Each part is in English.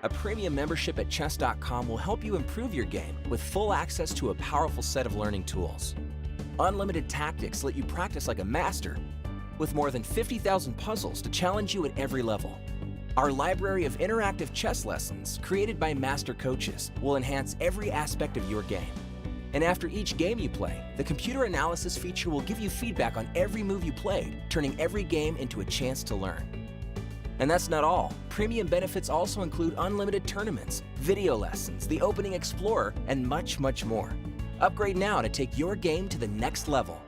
A premium membership at Chess.com will help you improve your game with full access to a powerful set of learning tools. Unlimited tactics let you practice like a master, with more than 50,000 puzzles to challenge you at every level. Our library of interactive chess lessons, created by master coaches, will enhance every aspect of your game. And after each game you play, the computer analysis feature will give you feedback on every move you played, turning every game into a chance to learn. And that's not all. Premium benefits also include unlimited tournaments, video lessons, the Opening Explorer, and much, much more. Upgrade now to take your game to the next level.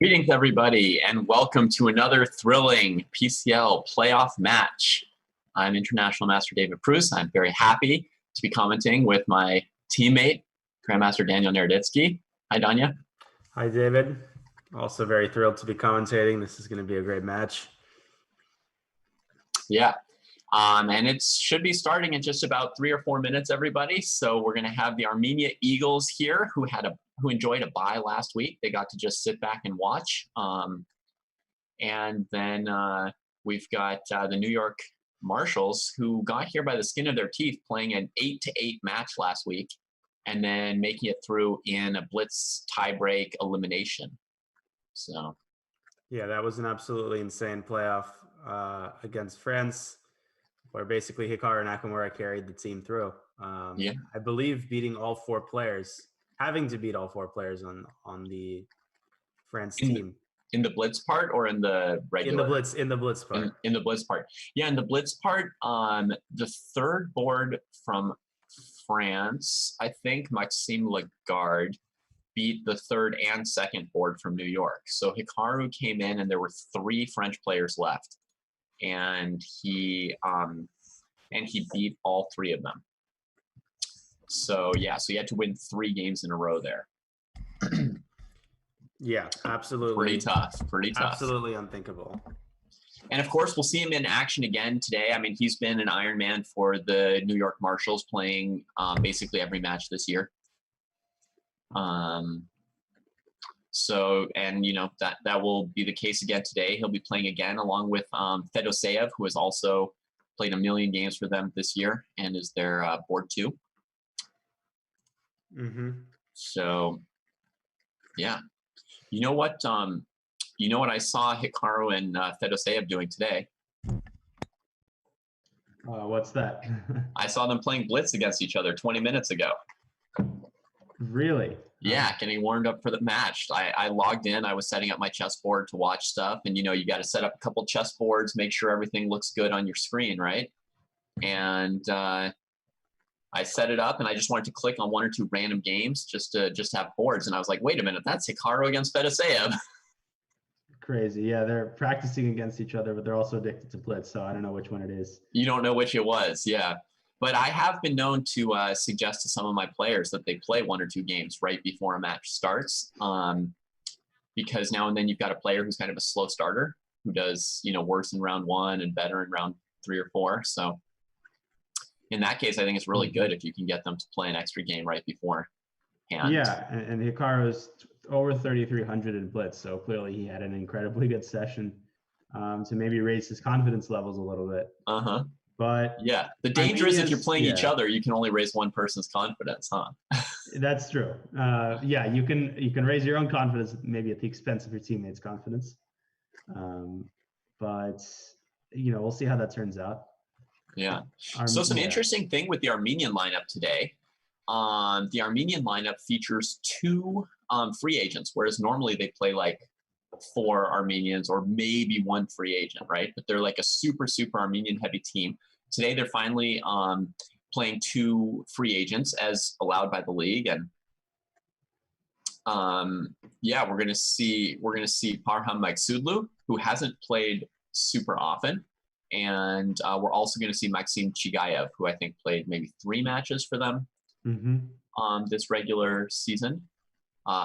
Greetings, everybody, and welcome to another thrilling PCL playoff match. I'm International Master David Prus. I'm very happy to be commenting with my teammate, Grandmaster Daniel Naroditsky. Hi, Danya. Hi, David. Also very thrilled to be commentating. This is going to be a great match. Yeah, and it should be starting in just about 3 or 4 minutes, everybody. So we're going to have the Armenia Eagles here, who enjoyed a bye last week. They got to just sit back and watch. And then we've got the New York Marshals, who got here by the skin of their teeth, playing an 8-8 match last week, and then making it through in a Blitz tiebreak elimination. So, yeah, that was an absolutely insane playoff against France, where basically Hikaru Nakamura carried the team through. Yeah, I believe beating all 4 players, having to beat all 4 players on the France team. In the Blitz part or in the regular? In the Blitz part. In the Blitz part. Yeah, in the Blitz part, the third board from France, I think Maxime Lagarde beat the third and second board from New York. So Hikaru came in and there were 3 French players left. And he beat all 3 of them. So yeah, so he had to win 3 games in a row there. Yeah, absolutely. Pretty tough. Absolutely unthinkable. And of course, we'll see him in action again today. I mean, he's been an Iron Man for the New York Marshals, playing basically every match this year. So, and you know, that will be the case again today. He'll be playing again along with Fedoseev, who has also played a million games for them this year and is their board 2. Mm-hmm. So, yeah. You know what I saw Hikaru and Fedoseev doing today? What's that? I saw them playing Blitz against each other 20 minutes ago. Really? Yeah, getting warmed up for the match. I logged in. I was setting up my chessboard to watch stuff. And, you know, you got to set up a couple chessboards, make sure everything looks good on your screen, right? And I set it up, and I just wanted to click on 1 or 2 random games just to have boards. And I was like, wait a minute, that's Hikaru against Fedoseev. Crazy. Yeah, they're practicing against each other, but they're also addicted to Blitz, so I don't know which one it is. You don't know which it was, yeah. But I have been known to suggest to some of my players that they play 1 or 2 games right before a match starts, because now and then you've got a player who's kind of a slow starter who does, you know, worse in round 1 and better in round 3 or 4. So in that case, I think it's really good if you can get them to play an extra game right beforehand. Yeah, and Hikaru's over 3,300 in Blitz, so clearly he had an incredibly good session to maybe raise his confidence levels a little bit. Uh-huh. But yeah, the danger is if you're playing each other, you can only raise one person's confidence, huh? That's true. Yeah, you can raise your own confidence, maybe at the expense of your teammates' confidence. But you know, we'll see how that turns out. Yeah. So some interesting thing with the Armenian lineup today. The Armenian lineup features 2 free agents, whereas normally they play like 4 Armenians or maybe 1 free agent, right? But they're like a super Armenian heavy team. Today they're finally playing 2 free agents as allowed by the league, and yeah, we're gonna see Parham Magsudlu, who hasn't played super often. And we're also going to see Maxim Chigayev, who I think played maybe 3 matches for them this regular season.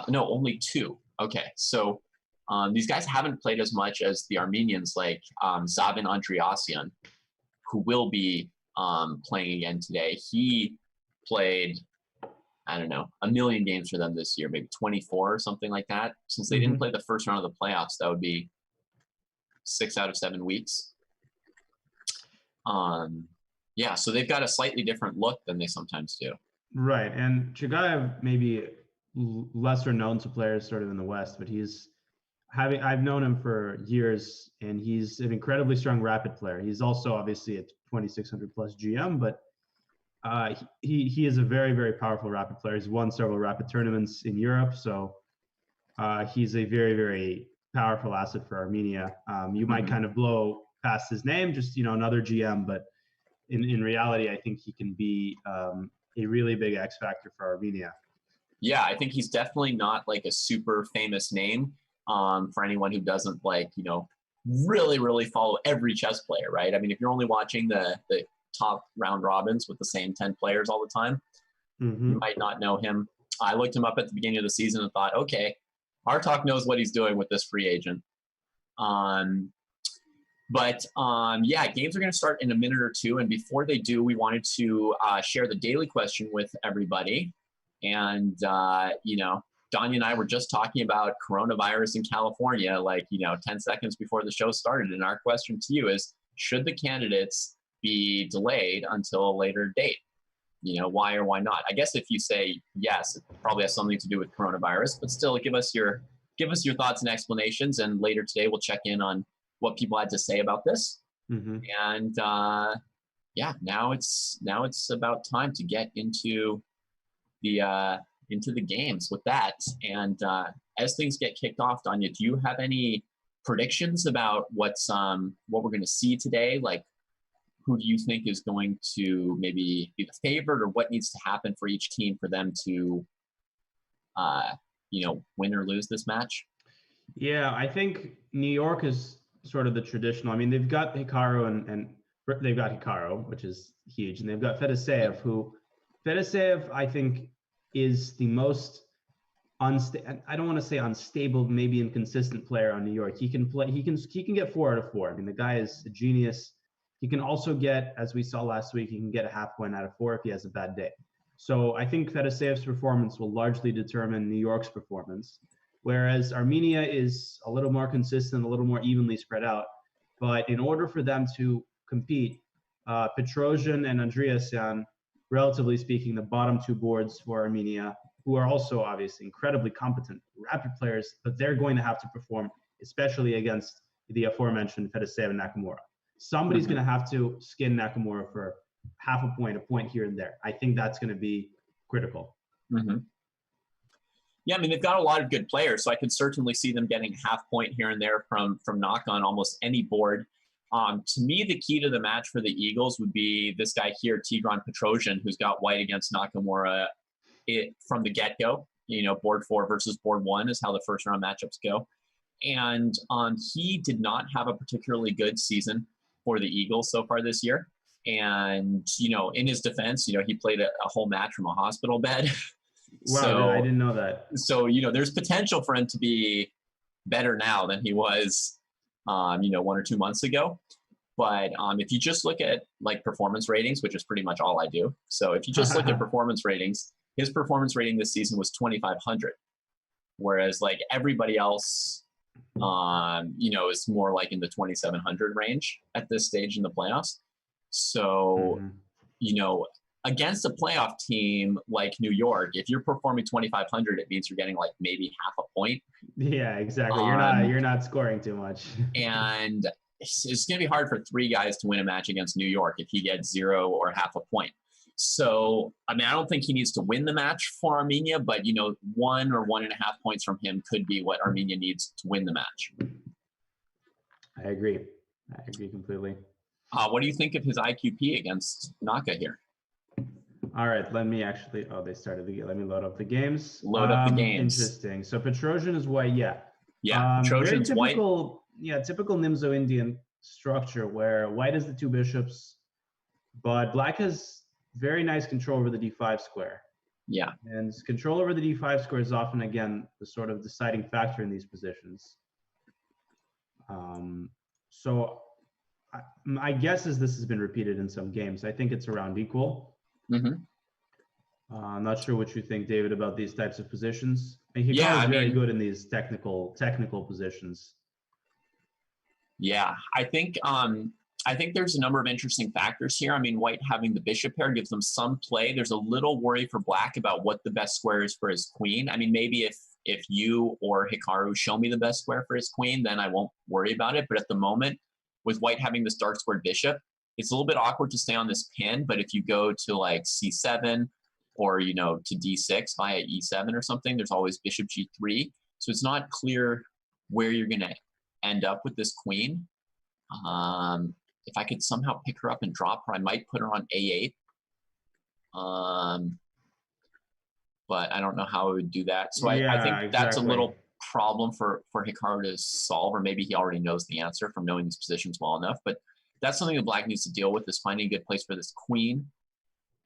No, only 2. Okay, so these guys haven't played as much as the Armenians, like Zaven Andriasian, who will be playing again today. He played, I don't know, a million games for them this year, maybe 24 or something like that. Since they didn't play the first round of the playoffs, that would be 6 out of 7 weeks. Yeah, so they've got a slightly different look than they sometimes do. Right, and Chagayev maybe lesser known to players sort of in the West, but I've known him for years, and he's an incredibly strong rapid player. He's also obviously a 2,600 plus GM, but he is a very, very powerful rapid player. He's won several rapid tournaments in Europe, so he's a very, very powerful asset for Armenia. You might kind of blow past his name, just another GM, but in reality, I think he can be a really big X factor for Armenia. Yeah, I think he's definitely not like a super famous name for anyone who doesn't really, really follow every chess player, right? I mean, if you're only watching the top round robins with the same 10 players all the time, you might not know him. I looked him up at the beginning of the season and thought, okay, Artok knows what he's doing with this free agent. Yeah, games are going to start in a minute or two. And before they do, we wanted to share the daily question with everybody. And, Danya and I were just talking about coronavirus in California, 10 seconds before the show started. And our question to you is, should the candidates be delayed until a later date? Why or why not? I guess if you say yes, it probably has something to do with coronavirus, but still give us your thoughts and explanations. And later today, we'll check in on what people had to say about this. And now it's about time to get into the games with that. And as things get kicked off, Danya, do you have any predictions about what we're going to see today? Like, who do you think is going to maybe be the favorite, or what needs to happen for each team for them to, win or lose this match? Yeah, I think New York is sort of the traditional. I mean, they've got Hikaru and they've got Hikaru, which is huge, and they've got Fedoseev, who Fedoseev I think is the most I don't want to say unstable, maybe inconsistent player on New York. He can play. He can get 4 out of 4. I mean, the guy is a genius. He can also get, as we saw last week, he can get a half point out of 4 if he has a bad day. So I think Fedoseev's performance will largely determine New York's performance, whereas Armenia is a little more consistent, a little more evenly spread out. But in order for them to compete, Petrosian and Andriasian, relatively speaking, the bottom 2 boards for Armenia, who are also obviously incredibly competent rapid players, but they're going to have to perform, especially against the aforementioned Fedoseev and Nakamura. Somebody's going to have to skin Nakamura for half a point here and there. I think that's going to be critical. Yeah, I mean, they've got a lot of good players, so I could certainly see them getting half point here and there from Naka on almost any board. To me, the key to the match for the Eagles would be this guy here, Tigran Petrosian, who's got white against Nakamura from the get-go. Board 4 versus board 1 is how the first round matchups go. And he did not have a particularly good season for the Eagles so far this year. And, in his defense, he played a whole match from a hospital bed. Wow, So, I didn't know that. So, there's potential for him to be better now than he was, 1 or 2 months ago. But if you just look at performance ratings, which is pretty much all I do. So if you just look at performance ratings, his performance rating this season was 2,500. Whereas everybody else, is more in the 2,700 range at this stage in the playoffs. So, against a playoff team like New York, if you're performing 2,500, it means you're getting maybe half a point. Yeah, exactly. You're not scoring too much. And it's going to be hard for 3 guys to win a match against New York if he gets 0 or half a point. So, I mean, I don't think he needs to win the match for Armenia, but 1 or 1.5 points from him could be what Armenia needs to win the match. I agree completely. What do you think of his IQP against Naka here? All right, let me actually. Oh, they started the game. Let me load up the games. Load up the games. Interesting. So Petrosian is white. Yeah. Yeah. Petrosian's white. Yeah, typical Nimzo Indian structure where white is the 2 bishops, but black has very nice control over the d5 square. Yeah. And control over the d5 square is often, again, the sort of deciding factor in these positions. So my guess is this has been repeated in some games. I think it's around equal. I'm not sure what you think, David, about these types of positions. And Yeah, Hikaru is I very mean, good in these technical positions. yeah, I think there's a number of interesting factors here. I mean, white having the bishop pair gives them some play. There's a little worry for black about what the best square is for his queen. I mean, maybe if you or Hikaru show me the best square for his queen, then I won't worry about it. But at the moment, with white having this dark squared bishop, it's a little bit awkward to stay on this pin. But if you go to like c7 or, you know, to d6 via e7 or something, there's always bishop g3. So it's not clear where you're going to end up with this queen. If I could somehow pick her up and drop her, I might put her on a8. But I don't know how I would do that. So I think that's a little problem for Hikaru to solve, or maybe he already knows the answer from knowing these positions well enough. But that's something that black needs to deal with, is finding a good place for this queen.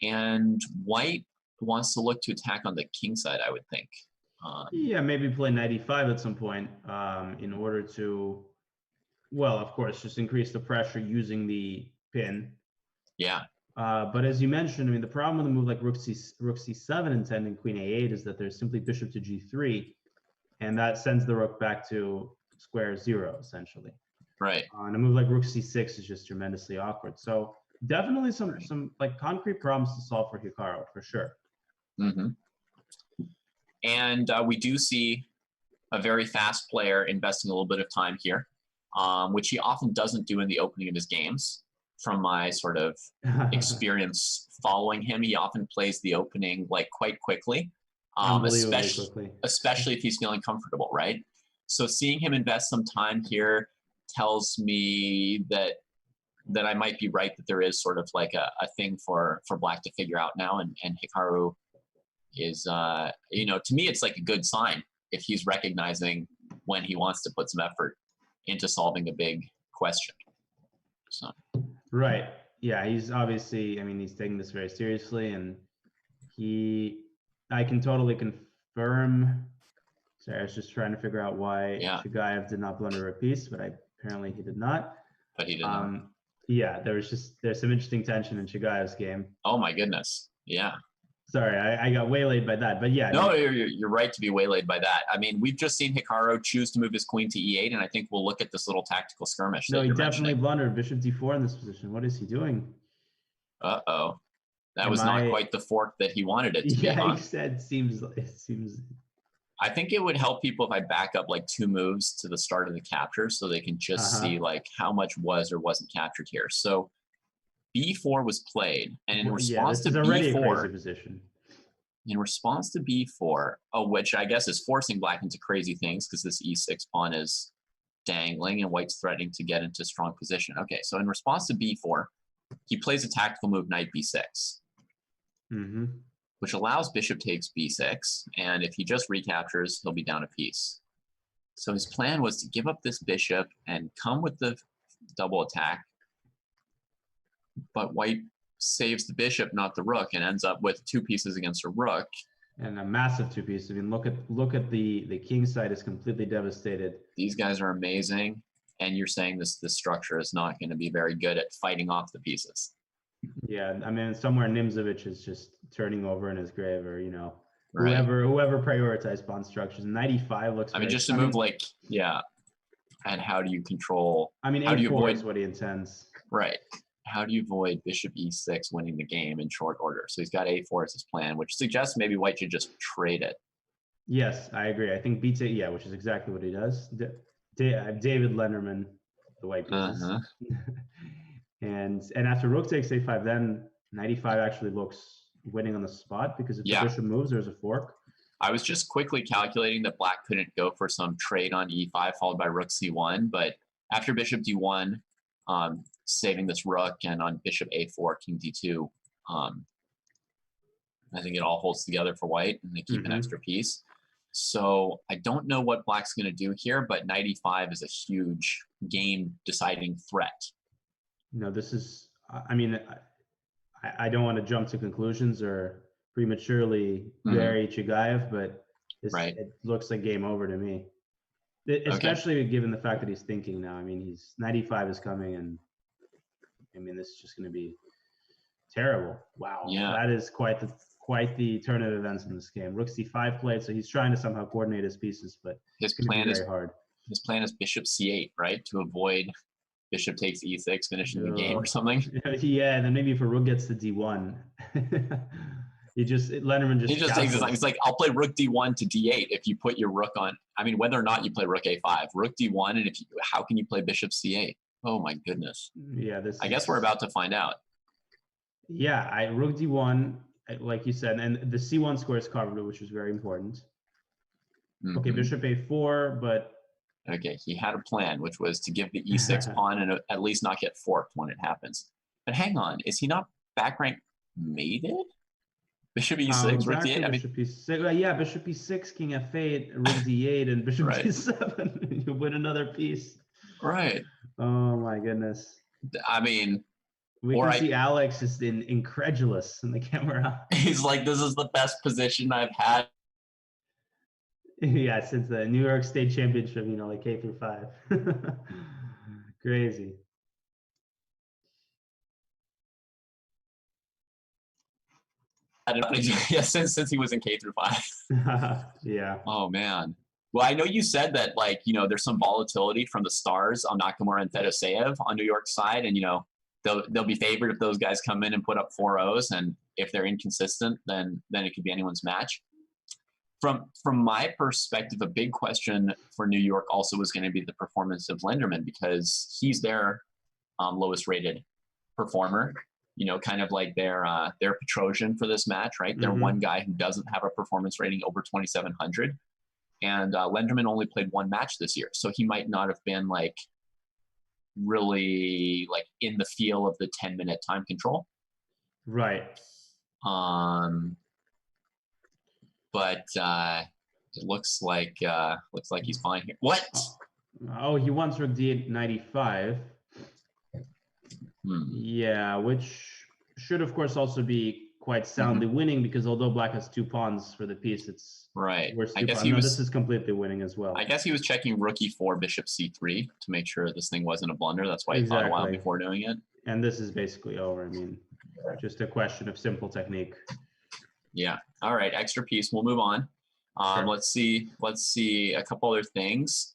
And white wants to look to attack on the king side, I would think. Yeah, maybe play knight e5 at some point in order to, well, of course, just increase the pressure using the pin. Yeah. But as you mentioned, I mean, the problem with a move like rook c7 intending queen a8 is that there's simply bishop to g3, and that sends the rook back to square 0, essentially. Right. And a move like rook c6 is just tremendously awkward. So definitely some like concrete problems to solve for Hikaru, for sure. Mm-hmm. And we do see a very fast player investing a little bit of time here, which he often doesn't do in the opening of his games. From my sort of experience following him, he often plays the opening like quite quickly, especially if he's feeling comfortable, right? So seeing him invest some time here tells me that I might be right, that there is sort of like a thing for black to figure out now, and Hikaru is, you know, to me it's like a good sign if he's recognizing when he wants to put some effort into solving a big question. So. Right. Yeah, he's obviously, I mean, he's taking this very seriously, and I can totally confirm. Sorry, I was just trying to figure out why Chigaev did not blunder a piece, but apparently he did not. But he did not. Yeah, there's some interesting tension in Chigaev's game. Oh my goodness. Yeah. Sorry, I got waylaid by that, but yeah. No, you're right to be waylaid by that. I mean, we've just seen Hikaru choose to move his queen to e8, and I think we'll look at this little tactical skirmish. No, he definitely blundered bishop d4 in this position. What is he doing? Uh-oh. That was not quite the fork that he wanted it to be. Yeah, he said it seems. I think it would help people if I back up like 2 moves to the start of the capture, so they can just see like how much was or wasn't captured here. So b4 was played, and in response to b4, position. In response to b4, which I guess is forcing black into crazy things because this e6 pawn is dangling and white's threatening to get into strong position. Okay, so in response to b4, he plays a tactical move knight b6, which allows bishop takes b6, and if he just recaptures, he'll be down a piece. So his plan was to give up this bishop and come with the double attack, but white saves the bishop, not the rook, and ends up with 2 pieces against a rook. And a massive 2 pieces. I mean, look at the king side is completely devastated. These guys are amazing, and you're saying this structure is not going to be very good at fighting off the pieces. Yeah, I mean, somewhere Nimzovich is just turning over in his grave, or, you know, whoever prioritized pawn structures. 95 looks. I mean, just a move like, yeah. And how do you control? I mean, A4 is what he intends. Right. How do you avoid bishop e6 winning the game in short order? So he's got a4 as his plan, which suggests maybe white should just trade it. Yes, I agree. I think b8, yeah, which is exactly what he does. David Lenderman, the white pieces. And after rook takes a5, then 95 actually looks winning on the spot, because if the bishop moves, there's a fork. I was just quickly calculating that black couldn't go for some trade on e5 followed by rook c1, but after bishop d1, saving this rook, and on bishop a4, king d2, I think it all holds together for white, and they keep an extra piece. So I don't know what black's going to do here, but knight e5 is a huge game-deciding threat. No, this is, I mean, I don't want to jump to conclusions or prematurely bury Chigaev, but it looks like game over to me. Especially given the fact that he's thinking now. I mean, 95 is coming, and I mean, this is just going to be terrible. Wow, that is quite quite the turn of events in this game. Rook c5 played, so he's trying to somehow coordinate his pieces, but His it's going to plan be is very hard. his plan is bishop c8, right, to avoid bishop takes e6, finishing the game or something. Yeah, and then maybe if a rook gets to d1, Lenderman He just takes his time. He's like, I'll play rook d1 to d8 if you put your rook on. I mean, whether or not you play rook a5, rook d1, and how can you play bishop c8? Oh my goodness. Yeah, I guess we're about to find out. Yeah, rook d1, like you said, and the c1 square is covered, which is very important. Okay, bishop a4, but okay, he had a plan, which was to give the e6 pawn and at least not get forked when it happens. But hang on, is he not back rank mated? Bishop e6, rook d8. Bishop e6. Yeah, bishop e6, king f8, rook d8, and bishop d7. You win another piece. Right. Oh my goodness. I mean, we can see Alex is incredulous in the camera. He's like, this is the best position I've had. Yeah, since the New York State Championship, like K-5. Crazy. Yeah, since he was in K-5. Yeah. Oh man. Well, I know you said that there's some volatility from the stars on Nakamura and Fedoseev on New York's side, and they'll be favored if those guys come in and put up 4-0s, and if they're inconsistent, then it could be anyone's match. From my perspective, a big question for New York also was going to be the performance of Lenderman, because he's their lowest rated performer. Kind of like their Petrosian for this match, right? They're one guy who doesn't have a performance rating over 2,700, and Lenderman only played one match this year, so he might not have been really in the feel of the 10-minute time control. Right. But it looks like he's fine here. What? Oh, he wants rook d8 95. Yeah, which should of course also be quite soundly winning, because although black has 2 pawns for the piece, it's right. I guess this is completely winning as well. I guess he was checking rook e4, bishop c3 to make sure this thing wasn't a blunder. That's why he thought a while before doing it. And this is basically over. I mean, just a question of simple technique. Yeah. All right. Extra piece. We'll move on. Sure. Let's see a couple other things.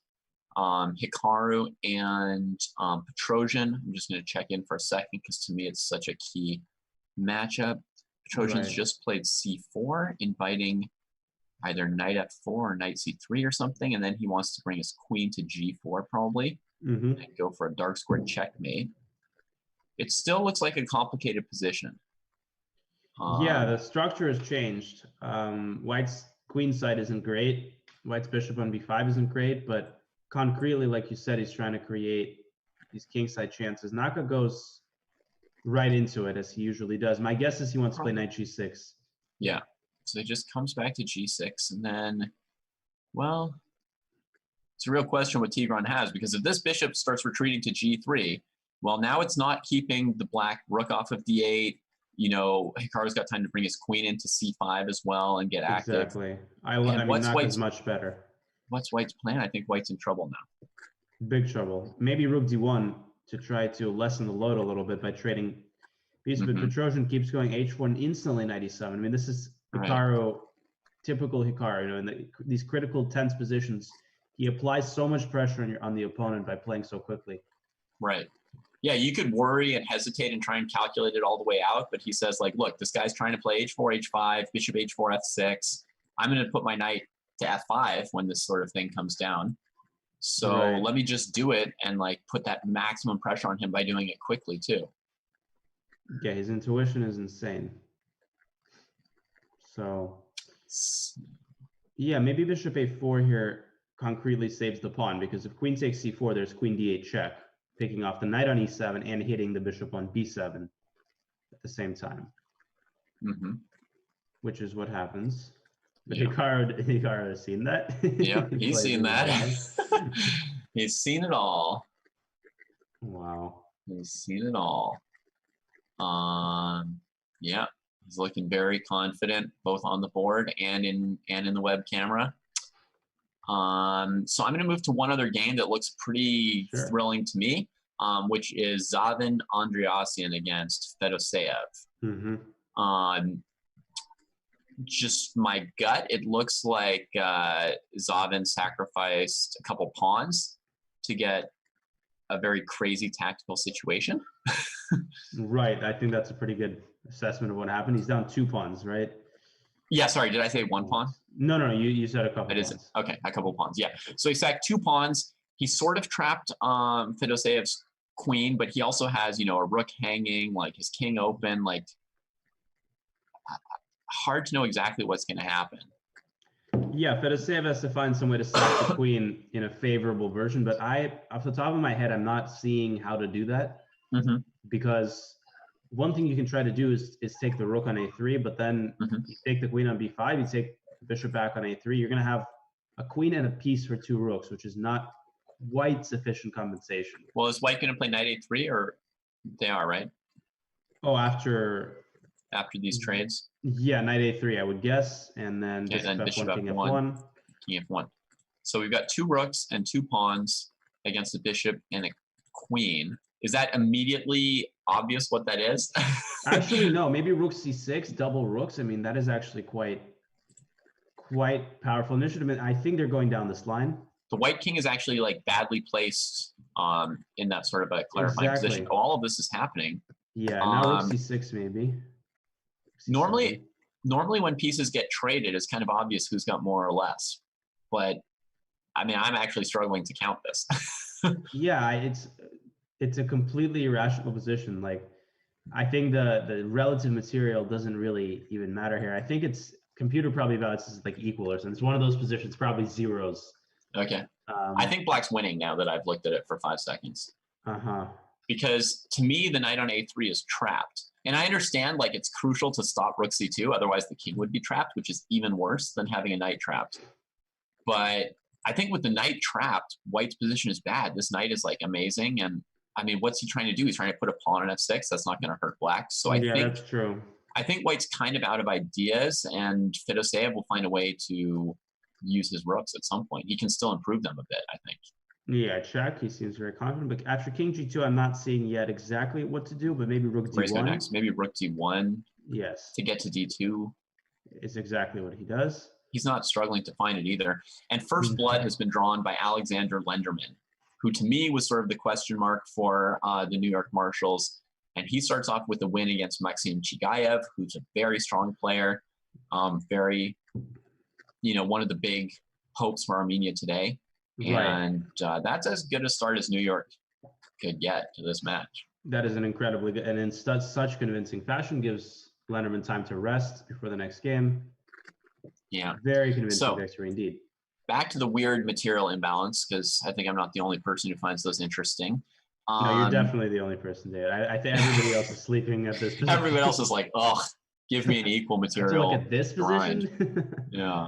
Hikaru and Petrosian. I'm just going to check in for a second, because to me it's such a key matchup. Petrosian's just played c4, inviting either knight f4 or knight c3 or something, and then he wants to bring his queen to g4 probably, and go for a dark square checkmate. It still looks like a complicated position. Yeah, the structure has changed. White's queen side isn't great. White's bishop on b5 isn't great, but concretely, like you said, he's trying to create these kingside chances. Naka goes right into it, as he usually does. My guess is he wants to play knight g6. Yeah, so he just comes back to g6, and then, well, it's a real question what Tigran has, because if this bishop starts retreating to g3, well, now it's not keeping the black rook off of d8. Hikaru's got time to bring his queen into c5 as well and get active. Exactly. I mean, Naka's much better. What's White's plan? I think White's in trouble now. Big trouble. Maybe rook d1 to try to lessen the load a little bit by trading pieces. But Petrosian keeps going h4 and instantly knight e7. I mean, this is Hikaru, typical Hikaru. In these critical tense positions, he applies so much pressure on the opponent by playing so quickly. Right. Yeah, you could worry and hesitate and try and calculate it all the way out, but he says, look, this guy's trying to play h4, h5, bishop h4, f6. I'm going to put my knight to f5 when this sort of thing comes down. So let me just do it and put that maximum pressure on him by doing it quickly too. Yeah, his intuition is insane. So, yeah, maybe bishop a4 here concretely saves the pawn, because if queen takes c4, there's queen d8 check, picking off the knight on e7 and hitting the bishop on b7 at the same time, which is what happens. But Hikaru has seen that. Yep, he's seen that. He's seen it all. Wow. He's seen it all. Yeah, he's looking very confident both on the board and in the web camera. So I'm going to move to one other game that looks pretty thrilling to me, which is Zaven Andriasian against Fedoseev. just my gut, it looks like Zaven sacrificed a couple pawns to get a very crazy tactical situation. Right. I think that's a pretty good assessment of what happened. He's down 2 pawns, right? Yeah, sorry, did I say 1 pawn? No. You said a couple It is pawns. okay, a couple pawns. Yeah. So he sacked 2 pawns. He sort of trapped Fedoseev's queen, but he also has, a rook hanging, like his king open, like hard to know exactly what's going to happen. Yeah, Fedoseev has to find some way to sack the queen in a favorable version, but off the top of my head, I'm not seeing how to do that because one thing you can try to do is take the rook on a3, but then you take the queen on b5, you take the bishop back on a3, you're going to have a queen and a piece for 2 rooks, which is not quite sufficient compensation. Well, is white going to play knight a3, or they are, right? Oh, after these trades? Yeah, knight a3, I would guess, and then bishop bishop f1, king f1, f1. King f1. So we've got 2 rooks and 2 pawns against a bishop and a queen. Is that immediately obvious what that is? Actually, no. Maybe rook c6, double rooks. I mean, that is actually quite powerful initiative. I think they're going down this line. The white king is actually like badly placed in that sort of a clarifying position. All of this is happening. Yeah, now rook c6 maybe. C7. Normally when pieces get traded, it's kind of obvious who's got more or less. But I mean, I'm actually struggling to count this. Yeah, it's a completely irrational position. Like, I think the relative material doesn't really even matter here. I think it's computer probably values like equal or something. It's one of those positions, probably zeros. Okay. I think black's winning now that I've looked at it for 5 seconds. Because to me, the knight on a3 is trapped. And I understand, like, it's crucial to stop rook c2, otherwise the king would be trapped, which is even worse than having a knight trapped. But I think with the knight trapped, white's position is bad. This knight is, like, amazing. And, I mean, what's he trying to do? He's trying to put a pawn on f6. That's not going to hurt black. So I think that's true. I think white's kind of out of ideas, and Fedoseev will find a way to use his rooks at some point. He can still improve them a bit, I think. Yeah, check. He seems very confident. But after king g2, I'm not seeing yet exactly what to do, but maybe rook d1. Next? Maybe rook d1. Yes. To get to d2. It's exactly what he does. He's not struggling to find it either. And first blood has been drawn by Alexander Lenderman, who to me was sort of the question mark for the New York Marshals. And he starts off with a win against Maxim Chigayev, who's a very strong player, very, one of the big hopes for Armenia today. And that's as good a start as New York could get to this match. That is an incredibly good, and in such convincing fashion, gives Lenderman time to rest before the next game. Yeah. Very convincing victory indeed. Back to the weird material imbalance, because I think I'm not the only person who finds those interesting. No, you're definitely the only person, David. I think everybody else is sleeping at this position. Everybody else is like, ugh, give me an equal material. Look at this position. Yeah.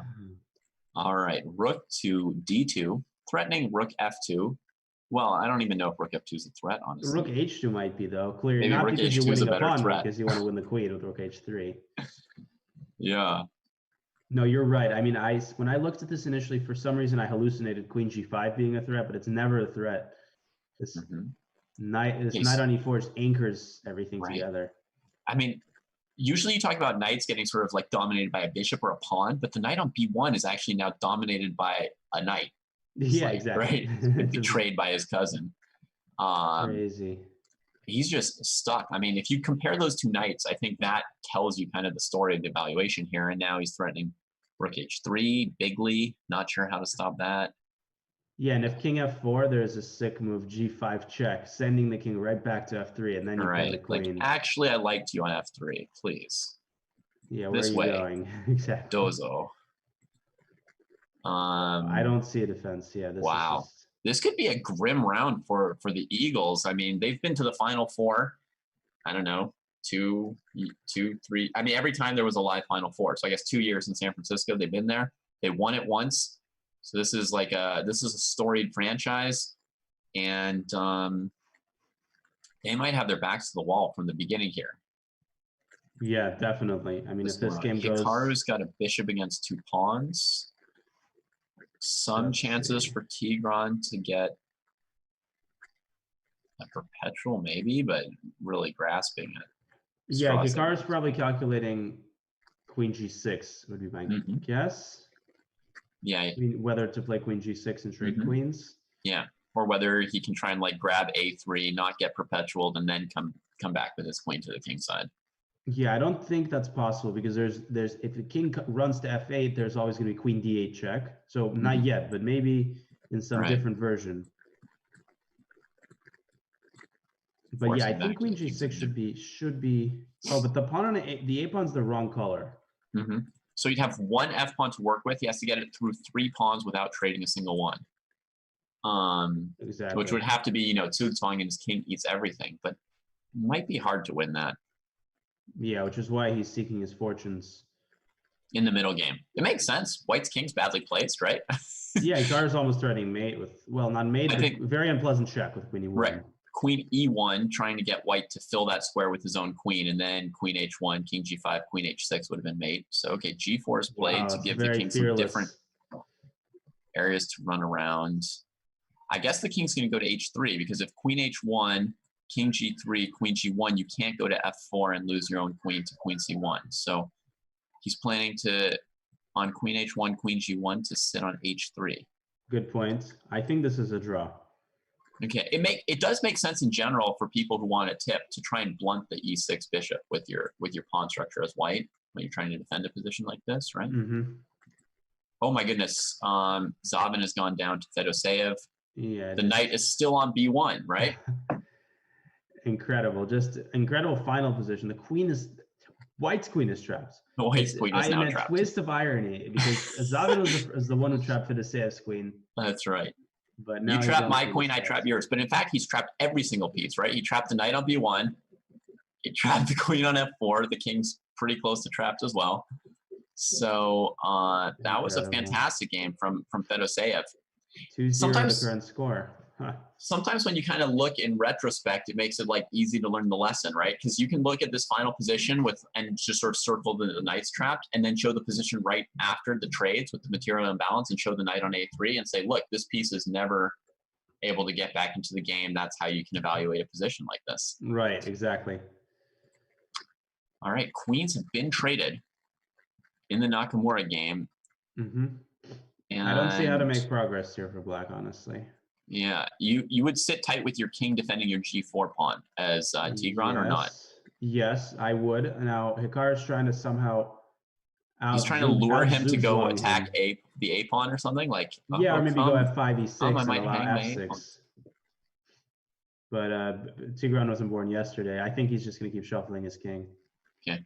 All right. Rook to d2, threatening rook f2. Well, I don't even know if rook f2 is a threat, honestly. Rook h2 might be, though. Clearly, maybe not rook because h2 you're winning is a the better pawn, threat. because you want to win the queen with rook h3. Yeah. No, you're right. I mean, when I looked at this initially, for some reason, I hallucinated queen g5 being a threat, but it's never a threat. This knight on e4 just anchors everything together. I mean, usually you talk about knights getting sort of like dominated by a bishop or a pawn, but the knight on b1 is actually now dominated by a knight. Exactly. Right? He's been betrayed by his cousin. Crazy. He's just stuck. I mean, if you compare those 2 knights, I think that tells you kind of the story of the evaluation here. And now he's threatening rook h3, bigly. Not sure how to stop that. Yeah, and if king f4, there's a sick move, g5 check, sending the king right back to f3, and then you play the queen. Like, actually, I liked you on f3, please. Yeah, where are you going? Exactly. Dozo. I don't see a defense. Yeah. Wow. This could be a grim round for the Eagles. I mean, they've been to the Final Four. I don't know, 2, 3. I mean, every time there was a live Final Four. So I guess 2 years in San Francisco, they've been there. They won it once. So this is like a storied franchise, and they might have their backs to the wall from the beginning here. Yeah, definitely. I mean, if this game goes, Hikaru's got a bishop against 2 pawns. Some chances for Tigran to get a perpetual, maybe, but really grasping it. Yeah, Hikaru's probably calculating queen g6 would be my Mhm. guess. Yeah, I mean, whether to play queen g6 and trade Mhm. queens. yeah. Or whether he can try and like grab a3, not get perpetualed, and then come back with his queen to the king side. Yeah, I don't think that's possible because there's if the king runs to f8, there's always going to be queen d8 check. So not Mhm. yet, but maybe in some Right. different version. But yeah, I Forcing think back to queen the king g6 side. should be. Oh, but the pawn on the a pawn's the wrong color. Mhm. So you'd have one f pawn to work with. He has to get it through 3 pawns without trading a single one. Exactly. Which would have to be, Zugzwang and his king eats everything, but might be hard to win that Yeah, which is why he's seeking his fortunes. in the middle game. It makes sense. White's king's badly placed, right? Yeah, Hikaru's almost threatening mate with, well, not mate, I but think- very unpleasant check with queen e1. Right. Queen e1, trying to get white to fill that square with his own queen, and then queen h1, king g5, queen h6 would have been mate. So, okay, g4 is played Wow, to it's give the very king some fearless. different areas to run around. I guess the king's going to go to h3 because if queen h1, king g3, queen g1, you can't go to f4 and lose your own queen to queen c1. So he's planning to, on queen h1, queen g1, to sit on h3. Good point. I think this is a draw. Okay, it does make sense in general for people who want a tip to try and blunt the e6 bishop with your pawn structure as white when you're trying to defend a position like this, right? Mm-hmm. Oh my goodness, Zaven has gone down to Fedoseev. Yeah. The knight is still on b1, right? Incredible, just incredible final position. The queen is, white's queen is trapped. The white's queen is now in a trapped. twist of irony, because Zaven was the one who trapped Fedoseev's queen. That's right. But now You his trap own my is queen, I trapped. trap yours. But in fact, he's trapped every single piece, right? He trapped the knight on b1. He trapped the queen on f4. The king's pretty close to trapped as well. So that was a Incredible. fantastic game from Fedoseev. 2-0 Sometimes- the current score. Huh. Sometimes when you kind of look in retrospect, it makes it like easy to learn the lesson, right? Because you can look at this final position and just sort of circle the knight's trapped, and then show the position right after the trades with the material imbalance, and show the knight on a3 and say, look, this piece is never able to get back into the game. That's how you can evaluate a position like this. Right, exactly. All right, queens have been traded in the Nakamura game. Mm-hmm. And I don't see how to make progress here for black, honestly. yeah, you would sit tight with your king defending your g4 pawn as Tigran, or not? Yes, I would. Now Hikaru's trying to somehow He's trying to lure him to go out-Zugzwang attack him. the a pawn or something, like, Yeah, or maybe go come. f5, e6 I and might allow hang my a pawn. f6. But Tigran wasn't born yesterday. I think he's just going to keep shuffling his king. Okay.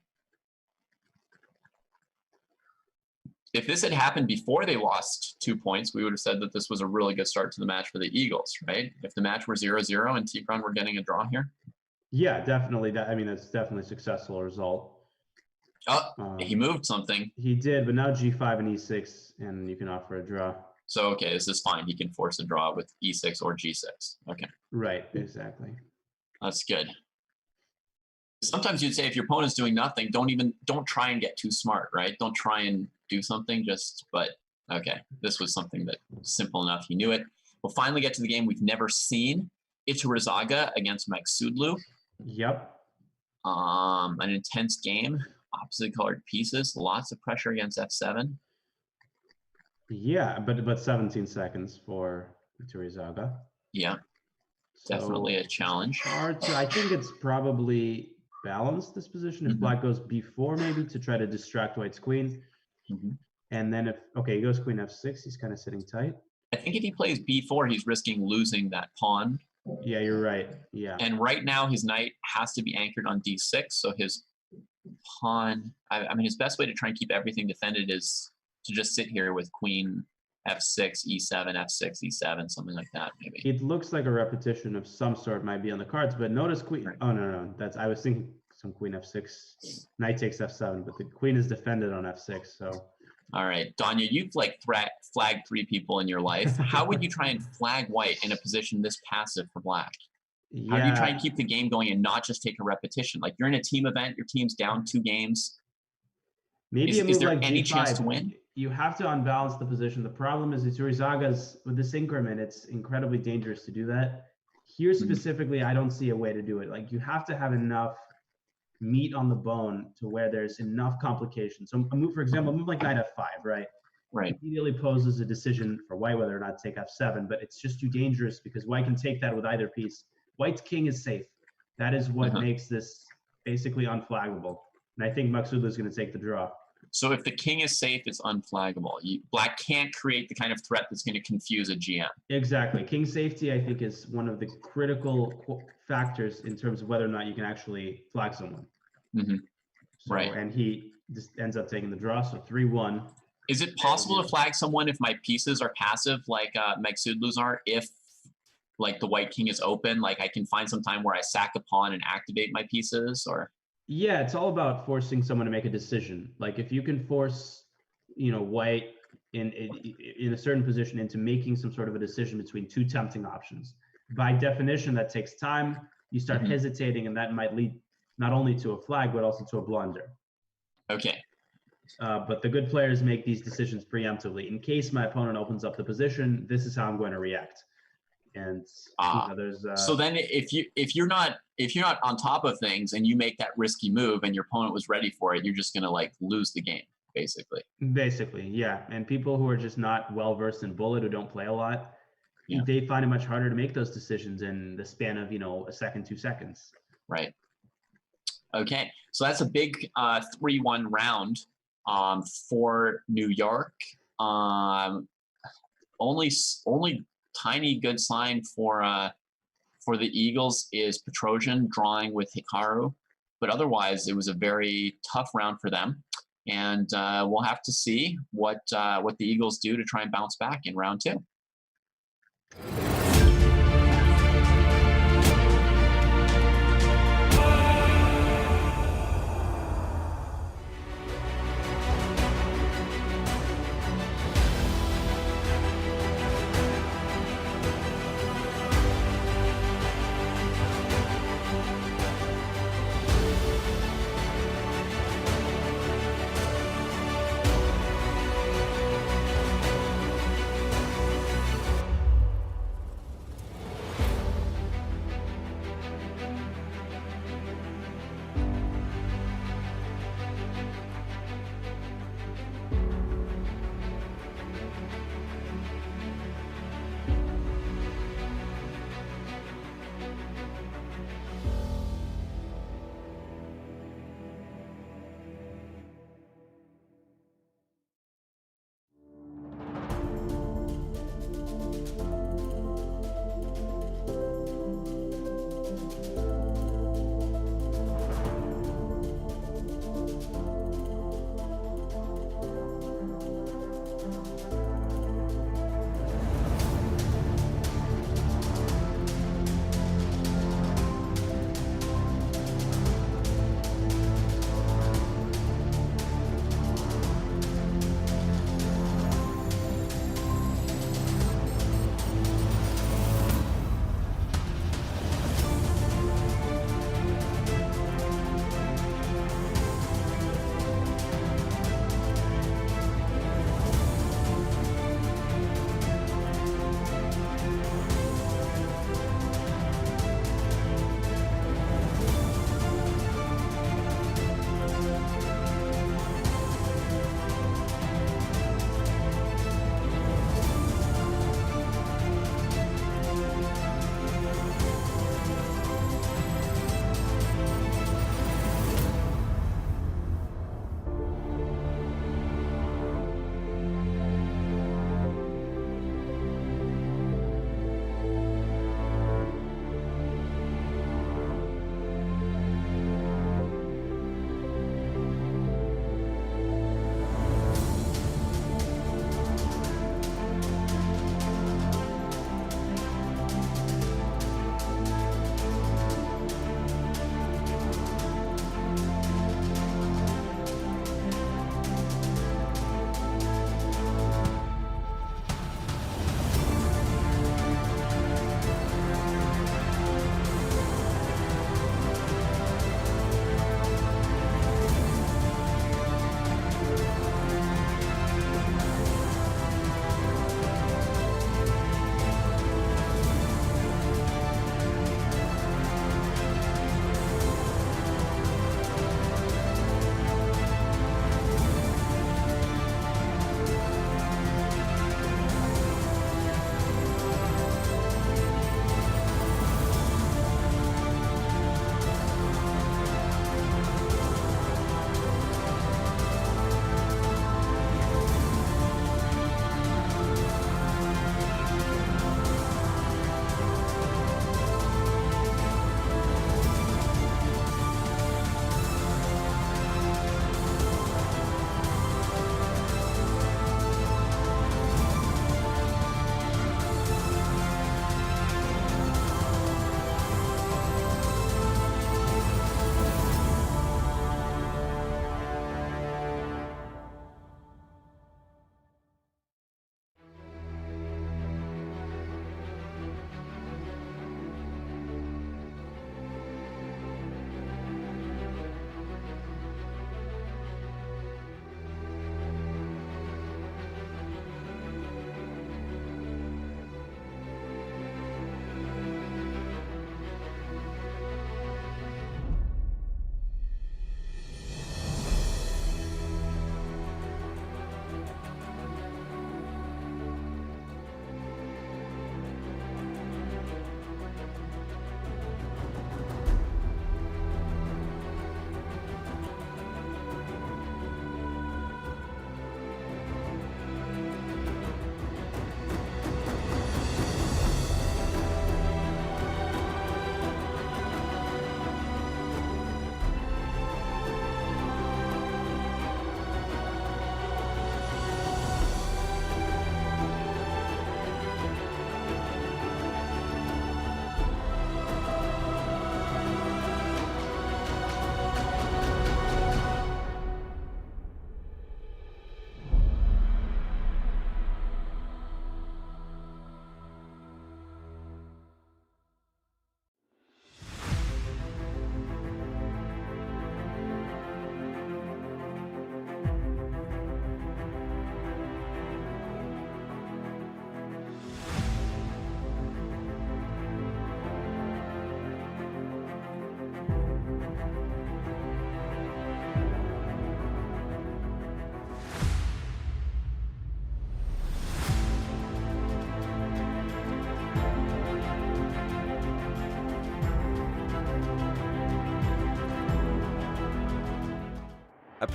If this had happened before they lost 2 points, we would have said that this was a really good start to the match for the Eagles, right? If the match were 0-0 and Tigran were getting a draw here. Yeah, definitely. I mean, that's definitely a successful result. Oh, he moved something. He did, but now g5 and e6, and you can offer a draw. So, okay, this is fine. He can force a draw with e6 or g6. Okay. Right, exactly. That's good. Sometimes you'd say if your opponent's doing nothing, don't try and get too smart, right? Don't try and do something, but okay. This was something that was simple enough. He knew it. We'll finally get to the game we've never seen. Iturrizaga against Magsudlu. Yep. An intense game. Opposite colored pieces. Lots of pressure against f7. Yeah, but 17 seconds for Iturrizaga. Yeah, So definitely a challenge. hard to, I think it's probably balanced this position if Mhm. black goes b4 maybe to try to distract white's queen. Mhm. And then if, okay, he goes queen f6, he's kind of sitting tight. I think if he plays b4, he's risking losing that pawn. Yeah, you're right. Yeah. And right now, his knight has to be anchored on d6. So his pawn, I mean, his best way to try and keep everything defended is to just sit here with queen f6, e7, f6, e7, something like that, maybe. It looks like a repetition of some sort might be on the cards, but notice queen. Right. Oh, no. I was thinking some queen f6, knight takes f7, but the queen is defended on f6. So. All right, Danya, you've like flagged 3 people in your life. How would you try and flag white in a position this passive for black? How do you try and keep the game going and not just take a repetition? Like you're in a team event, your team's down 2 games. Maybe Is there like any g5. chance to win? You have to unbalance the position. The problem is Iturizaga's with this increment, it's incredibly dangerous to do that. Here specifically, I don't see a way to do it. Like you have to have enough meat on the bone to where there's enough complications. So a move, for example, a move like knight f5, right? Right. Immediately poses a decision for white whether or not to take f7, but it's just too dangerous because white can take that with either piece. White's king is safe. That is what makes this basically unflaggable. And I think Maksudlu is going to take the draw. So if the king is safe, it's unflaggable. Black can't create the kind of threat that's going to confuse a GM. Exactly. King safety, I think, is one of the critical factors in terms of whether or not you can actually flag someone. Mm-hmm. So, right. And he just ends up taking the draw, so 3-1. Is it possible to flag someone if my pieces are passive, like Maksudlu's are? If like the white king is open, like I can find some time where I sack a pawn and activate my pieces, or? Yeah, it's all about forcing someone to make a decision. Like if you can force, white in a certain position into making some sort of a decision between two tempting options. By definition, that takes time. You start hesitating, and that might lead not only to a flag but also to a blunder. Okay. But the good players make these decisions preemptively. In case my opponent opens up the position, this is how I'm going to react. And there's so then if you're not on top of things and you make that risky move and your opponent was ready for it, you're just gonna like lose the game, basically. Basically, yeah. And people who are just not well versed in bullet, who don't play a lot, they find it much harder to make those decisions in the span of a second, 2 seconds. Right. Okay, so that's a big 3-1 round for New York. Only tiny good sign for the Eagles is Petrosian drawing with Hikaru, but otherwise it was a very tough round for them, and we'll have to see what the Eagles do to try and bounce back in round 2.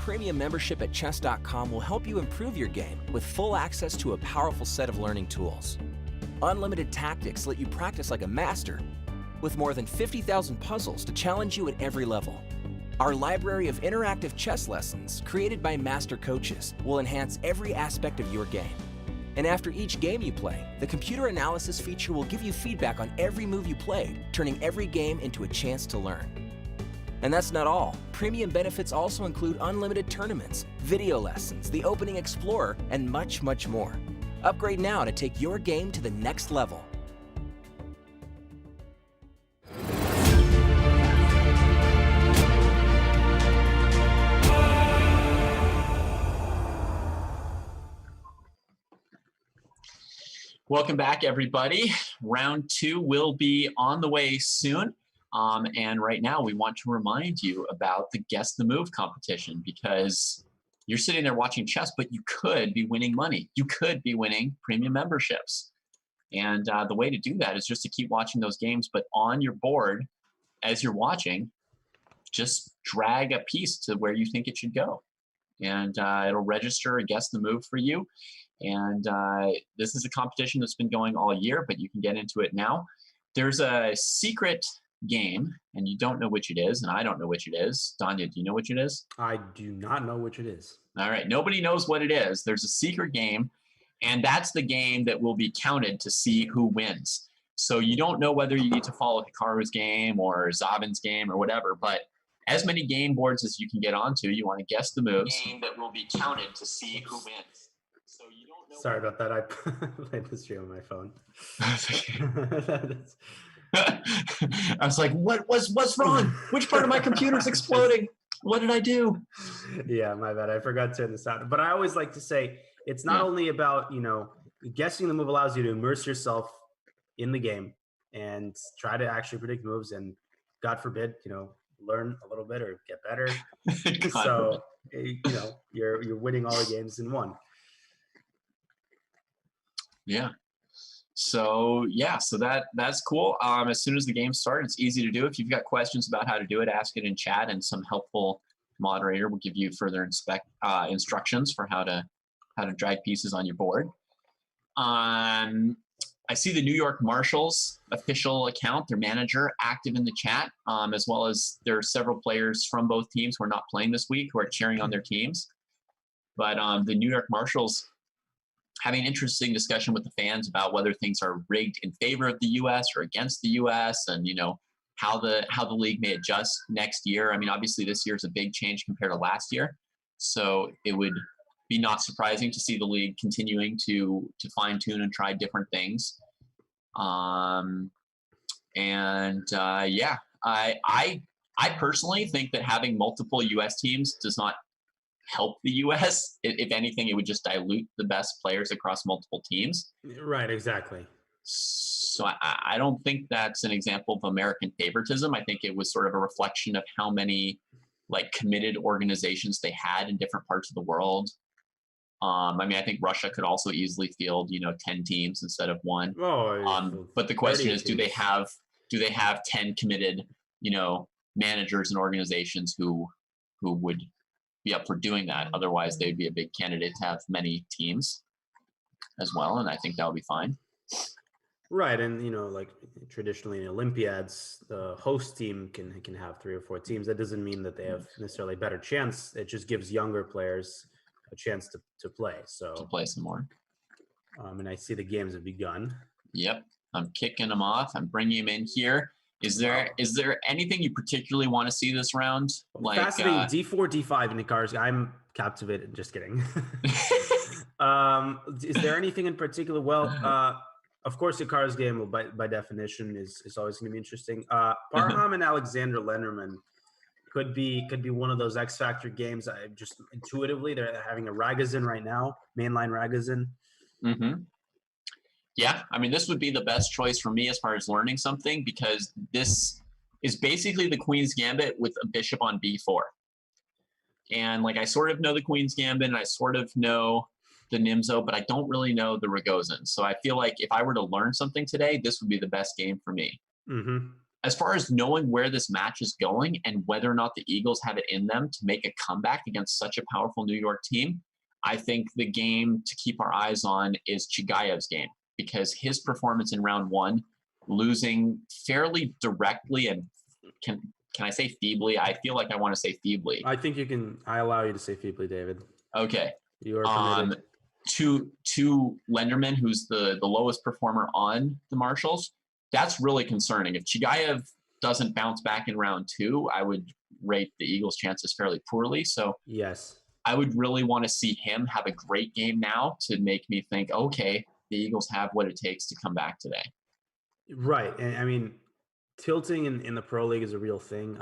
premium membership at Chess.com will help you improve your game with full access to a powerful set of learning tools. Unlimited tactics let you practice like a master, with more than 50,000 puzzles to challenge you at every level. Our library of interactive chess lessons, created by master coaches, will enhance every aspect of your game. And after each game you play, the computer analysis feature will give you feedback on every move you played, turning every game into a chance to learn. And that's not all. Premium benefits also include unlimited tournaments, video lessons, the Opening Explorer, and much, much more. Upgrade now to take your game to the next level. Welcome back, everybody. Round 2 will be on the way soon. And right now, we want to remind you about the Guess the Move competition, because you're sitting there watching chess, but you could be winning money. You could be winning premium memberships. And the way to do that is just to keep watching those games, but on your board, as you're watching, just drag a piece to where you think it should go. And it'll register a Guess the Move for you. And this is a competition that's been going all year, but you can get into it now. There's a secret game, and you don't know which it is, and I don't know which it is. Danya, do you know which it is? I do not know which it is. All right, nobody knows what it is. There's a secret game, and that's the game that will be counted to see who wins. So you don't know whether you need to follow Hikaru's game or Zaven's game or whatever, but as many game boards as you can get onto, you want to guess the moves. Game that will be counted to see who wins. So you don't know. Sorry about that. I played the stream on my phone. I was like, what's wrong? Which part of my computer's exploding? What did I do? Yeah, my bad. I forgot to turn this out. But I always like to say it's not only about, guessing the move allows you to immerse yourself in the game and try to actually predict moves and, God forbid, learn a little bit or get better. So, you're winning all the games in one. Yeah. So that's cool. As soon as the game starts, it's easy to do. If you've got questions about how to do it, ask it in chat, and some helpful moderator will give you further instructions for how to drag pieces on your board. I see the New York Marshals official account, their manager, active in the chat, as well as there are several players from both teams who are not playing this week who are cheering on their teams. But the New York Marshals having an interesting discussion with the fans about whether things are rigged in favor of the U.S. or against the U.S. and, how the league may adjust next year. I mean, obviously this year is a big change compared to last year. So it would be not surprising to see the league continuing to fine tune and try different things. I personally think that having multiple U.S. teams does not help the U.S. If anything, it would just dilute the best players across multiple teams. Right, exactly. So I don't think that's an example of American favoritism. I think it was sort of a reflection of how many committed organizations they had in different parts of the world. I think Russia could also easily field 10 teams instead of one. But the question is, do they have 10 committed managers and organizations who would be up for doing that? Otherwise, they'd be a big candidate to have many teams as well, and I think that would be fine. Right, and traditionally in Olympiads, the host team can have 3 or 4 teams. That doesn't mean that they have necessarily a better chance. It just gives younger players a chance to play. So to play some more. And I see the games have begun. Yep, I'm kicking them off. I'm bringing them in here. Is there anything you particularly want to see this round? Fascinating. D4, D5 in Hikaru's. I'm captivated. Just kidding. Is there anything in particular? Well, of course, Hikaru's game, by definition, is always going to be interesting. Parham and Alexander Lennerman could be one of those X Factor games. I just intuitively, they're having a Ragozin right now, mainline Ragozin. Mm-hmm. Yeah, this would be the best choice for me as far as learning something, because this is basically the Queen's Gambit with a bishop on b4. And I sort of know the Queen's Gambit and I sort of know the Nimzo, but I don't really know the Ragozin. So I feel like if I were to learn something today, this would be the best game for me. Mm-hmm. as far as knowing where this match is going and whether or not the Eagles have it in them to make a comeback against such a powerful New York team, I think the game to keep our eyes on is Chigayev's game, because his performance in round one, losing fairly directly and can I say feebly? I feel like I want to say feebly. I think you can. I allow you to say feebly, David. Okay. You are permitted. To Lenderman, who's the lowest performer on the Marshals, that's really concerning. If Chigayev doesn't bounce back in round two, I would rate the Eagles' chances fairly poorly. So yes, I would really want to see him have a great game now to make me think, okay, the Eagles have what it takes to come back today. Right. And I mean, tilting in the pro league is a real thing.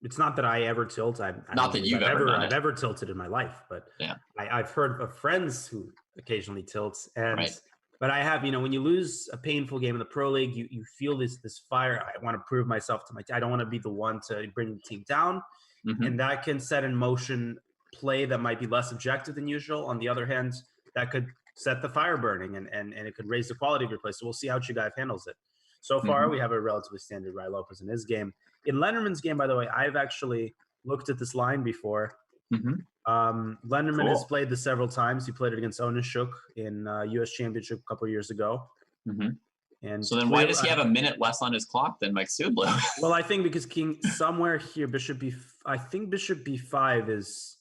It's not that I ever tilt. Not that you've ever done it. I've ever tilted in my life, but yeah. I've heard of friends who occasionally tilts. And right. But I have, when you lose a painful game in the pro league, you feel this fire. I want to prove myself to my team. I don't want to be the one to bring the team down. Mm-hmm. And that can set in motion play that might be less objective than usual. On the other hand, that could set the fire burning and it could raise the quality of your play. So we'll see how Chigayev handles it. So far, we have a relatively standard Rai Lopez in his game. In Lenderman's game, by the way, I've actually looked at this line before. Mm-hmm. Lenderman has played this several times. He played it against Onishuk in U.S. Championship a couple of years ago. Mm-hmm. And so then why does he have a minute less on his clock than Mike Sublo? Well, I think because King somewhere here, I think Bishop B5 is,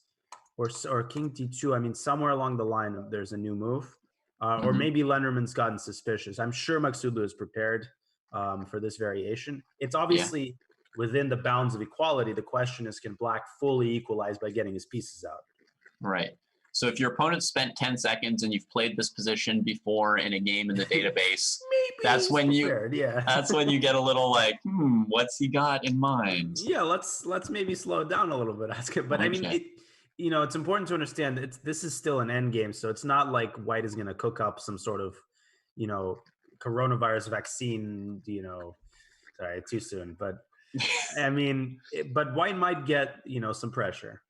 or King D2. I mean, somewhere along the line, there's a new move. Or maybe Lenderman's gotten suspicious. I'm sure Mike Sublo is prepared for this variation. It's obviously within the bounds of equality. The question is, can Black fully equalize by getting his pieces out? Right. So if your opponent spent 10 seconds and you've played this position before in a game in the database, that's when that's when you get a little like, what's he got in mind? Yeah, let's maybe slow it down a little bit. But okay. I mean, it's important to understand that this is still an end game, so it's not like White is going to cook up some sort of, coronavirus vaccine. Sorry, too soon, but I mean, but White might get some pressure.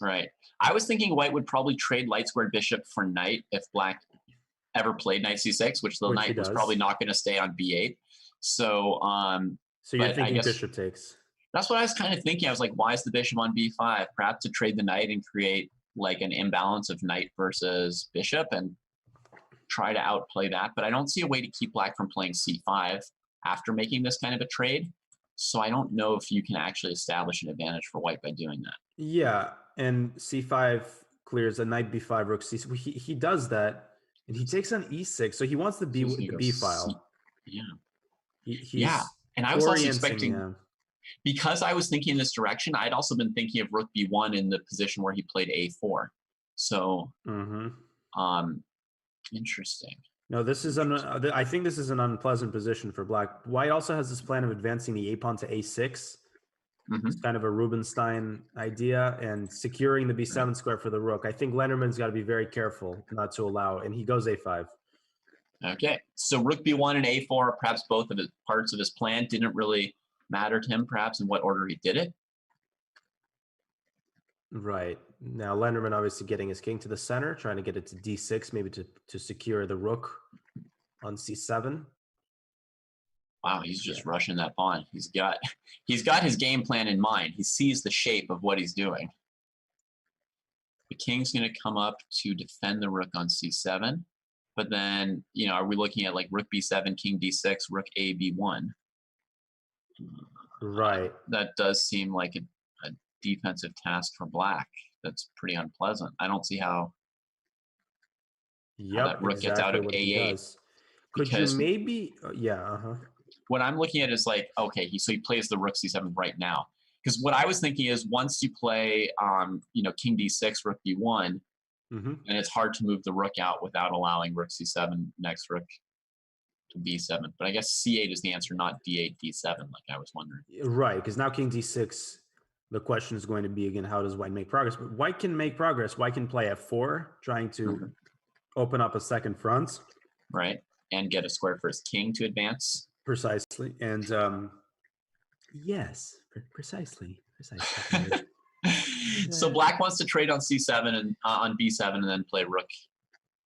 Right. I was thinking White would probably trade light squared bishop for knight if Black ever played knight c6, which the knight was probably not going to stay on b8. So, so you're thinking bishop takes. That's what I was kind of thinking. I was like, why is the bishop on b5? Perhaps to trade the knight and create like an imbalance of knight versus bishop and try to outplay that. But I don't see a way to keep Black from playing c5 after making this kind of a trade. So I don't know if you can actually establish an advantage for White by doing that. Yeah, and c5 clears a knight b5, rook c6. He does that, and he takes on e6. So he wants the b file. Yeah, and I was also expecting, because I was thinking in this direction, I'd also been thinking of rook b1 in the position where he played a4. So, interesting. No, this is I think this is an unpleasant position for Black. White also has this plan of advancing the a pawn to a6. It's kind of a Rubinstein idea, and securing the b7 square for the rook. I think Lenderman's got to be very careful not to allow, and he goes a5. Okay, so rook b1 and a4, perhaps both of his parts of his plan didn't really matter to him, perhaps in what order he did it. Right. Now Lenderman obviously getting his king to the center, trying to get it to d6, maybe to secure the rook on c7. Wow, he's just rushing that pawn. He's got his game plan in mind. He sees the shape of what he's doing. The king's going to come up to defend the rook on c7. But then, are we looking at like rook b7, king d6, rook a b1? Right. That does seem like a defensive task for Black. That's pretty unpleasant. I don't see how that rook gets out of a8. Could you maybe What I'm looking at is like, okay, so he plays the rook c7 right now. Because what I was thinking is once you play king d6, rook b1, and it's hard to move the rook out without allowing rook c7, next rook to b7. But I guess c8 is the answer, not d8, d7, like I was wondering. Right, because now king d6, the question is going to be, again, how does White make progress? But White can make progress. White can play f4, trying to open up a second front. Right, and get a square for his king to advance. Precisely, and yes, precisely. So Black wants to trade on c7 and on b7, and then play rook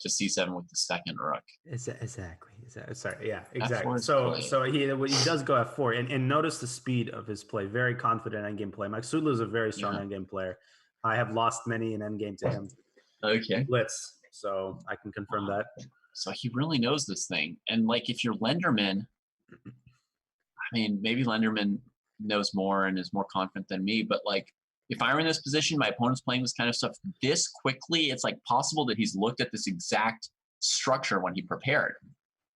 to c7 with the second rook. Exactly. Sorry, yeah, F4 exactly. is So played. so he does go F4, and notice the speed of his play. Very confident endgame play. Maksudlu is a very strong endgame player. I have lost many an endgame to him. Okay. Blitz, so I can confirm that. So he really knows this thing. And like if you're Lenderman, I mean, maybe Lenderman knows more and is more confident than me, but like if I were in this position, my opponent's playing this kind of stuff this quickly, it's like possible that he's looked at this exact structure when he prepared.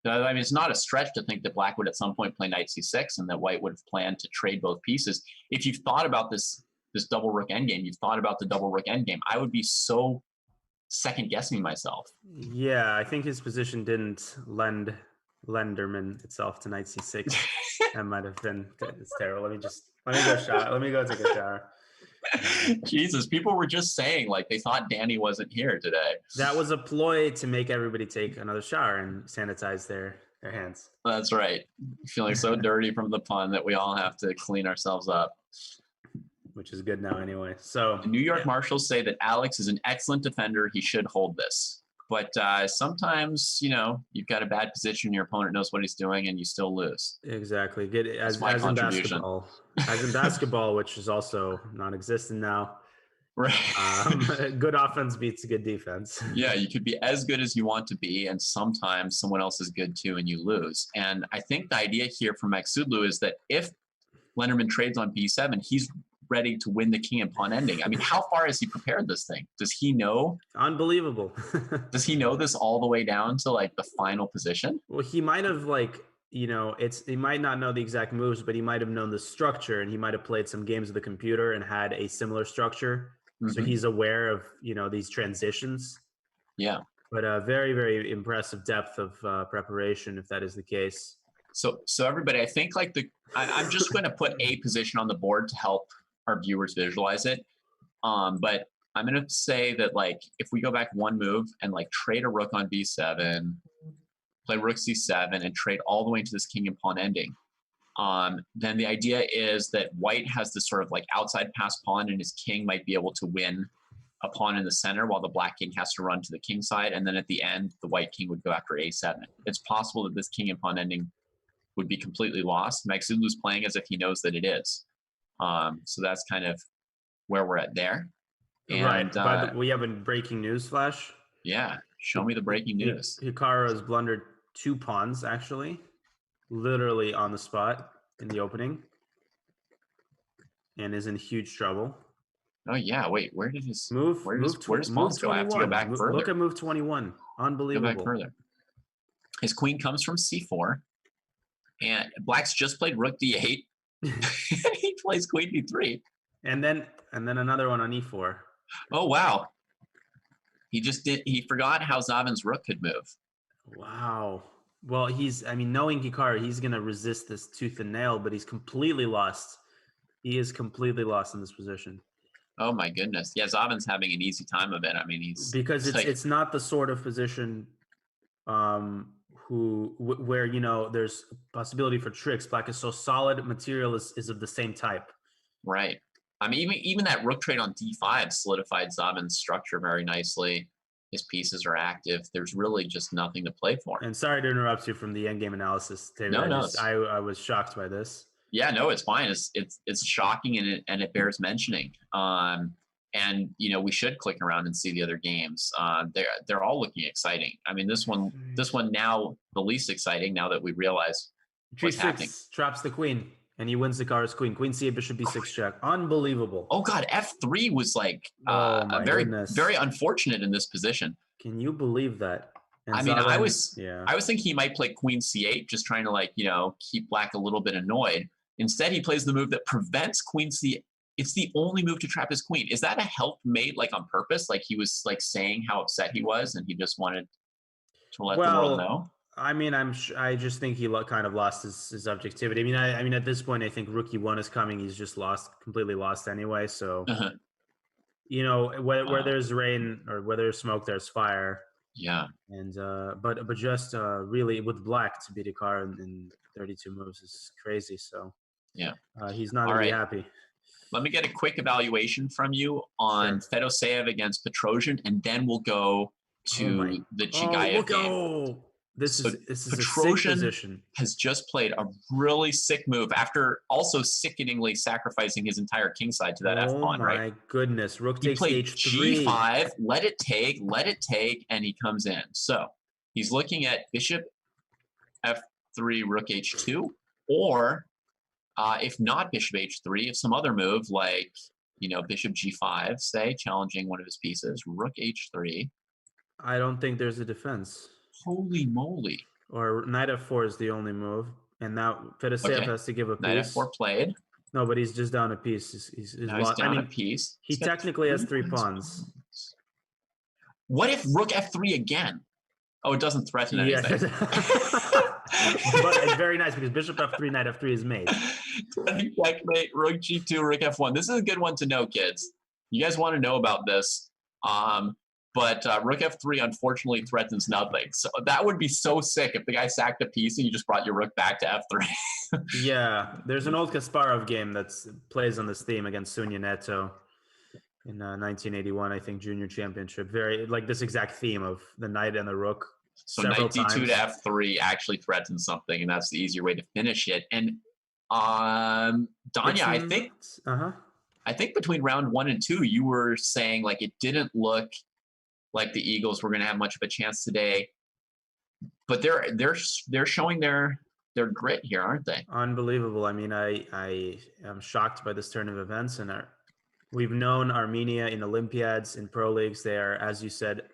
I mean, it's not a stretch to think that Black would at some point play knight c6 and that White would have planned to trade both pieces. If you've thought about this double rook endgame, you've thought about the double rook endgame, I would be so second guessing myself. Yeah, I think his position didn't lend Lenderman itself to knight c6. That might have been. It's terrible. Let me go shower. Let me go take a shower. Jesus, people were just saying like they thought Danny wasn't here today. That was a ploy to make everybody take another shower and sanitize their hands. That's right. Feeling so dirty from the pun that we all have to clean ourselves up. Which is good now anyway. So the New York Marshals say that Alex is an excellent defender. He should hold this. But sometimes, you know, you've got a bad position, your opponent knows what he's doing, and you still lose. Exactly. Good as in basketball. As in basketball, which is also non-existent now. Right. Good offense beats good defense. Yeah, you could be as good as you want to be, and sometimes someone else is good too, and you lose. And I think the idea here from Maksudlu is that if Lenderman trades on b7, he's ready to win the king and pawn ending. I mean, how far has he prepared this thing? Does he know? Unbelievable. Does he know this all the way down to like the final position? Well, he might have he might not know the exact moves, but he might have known the structure, and he might have played some games of the computer and had a similar structure. Mm-hmm. So he's aware of, these transitions. Yeah. But a very, very impressive depth of preparation, if that is the case. So everybody, I think I'm just going to put a position on the board to help our viewers visualize it. But I'm going to say that like, if we go back one move and like trade a rook on b7, play rook c7 and trade all the way into this king and pawn ending, then the idea is that White has this sort of like outside pass pawn and his king might be able to win a pawn in the center while the black king has to run to the king side. And then at the end, the white king would go after a7. It's possible that this king and pawn ending would be completely lost. Maksudlu's playing as if he knows that it is. So that's kind of where we're at there. And, right. We have a breaking news flash. Yeah. Show me the breaking news. Hikaru has blundered 2 pawns, actually. Literally on the spot in the opening. And is in huge trouble. Oh, yeah. Wait, where did his move? Where does pawns go? I have to go back further. Look at move 21. Unbelievable. Go back further. His queen comes from c4. And Black's just played rook d8. He plays queen d3. And then another one on e4. Oh, wow. He forgot how Zaven's rook could move. Wow. Well, knowing Hikaru, he's going to resist this tooth and nail, but he's completely lost. He is completely lost in this position. Oh my goodness. Yeah, Zaven's having an easy time of it. I mean, because it's not the sort of position where there's possibility for tricks. Black is so solid, material is of the same type. Right. I mean, even that rook trade on d5 solidified Zaven's structure very nicely. His pieces are active. There's really just nothing to play for. And sorry to interrupt you from the endgame analysis, David. No, I was shocked by this. Yeah, no, it's fine. It's shocking and it bears mentioning. And we should click around and see the other games. They're all looking exciting. I mean, this one now the least exciting now that we realize what's happening. Traps the queen. And he wins Hikaru's queen. Queen c8, bishop b6 check. Unbelievable. Oh God, f3 was like very unfortunate in this position. Can you believe that? And I was thinking he might play queen c8, just trying to keep Black a little bit annoyed. Instead, he plays the move that prevents queen c8. It's the only move to trap his queen. Is that a help made on purpose? Like he was saying how upset he was, and he just wanted to let the world know. I mean, I just think he kind of lost his objectivity. I mean, at this point, I think Rookie 1 is coming. He's just completely lost anyway. So, where there's rain or where there's smoke, there's fire. Yeah. And but just really with Black to beat Hikaru in 32 moves is crazy. So yeah, he's not really happy. Let me get a quick evaluation from you on Fedoseev against Petrosian, and then we'll go to the Chigayev game. This So is a sick Petrosian position. has just played a really sick move after also sickeningly sacrificing his entire king side to that F pawn, right? Oh my goodness. Rook He takes played H3. G5, let it take, and he comes in. So he's looking at bishop F3, rook H2, or if not bishop H3, if some other move like, bishop G5, say, challenging one of his pieces, rook H3. I don't think there's a defense. Holy moly. Or knight F4 is the only move. And now Fedoseev has to give a piece. Knight F4 played. No, but he's just down a piece. He's down a piece. He technically has 3 pawns. What if rook F3 again? Oh, it doesn't threaten anything. But it's very nice because bishop F3, knight F3 is made. Checkmate, rook G2, rook F1. This is a good one to know, kids. You guys want to know about this. But rook F3 unfortunately threatens nothing. So that would be so sick if the guy sacked a piece and you just brought your rook back to F3. Yeah, there's an old Kasparov game that plays on this theme against Sunya Neto in 1981, I think, junior championship. Very like this exact theme of the knight and the rook. So knight D2 to F3 actually threatens something, and that's the easier way to finish it. And Danya, I think between round 1 and 2, you were saying like it didn't look like the Eagles were going to have much of a chance today, but they're showing their grit here, aren't they? Unbelievable. I mean, I am shocked by this turn of events, and we've known Armenia in Olympiads, in pro leagues. They are, as you said,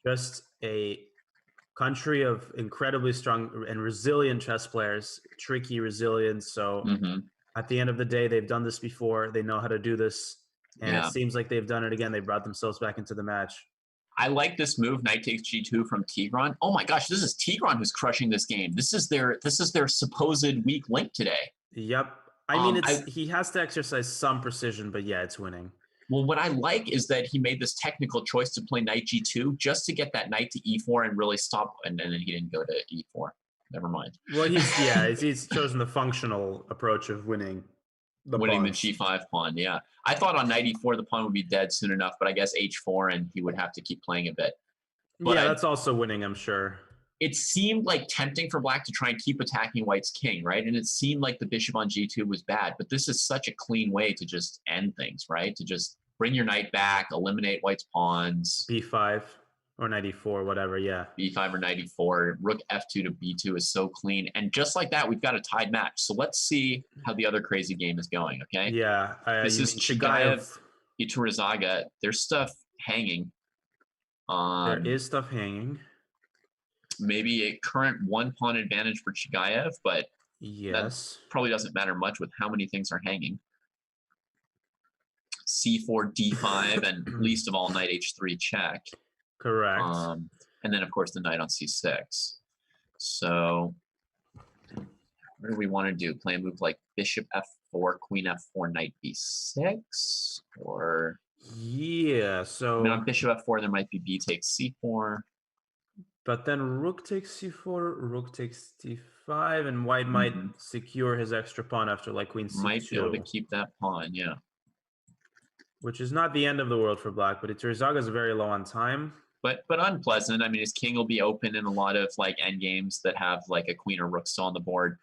just a country of incredibly strong and resilient chess players, tricky, resilient. So at the end of the day, they've done this before. They know how to do this, and it seems like they've done it again. They brought themselves back into the match. I like this move, knight takes G2 from Tigran. Oh my gosh, this is Tigran who's crushing this game. This is their supposed weak link today. Yep. I mean, he has to exercise some precision, but yeah, it's winning. Well, what I like is that he made this technical choice to play knight G2 just to get that knight to E4 and really stop. And then he didn't go to E4. Never mind. Well, he's chosen the functional approach of winning the G5 pawn. Yeah, I thought on knight E4 the pawn would be dead soon enough, but I guess H4 and he would have to keep playing a bit. But yeah, that's also winning, I'm sure. It seemed like tempting for black to try and keep attacking white's king, right? And it seemed like the bishop on G2 was bad, but this is such a clean way to just end things, right? To just bring your knight back, eliminate white's pawns. B5 or knight E4, whatever, yeah. B5 or knight E4, rook F2 to B2 is so clean. And just like that, we've got a tied match. So let's see how the other crazy game is going, okay? Yeah. This is Chigayev, Iturizaga. There's stuff hanging. There is stuff hanging. Maybe a current one pawn advantage for Chigayev, but yes, that probably doesn't matter much with how many things are hanging. C4, D5, and least of all, knight H3 check. Correct. And then, of course, the knight on C6. So what do we want to do? Play a move like bishop F4, queen F4, knight B6? Or... yeah, so... I mean, on bishop F4, there might be B takes C4. But then rook takes C4, rook takes D5, and white might secure his extra pawn after like queen C2. Might be able to keep that pawn, yeah. Which is not the end of the world for black, but Iturizaga is very low on time. But unpleasant. I mean, his king will be open in a lot of like end games that have like a queen or rook still on the board.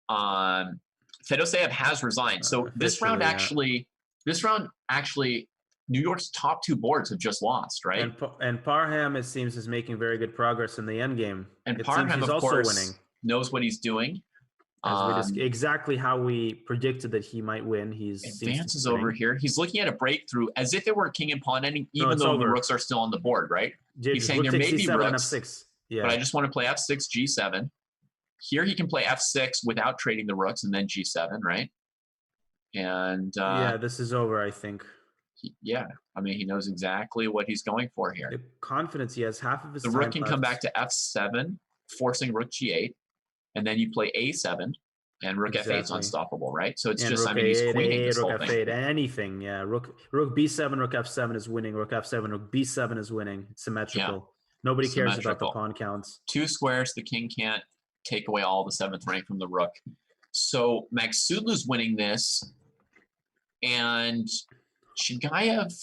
Fedoseev has resigned. So this round actually, New York's top 2 boards have just lost, right? And Parham, it seems, is making very good progress in the end game. And Parham, of course, knows what he's doing. Exactly how we predicted that he might win. He's advances over here. He's looking at a breakthrough as if it were king and pawn ending, even though the rooks are still on the board, right? He's saying there may be rooks, but I just want to play F6, G7. Here he can play F6 without trading the rooks and then G7, right? And yeah, this is over, I think. I mean, he knows exactly what he's going for here. The confidence he has, half of his the rook can come back to F7, forcing rook G8, and then you play A7, and rook F8 is unstoppable, right? So it's just, I mean, he's queening this whole thing. Rook F8, anything, yeah. Rook B7, rook F7 is winning. Rook F7, rook B7 is winning. It's symmetrical. Yeah. Nobody cares about the pawn counts. 2 squares, the king can't take away all the 7th rank from the rook. So Magsudlu's winning this, and Chigayev,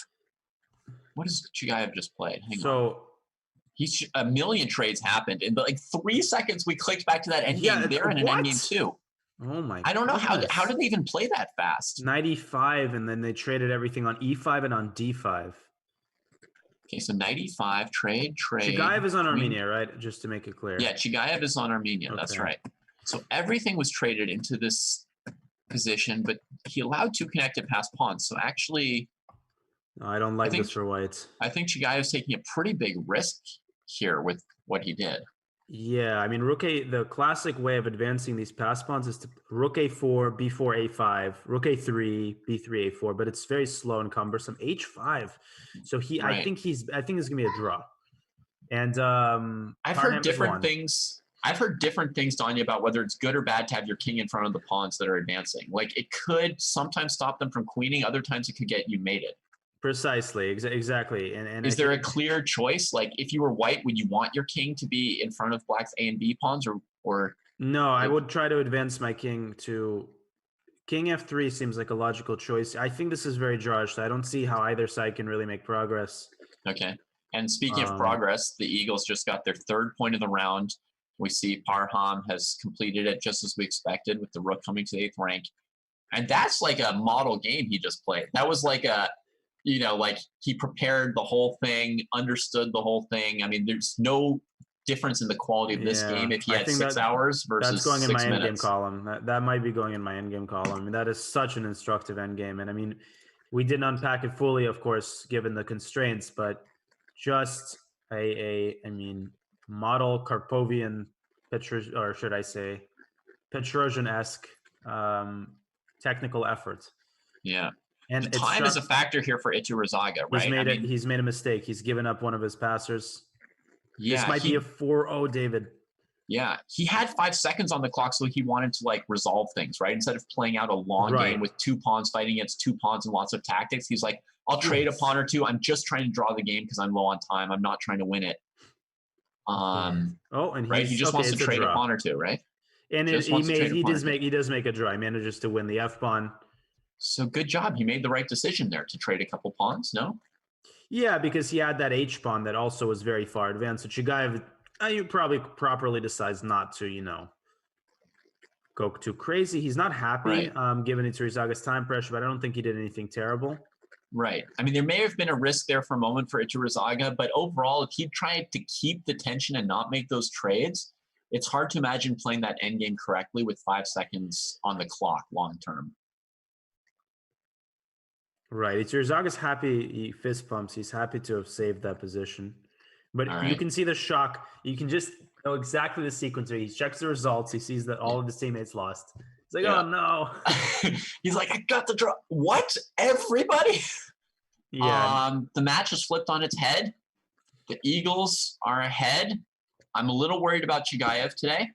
what has Chigayev just played? Hang on. A million trades happened. In like 3 seconds, we clicked back to that endgame there and an endgame too. Oh my! I don't know goodness. how did they even play that fast? 95, and then they traded everything on E5 and on D5. Okay, so 95 trade. Chigaev is on Armenia, right? Just to make it clear. Yeah, Chigaev is on Armenia. Okay. That's right. So everything was traded into this position, but he allowed 2 connected pass pawns. So actually, no, I don't like this for white. I think Chigaev is taking a pretty big risk here with what he did. Yeah, I mean, rook a, the classic way of advancing these pass pawns is to rook a4, b4, a5, rook a3, b3, a4, but it's very slow and cumbersome. h5. So I think it's gonna be a draw. And I've heard different things. I've heard different things, Danya, about whether it's good or bad to have your king in front of the pawns that are advancing. Like, it could sometimes stop them from queening. Other times it could get you mated. Precisely, exactly. And is there a clear choice? Like, if you were white, would you want your king to be in front of black's A and B pawns, or? No, I would try to advance my king to king f3 seems like a logical choice. I think this is very drawish, so I don't see how either side can really make progress. Okay. And speaking of progress, the Eagles just got their 3rd point of the round. We see Parham has completed it just as we expected, with the rook coming to the 8th rank. And that's like a model game he just played. That was like like he prepared the whole thing, understood the whole thing. I mean, there's no difference in the quality of this game if he had 6 hours versus 6 minutes. That's going in my endgame column. That might be going in my endgame column. I mean, that is such an instructive endgame. And I mean, we didn't unpack it fully, of course, given the constraints, but just I mean, model Karpovian, or should I say, Petrosian-esque technical effort. Yeah. And the time is a factor here for Iturrizaga, right? He's made a mistake. He's given up one of his passers. Yeah, this might be a 4-0, David. Yeah, he had 5 seconds on the clock, so he wanted to like resolve things, right? Instead of playing out a long game with 2 pawns fighting against 2 pawns and lots of tactics, he's like, I'll trade a pawn or 2. I'm just trying to draw the game because I'm low on time. I'm not trying to win it. He just wants to trade a pawn or 2, right? And he does make a draw. He manages to win the F pawn. So good job. He made the right decision there to trade a couple pawns, no? Yeah, because he had that H pawn that also was very far advanced. So Chigaev, you probably properly decides not to, go too crazy. He's not happy given Iturizaga's time pressure, but I don't think he did anything terrible. Right. I mean, there may have been a risk there for a moment for Iturrizaga, but overall, if he tried to keep the tension and not make those trades, it's hard to imagine playing that endgame correctly with 5 seconds on the clock long term. Right. Iturizaga's happy. He fist pumps. He's happy to have saved that position. But you can see the shock. You can just know exactly the sequence where he checks the results. He sees that all of his teammates lost. He's like, oh, no. He's like, I got the draw. What? Everybody? Yeah. The match is flipped on its head. The Eagles are ahead. I'm a little worried about Chigaev today.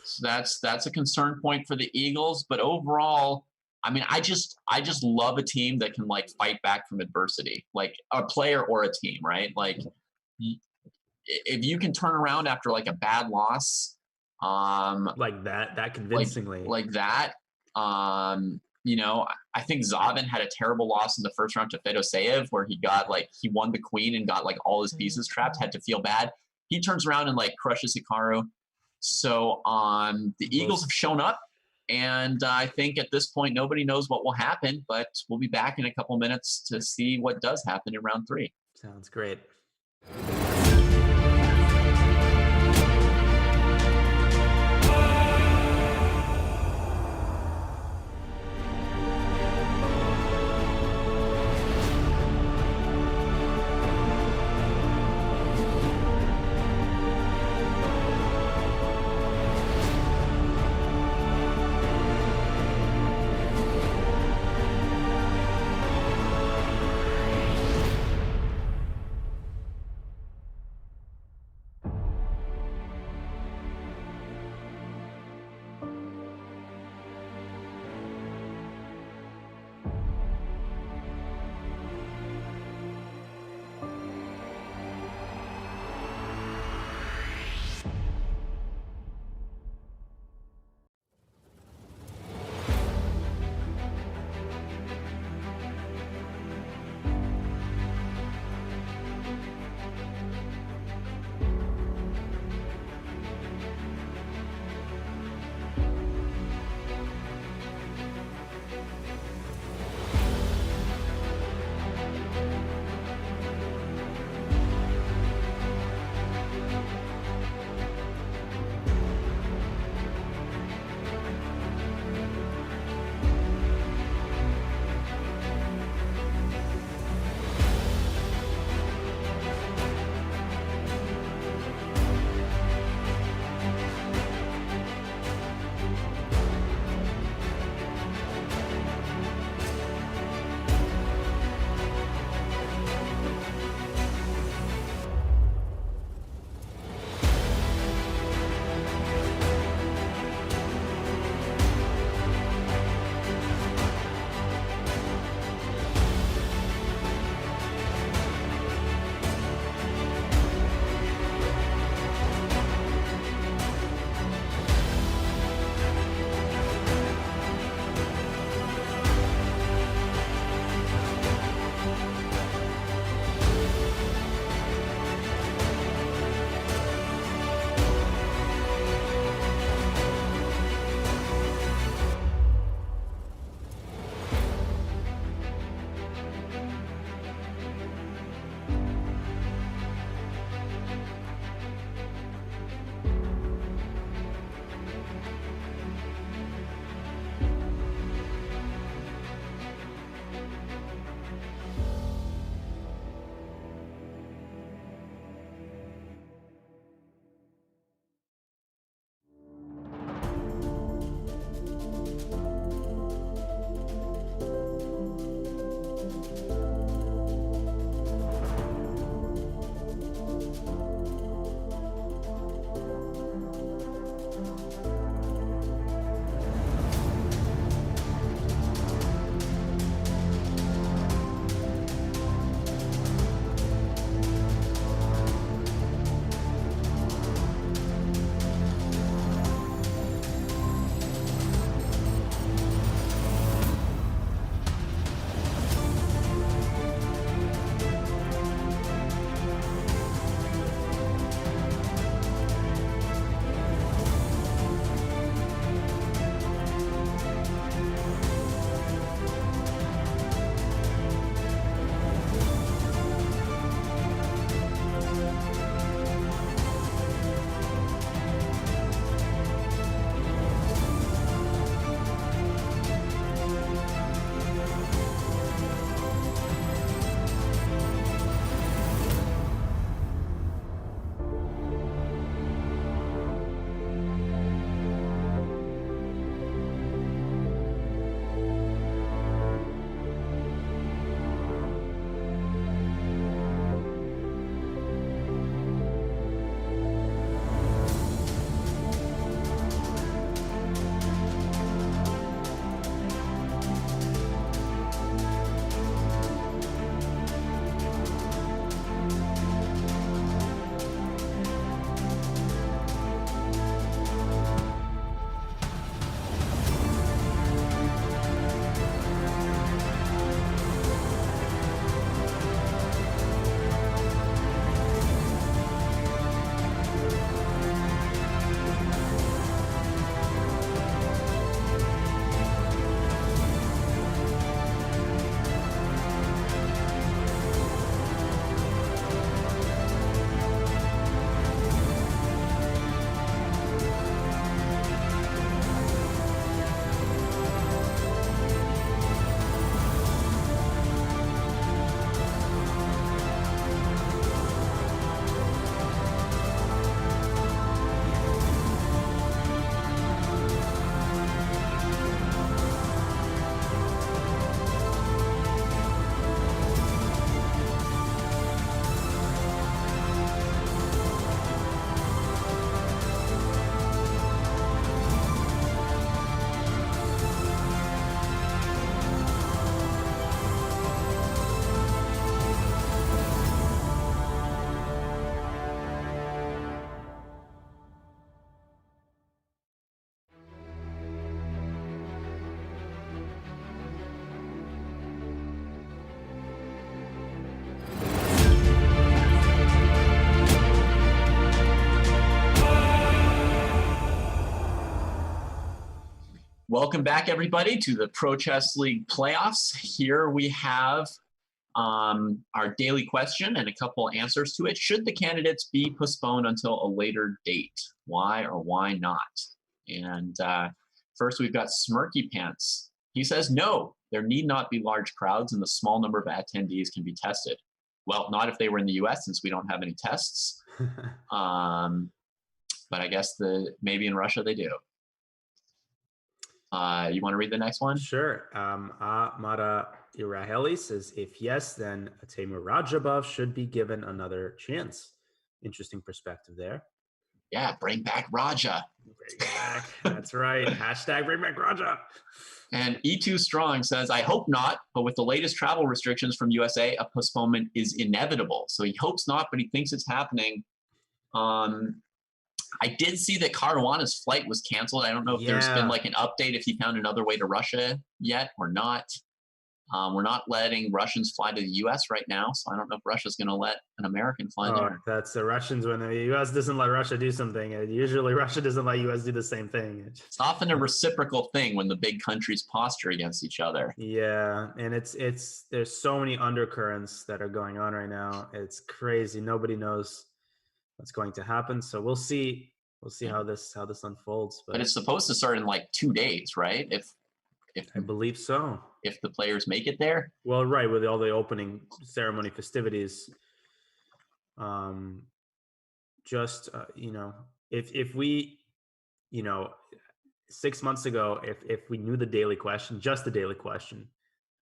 So that's a concern point for the Eagles. But overall, I mean, I just love a team that can like fight back from adversity, like a player or a team, right? Like if you can turn around after like a bad loss, like that convincingly, like that, I think Zaven had a terrible loss in the first round to Fedoseev where he won the queen and got like all his pieces trapped, had to feel bad. He turns around and like crushes Hikaru. So the Eagles have shown up. And I think at this point, nobody knows what will happen, but we'll be back in a couple minutes to see what does happen in round 3. Sounds great. Welcome back, everybody, to the Pro Chess League playoffs. Here we have our daily question and a couple answers to it. Should the candidates be postponed until a later date? Why or why not? And first, we've got Smirky Pants. He says, no, there need not be large crowds and the small number of attendees can be tested. Well, not if they were in the US, since we don't have any tests. But I guess maybe in Russia they do. You want to read the next one? Sure. Amara Iraheli says, if yes, then Timur Rajabov should be given another chance. Interesting perspective there. Yeah, bring back Raja. Bring back. That's right. Hashtag bring back Raja. And E2 Strong says, I hope not, but with the latest travel restrictions from USA, a postponement is inevitable. So he hopes not, but he thinks it's happening. I did see that Caruana's flight was canceled. I don't know if there's been like an update, if he found another way to Russia yet or not. We're not letting Russians fly to the US right now, so I don't know if Russia's going to let an American fly there. That's the Russians. When the US doesn't let Russia do something, usually Russia doesn't let US do the same thing. It's often a reciprocal thing when the big countries posture against each other. Yeah, and there's so many undercurrents that are going on right now. It's crazy. Nobody knows what's going to happen. So we'll see how this unfolds. But it's supposed to start in like 2 days, right? If I believe so. If the players make it there. Well, right, with all the opening ceremony festivities. If we, 6 months ago, if we knew the daily question, just the daily question,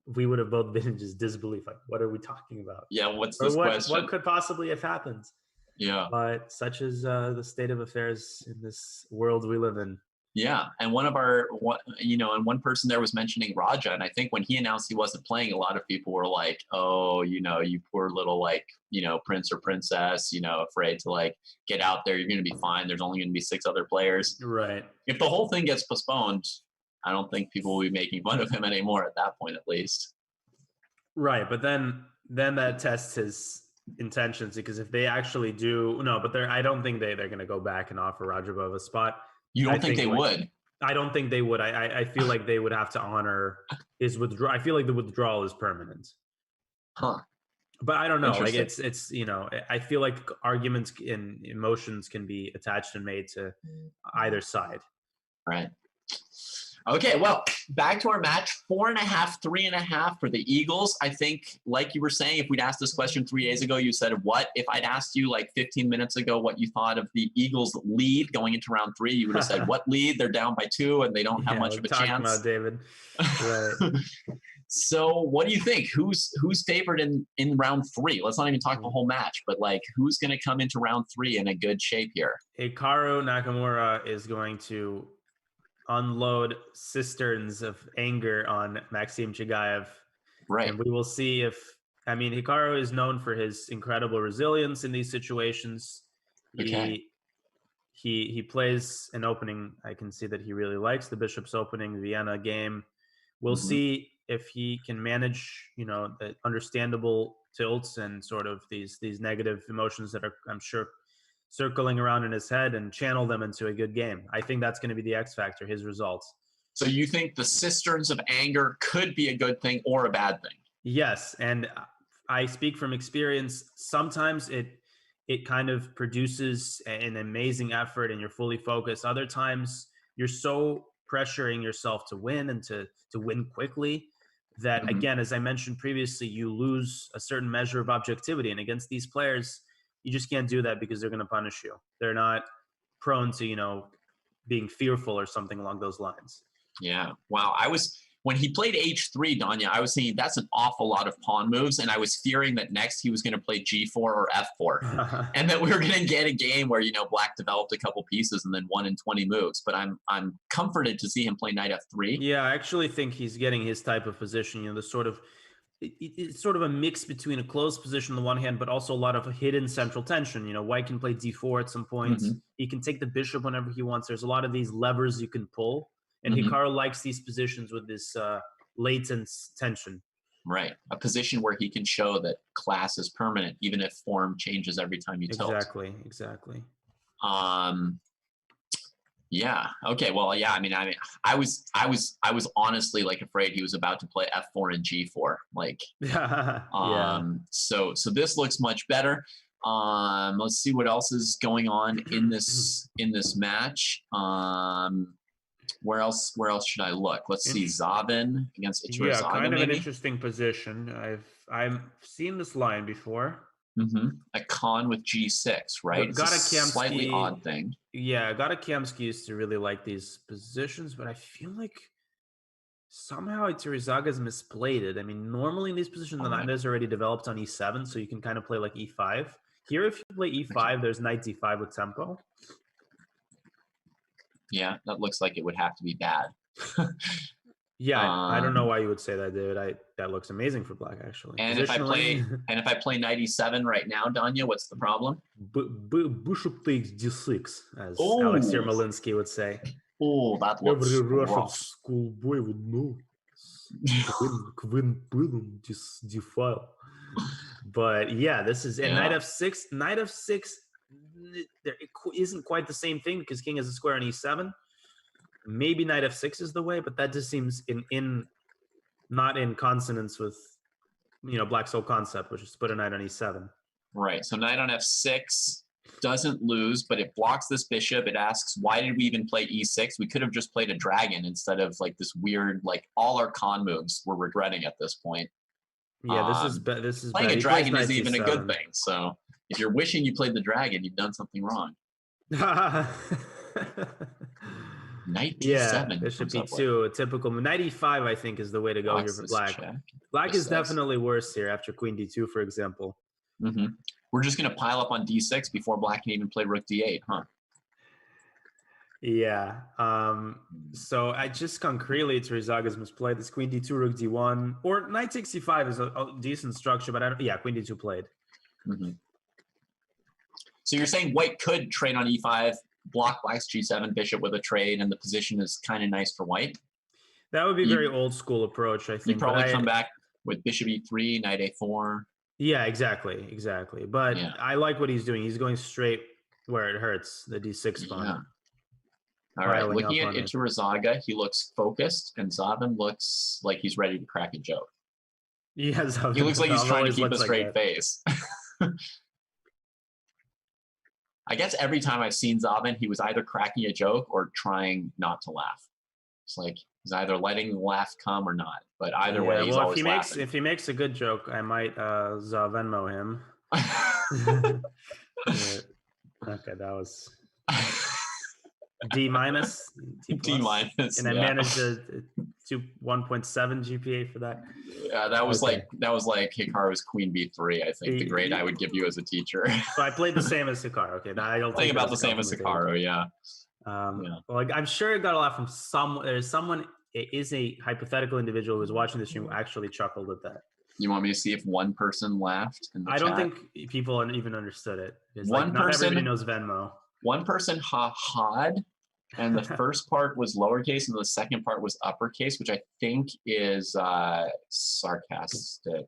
we would have both been in just disbelief. Like, what are we talking about? Yeah, what's this question? What could possibly have happened? Yeah. But such is the state of affairs in this world we live in. Yeah. And one person there was mentioning Raja. And I think when he announced he wasn't playing, a lot of people were like, oh, you poor little, prince or princess, afraid to get out there. You're going to be fine. There's only going to be 6 other players. Right. If the whole thing gets postponed, I don't think people will be making fun of him anymore at that point, at least. Right. But then that tests his intentions, because if they actually I don't think they're going to go back and offer Rajabov a spot. You don't think they would? I don't think they would. I feel like they would have to honor his withdrawal. I feel like the withdrawal is permanent. Huh. But I don't know. Like it's I feel like arguments and emotions can be attached and made to either side. Right. Okay, well, back to our match. 4.5, 3.5 for the Eagles. I think, like you were saying, if we'd asked this question 3 days ago, you said what? If I'd asked you 15 minutes ago what you thought of the Eagles' lead going into round 3, you would have said, what lead? They're down by 2 and they don't have much of a chance. About David. Right. So what do you think? Who's favored in round 3? Let's not even talk the whole match, but who's going to come into round 3 in a good shape here? Hikaru Nakamura is going to unload cisterns of anger on Maxim Chigayev. Right. And we will see Hikaru is known for his incredible resilience in these situations. Okay. He plays an opening. I can see that he really likes the Bishop's opening Vienna game. We'll see if he can manage, the understandable tilts and sort of these negative emotions that are, I'm sure, circling around in his head and channel them into a good game. I think that's going to be the X factor, his results. So you think the cisterns of anger could be a good thing or a bad thing? Yes. And I speak from experience. Sometimes it kind of produces an amazing effort and you're fully focused. Other times you're so pressuring yourself to win and to win quickly that, again, as I mentioned previously, you lose a certain measure of objectivity. And against these players, you just can't do that because they're going to punish you. They're not prone to, being fearful or something along those lines. Yeah. Wow. When he played H3, Danya, I was thinking that's an awful lot of pawn moves. And I was fearing that next he was going to play G4 or F4 and that we were going to get a game where, Black developed a couple pieces and then won in 20 moves. But I'm comforted to see him play Knight F3. Yeah. I actually think he's getting his type of position, it's sort of a mix between a closed position on the one hand, but also a lot of hidden central tension. White can play D4 at some point. He can take the bishop whenever he wants. There's a lot of these levers you can pull. And Hikaru likes these positions with this latent tension. Right. A position where he can show that class is permanent, even if form changes every time you tilt. Exactly. Yeah. Okay. Well, yeah. I was honestly like afraid he was about to play F4 and G4. Like, Yeah. So this looks much better. Let's see what else is going on in this match. Where else should I look? Let's see. Zaven against Yeah, Ichirazaga, kind of an maybe. interesting position. I've seen this line before. A con with G6, right? It's a slightly Garakiamsky- odd thing. Yeah, Garakiamsky used to really like these positions, but I feel like somehow Ichirozaga's misplayed it. I mean, normally in these positions, the knight is already developed on E7, so you can kind of play like E5. Here, if you play E5, there's knight D5 with tempo. Yeah, that looks like it would have to be bad. Yeah, I don't know why you would say that, David. That looks amazing for black, actually. And if I play knight E7 right now, Danya, what's the problem? Bishop takes D6, as Alex Yermolinsky would say. Oh, that looks Every Russian rough. schoolboy would know. Queen D5. But yeah, this is knight f6. Knight f6, there isn't quite the same thing because king is a square on E7. Maybe knight f6 is the way, but that just seems not in consonance with black's whole concept, which is to put a knight on E7. Right. So knight on F6 doesn't lose, but it blocks this bishop. It asks, why did we even play E6? We could have just played a dragon instead of like this weird, like all our con moves we're regretting at this point. Yeah, this is playing bad. a He dragon plays isn't knight even a C7. good thing. So if you're wishing you played the dragon, you've done something wrong. Knight D7. Yeah, bishop E2, a typical knight E5. I think is the way to go here for black. Black is definitely worse here after queen D2, for example. We're just gonna pile up on D6 before black can even play rook D8, huh? Yeah. So I just concretely Ichirizaga's misplayed this queen D2, rook D1, or knight takes C5 is a decent structure, but queen D2 played. So you're saying white could trade on E5, block black's G7 bishop with a trade, and the position is kind of nice for white? That would be a very old school approach, I think. You probably come back with bishop E3, knight A4. Yeah, exactly. But I like what he's doing. He's going straight where it hurts, the D6 pawn. Yeah. All right, looking at Ichirizaga, he looks focused, and Zaven looks like he's ready to crack a joke. Yeah, Zaven, he looks like he's trying to keep a straight face. I guess every time I've seen Zaven, he was either cracking a joke or trying not to laugh. It's like he's either letting the laugh come or not. But either way, he's always laughing. If he makes a good joke, I might Zavenmo him. Okay, that was D minus. D minus. And I managed a 1.7 GPA for that. Yeah, that was like Hikaru's Queen B3. I think the grade I would give you as a teacher. So I played the same as Hikaru. Okay, I don't think about the same as Hikaru. Yeah. Well, I'm sure it got a lot from someone. It is a hypothetical individual who's watching this stream who actually chuckled at that. You want me to see if one person laughed in the chat? Don't think people even understood it. Not everybody knows Venmo. One person ha-ha'd, and the first part was lowercase and the second part was uppercase, which I think is sarcastic.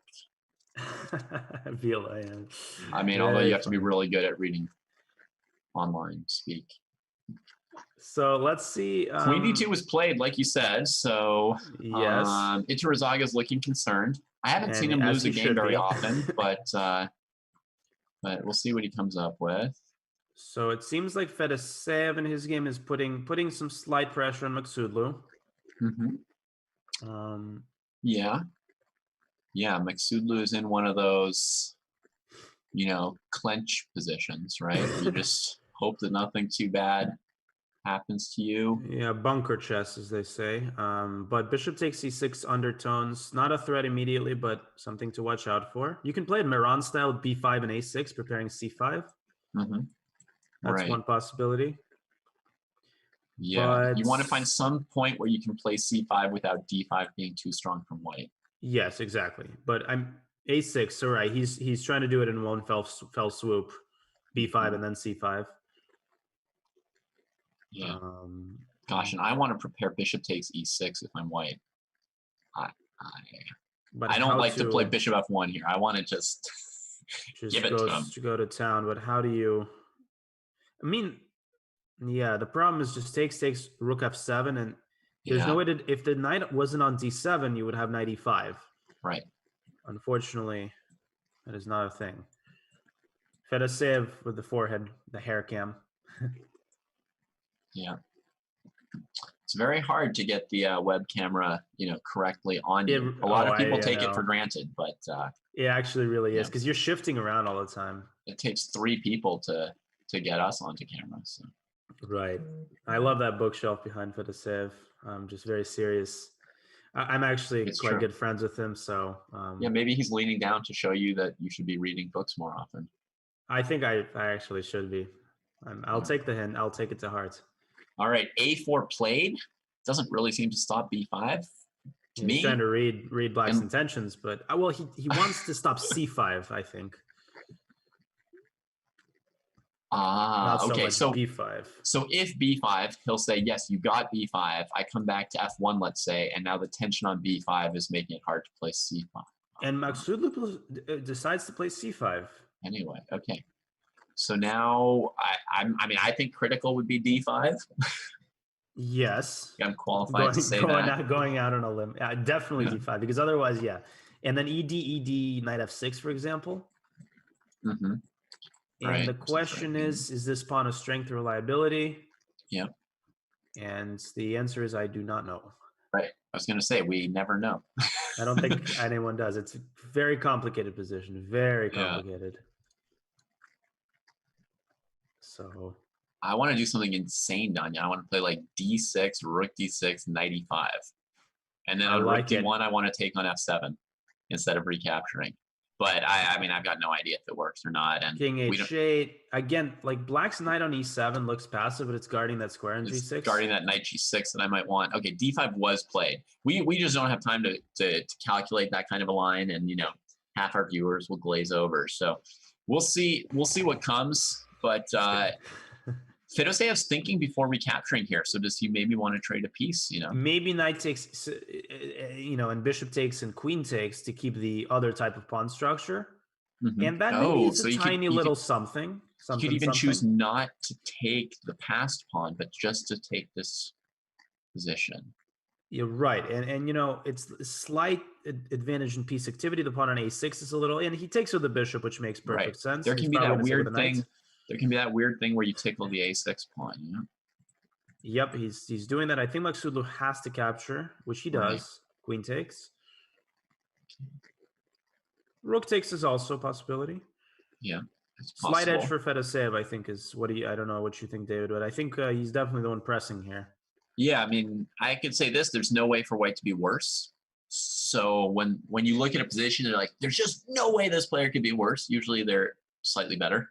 I feel I am. I mean, although you have to be really good at reading online speak. So let's see. Queen D2 was played, like you said. So yes, Ichirizaga is looking concerned. I haven't seen him lose a game very often, but we'll see what he comes up with. So it seems like Fedoseev in his game is putting some slight pressure on Maksudlu. Yeah, Maksudlu is in one of those, clench positions, right? You just hope that nothing too bad happens to you. Yeah, bunker chess, as they say. But bishop takes c6 undertones. Not a threat immediately, but something to watch out for. You can play it Miran style, b5 and a6, preparing c5. That's one possibility. Yeah, you want to find some point where you can play c5 without d5 being too strong from white. Yes, exactly. But I'm a6. So right, he's trying to do it in one fell swoop, b5 and then c5. Yeah. Gosh, and I want to prepare bishop takes e6 if I'm white. I don't like to play bishop f1 here. I want to just give it to him. To go to town, but how do you? I mean, Yeah, the problem is just takes rook f7, and there's no way to. If the knight wasn't on d7, you would have knight e5. Right. Unfortunately, that is not a thing. Fedoseev with the forehead, the hair cam. Yeah. It's very hard to get the web camera, correctly on you. A lot of people take it for granted, but it actually really is, because you're shifting around all the time. It takes 3 people to get us onto camera. So. Right. I love that bookshelf behind Fedoseev. Just very serious. I'm actually quite good friends with him, so yeah, maybe he's leaning down to show you that you should be reading books more often. I think I actually should be. I'll take the hint. I'll take it to heart. All right, a4 played. Doesn't really seem to stop b5. He's trying to read Black's intentions, but well, he wants to stop c5, I think. Okay, so b5. So if b5, he'll say, yes, you got b5. I come back to f1, let's say, and now the tension on b5 is making it hard to play c5. And Maksudlu decides to play c5. Anyway, okay. So now, I think critical would be d5. Yes. I'm qualified to say that. Going out on a limb. Definitely d5, because otherwise, yeah. And then ed, knight f6, for example. Mm-hmm. And the question is this pawn a strength or reliability? Yeah. And the answer is I do not know. Right. I was going to say, we never know. I don't think anyone does. It's a very complicated position. Very complicated. So I want to do something insane, Danya. I want to play like d6, rook d6, knight e5. And then on rook d1, I want to take on f7 instead of recapturing. But I've got no idea if it works or not. And king h8 again, like Black's knight on e7 looks passive, but it's guarding that square in g6. Guarding that knight g6 that I might want. Okay, d5 was played. We just don't have time to calculate that kind of a line, and half our viewers will glaze over. So we'll see what comes. But Fedoseev's thinking before recapturing here. So does he maybe want to trade a piece? Maybe knight takes, and bishop takes and queen takes to keep the other type of pawn structure. Mm-hmm. And that maybe is a tiny little something. You could even choose not to take the passed pawn, but just to take this position. You're right. And it's a slight advantage in piece activity. The pawn on a6 is a little, and he takes with the bishop, which makes perfect sense. There can be that weird thing. There can be that weird thing where you tickle the a6 pawn, Yep, he's doing that. I think Maksudlu has to capture, which he does. Right. Queen takes. Rook takes is also a possibility. Yeah. Slight edge for Fedoseev, I think, is what I don't know what you think, David, but I think he's definitely the one pressing here. Yeah, I could say this. There's no way for white to be worse. So when you look at a position, they're like, there's just no way this player could be worse. Usually they're slightly better.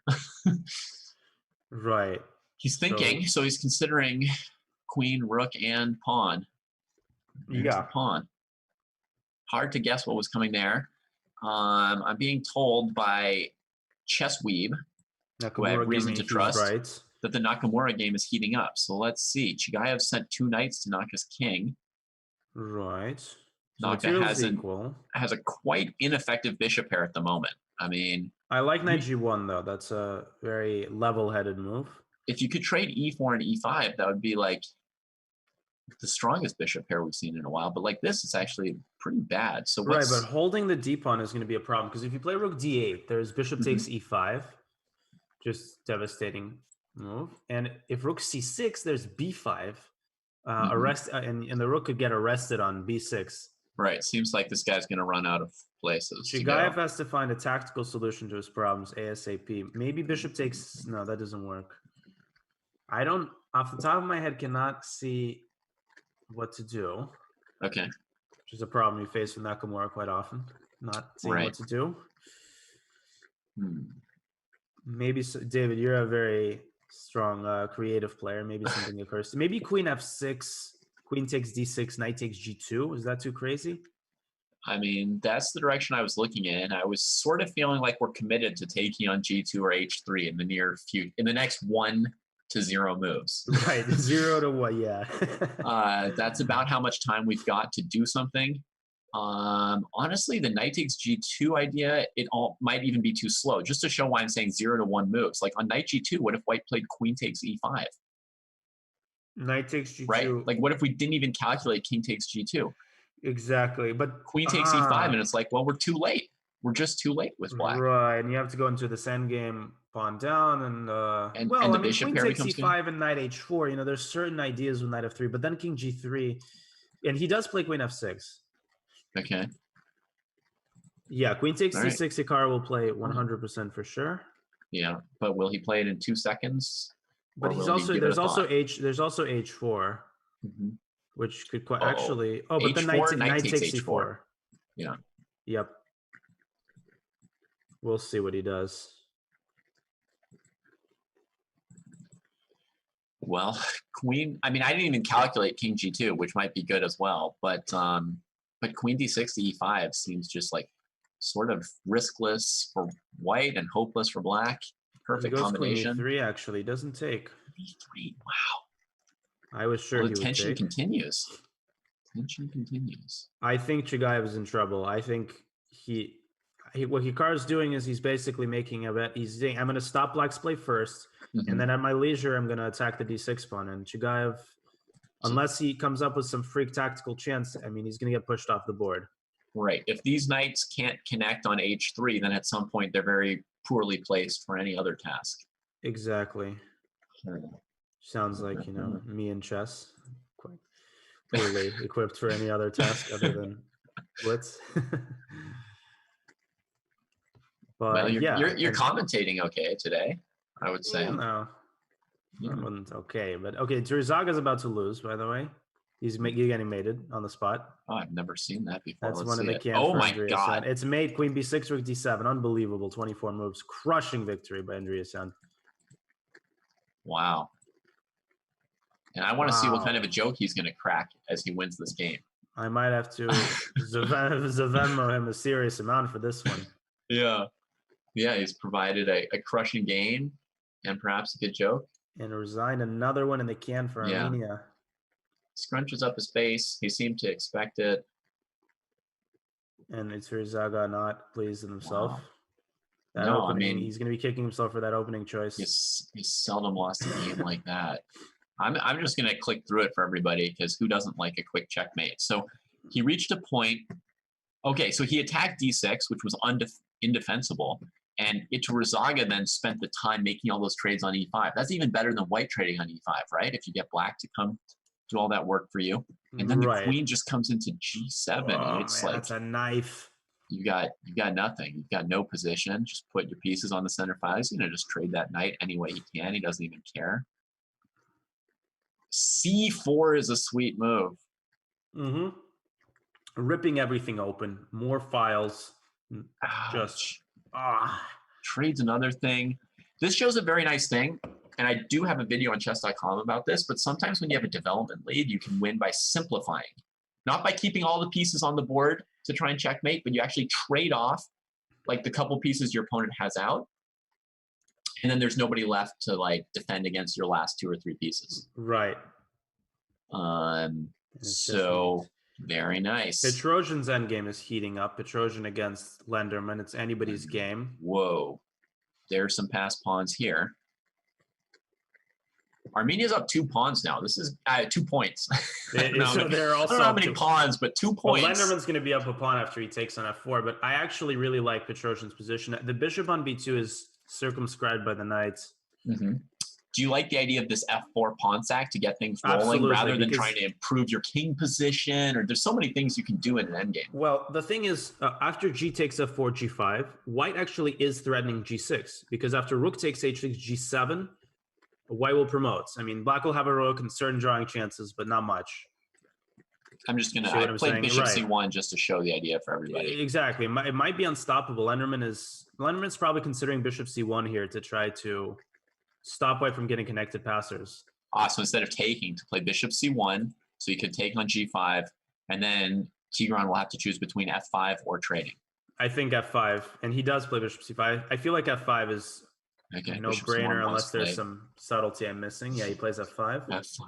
Right. He's thinking, so he's considering queen, rook, and pawn. There's the pawn. Hard to guess what was coming there. I'm being told by Chess Weeb, who I have reason to trust, that the Nakamura game is heating up. So let's see. Chigayev sent 2 knights to Naka's king. Right. So Naka has a quite ineffective bishop pair at the moment. I like knight g1 though. That's a very level-headed move. If you could trade e4 and e5, that would be like the strongest bishop pair we've seen in a while. But like this, it's actually pretty bad. So right, but holding the d pawn is going to be a problem, because if you play rook d8, there's bishop takes e5, just devastating move. And if rook c6, there's b5, arrest, and the rook could get arrested on b6. Right. Seems like this guy's going to run out of places. Chigayev has to find a tactical solution to his problems ASAP. Maybe bishop takes. No, that doesn't work. I don't, off the top of my head, cannot see what to do. Okay. Which is a problem you face with Nakamura quite often. Not seeing what to do. Maybe, David, you're a very strong creative player. Maybe something occurs to maybe queen f6. Queen takes d6, knight takes g2. Is that too crazy? That's the direction I was looking in. I was sort of feeling like we're committed to taking on g2 or h3 in the near future, in the next 1 to 0 moves. Right, 0 to 1, yeah. That's about how much time we've got to do something. Honestly, the knight takes g2 idea, it all might even be too slow. Just to show why I'm saying 0 to 1 moves. Like on knight g2, what if white played queen takes e5? Knight takes G2. right? Like, what if we didn't even calculate king takes G2? Exactly. But Queen takes E5, and it's like, well, we're too late. We're just too late with black. Right, and you have to go into this endgame, pawn down, and the bishop queen pair takes becomes E5 and knight H4. You know, there's certain ideas with knight F3, but then king G3, and he does play queen F6. Okay. Yeah, queen takes All right. C6. Hikaru will play 100% for sure. Yeah, but will he play it in 2 seconds? But Or he's will he also give it a there's also thought? there's also H4, Mhm. which could quite Oh, actually. Oh, but then H4, knight takes H4. C4. Yeah. Yep. We'll see what he does. Well, queen. I mean, I didn't even calculate king G2, which might be good as well. But queen D6 to E5 seems just like sort of riskless for white and hopeless for black. He Perfect goes combination. queen E3. Actually, doesn't take. E3. Wow. I was sure Well, he the would tension take. continues. Tension continues. I think Chigaev's in trouble. I think what Hikaru's doing is he's basically making a bet. He's saying, I'm going to stop black's play first, and then at my leisure, I'm going to attack the d6 pawn. And Chigaev, unless he comes up with some freak tactical chance, I mean, he's going to get pushed off the board. Right. If these knights can't connect on H3, then at some point they're very poorly placed for any other task. Exactly. Sounds like, you know, me in chess. Quite poorly equipped for any other task other than Blitz. But Well, yeah, you're commentating okay today, I would say. No, Yeah. that wasn't okay. But okay, Turizaga's about to lose, by the way. He's getting mated on the spot. Oh, I've never seen that before. That's Let's one of see the it. can Oh for my Andriasian. god. It's mate, queen b6, rook d7. Unbelievable. 24 moves. Crushing victory by Andriasian. Wow. And I want to see what kind of a joke he's going to crack as he wins this game. I might have to Zavenmo him a serious amount for this one. Yeah. Yeah, he's provided a crushing game and perhaps a good joke. And resigned another one in the can for Yeah. Armenia. Scrunches up his face. He seemed to expect it. And it's Turizaga not pleased with himself. Wow. That No, opening, I mean, he's going to be kicking himself for that opening choice. he's seldom lost a game like that. I'm just going to click through it for everybody because who doesn't like a quick checkmate? So he reached a point. Okay, so he attacked d6, which was indefensible. And Turizaga then spent the time making all those trades on e5. That's even better than white trading on e5, right? If you get black to come do all that work for you. And then the queen just comes into g7. Oh, and it's man, like that's a knife. you got nothing. You've got no position. Just put your pieces on the center file. He's going to just trade that knight any way he can. He doesn't even care. C4 is a sweet move. Mm-hmm. Ripping everything open. More files. Ouch. Ah. Trade's another thing. This shows a very nice thing. And I do have a video on chess.com about this, but sometimes when you have a development lead, you can win by simplifying. Not by keeping all the pieces on the board to try and checkmate, but you actually trade off like the couple pieces your opponent has out. And then there's nobody left to like defend against your last 2 or 3 pieces. Right. So very nice. Petrosian's endgame is heating up. Petrosian against Lenderman. It's anybody's game. Whoa. There's some passed pawns here. Armenia's up 2 pawns now. This is 2 points. So they're also I don't know how many pawns, but 2 points. Well, Lenderman's going to be up a pawn after he takes on f4, but I actually really like Petrosian's position. The bishop on b2 is circumscribed by the knight. Mm-hmm. Do you like the idea of this f4 pawn sack to get things rolling Absolutely, rather than trying to improve your king position? Or there's so many things you can do in an endgame. Well, the thing is, after g takes f4, g5, white actually is threatening g6 because after rook takes h6, g7, white will promote. I mean, black will have a rook and certain drawing chances, but not much. I'm just going to play bishop c1 just to show the idea for everybody. Exactly. It might be unstoppable. Lenderman's probably considering bishop c1 here to try to stop white from getting connected passers. So instead of taking, to play bishop c1, so you could take on g5, and then Tigran will have to choose between f5 or trading. I think f5, and he does play bishop c5. I feel like f5 is no brainer unless there's some subtlety I'm missing. Yeah, he plays f5. F5.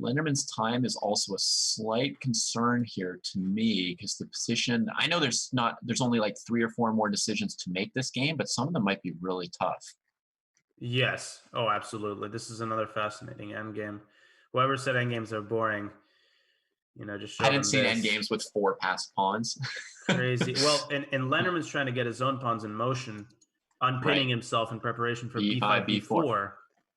Lenderman's time is also a slight concern here to me because the position, I know there's only like 3 or 4 more decisions to make this game, but some of them might be really tough. Yes. Oh, absolutely. This is another fascinating endgame. Whoever said endgames are boring, just show I didn't them see this. endgames with 4 passed pawns. Crazy. Well, and Lennerman's trying to get his own pawns in motion, unpinning Right. himself in preparation for B5, b5, b4.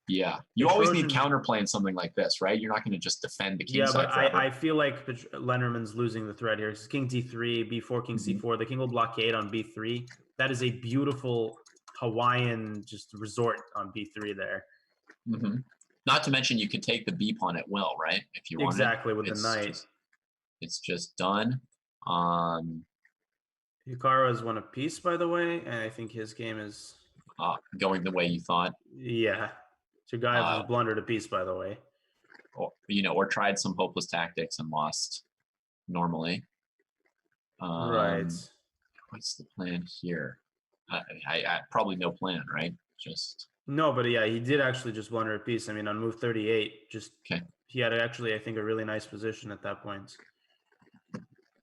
Yeah. You The always need Trojan- counterplay in something like this, right? You're not going to just defend the king Yeah, side but forever. I feel like Lennerman's losing the thread here. It's king d3, b4, king c4. The king will blockade on b3. That is a beautiful Hawaiian just resort on b3 there. Mm-hmm. Not to mention you could take the b pawn at will, right? If you wanted. Exactly, with the knight. It's just done. Hikaru has won a piece, by the way, and I think his game is... Going the way you thought. Yeah. Chugayev has blundered a piece, by the way. Or tried some hopeless tactics and lost normally. Right. What's the plan here? I probably no plan, right? Just no, but yeah, he did actually just blunder a piece. I mean, on move 38, he had actually, I think, a really nice position at that point.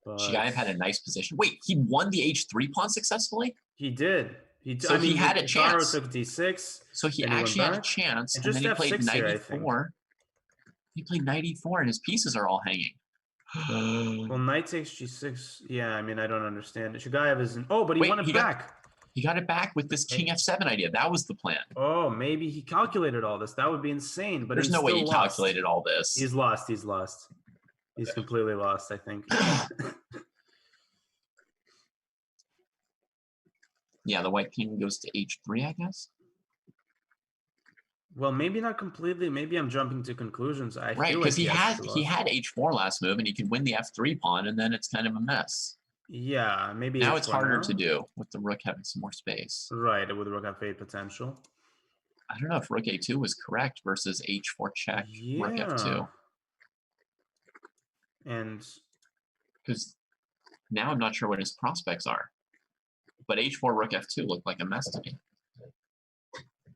But Chugayev had a nice position. Wait, he won the h3 pawn successfully? He did. He had a chance. Took d6. So he actually had a chance, and then he played knight e4. He played knight e4, and his pieces are all hanging. Well, knight takes g6. Yeah, I mean, I don't understand. Chugayev isn't... Oh, but he won it back. He got it back with this king f7 idea. That was the plan. Oh, maybe he calculated all this. That would be insane. But there's no way he calculated all this. He's lost. He's lost. He's completely lost, I think. Yeah, the white king goes to h3, I guess. Well, maybe not completely. Maybe I'm jumping to conclusions. Right, because he had h4 last move, and he could win the f3 pawn, and then it's kind of a mess. Yeah, maybe now it's harder to do with the rook having some more space. Right, with rook f8 potential. I don't know if rook a2 was correct versus h4 check, rook f2. And because now I'm not sure what his prospects are. But h4 rook f2 looked like a mess to me.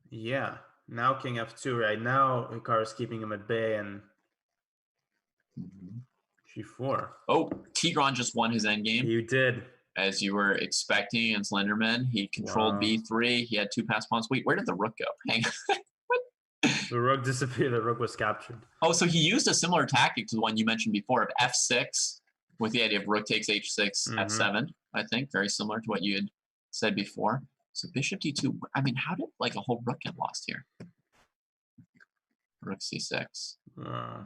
Yeah. Now king f2, right? Now Hikaru's keeping him at bay and g4. Oh, Tigran just won his endgame. You did. As you were expecting against Lenderman. He controlled b3. He had 2 passed pawns. Wait, where did the rook go? Hang on. The rook disappeared. The rook was captured. Oh, so he used a similar tactic to the one you mentioned before of f6 with the idea of rook takes h6, f7, I think. Very similar to what you had said before. So bishop d2. I mean, how did like a whole rook get lost here? Rook c6.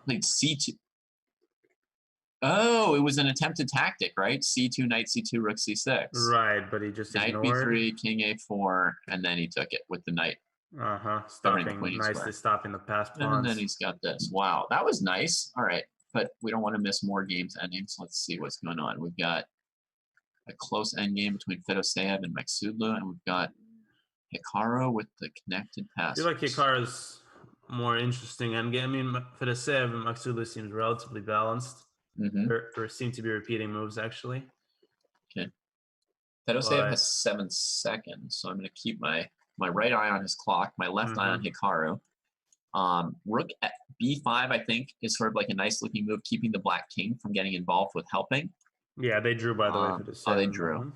Played c2. Oh, it was an attempted tactic, right? c2, knight c2, rook c6. Right, but he just ignored. Knight b3, king a4, and then he took it with the knight. Nicely stopping the pass pawns. And then he's got this. Wow, that was nice. All right, but we don't want to miss more games ending, so let's see what's going on. We've got a close endgame between Fedoseev and Maksudlu, and we've got Hikaru with the connected pass. I feel like Hikaru's more interesting endgame. I mean, Fedoseev and Maksudlu seems relatively balanced. Or seem to be repeating moves, actually. Okay. Fedoseev has 7 seconds, so I'm going to keep my right eye on his clock, my left eye on Hikaru. Rook at b5, I think, is sort of like a nice looking move, keeping the black king from getting involved with helping. Yeah, they drew, by the way, for the 7. Oh, they drew.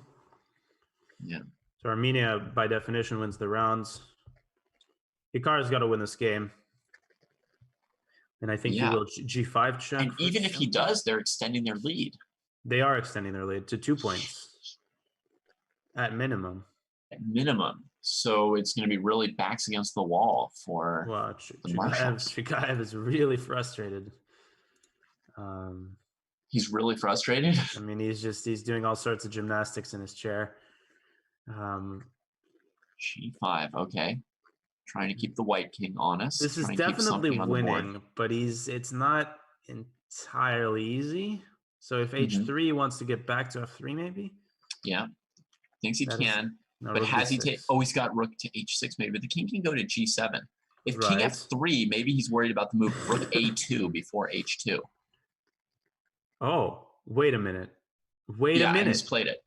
Yeah. So Armenia, by definition, wins the rounds. Hikaru's got to win this game. And I think he will g5 check. And even if he does, they're extending their lead. They are extending their lead to 2 points. At minimum. At minimum. So it's going to be really backs against the wall for the Marshals. Chugayev is really frustrated. He's really frustrated? I mean, he's doing all sorts of gymnastics in his chair. G5, okay. Trying to keep the white king honest. This is definitely winning, but it's not entirely easy. So if h3 wants to get back to f3, maybe? Yeah. Thinks he can. But has he taken... Oh, he's got rook to h6 maybe. But the king can go to g7. If king f3, maybe he's worried about the move rook a2 before h2. Oh, wait a minute. Wait a minute. He's played it.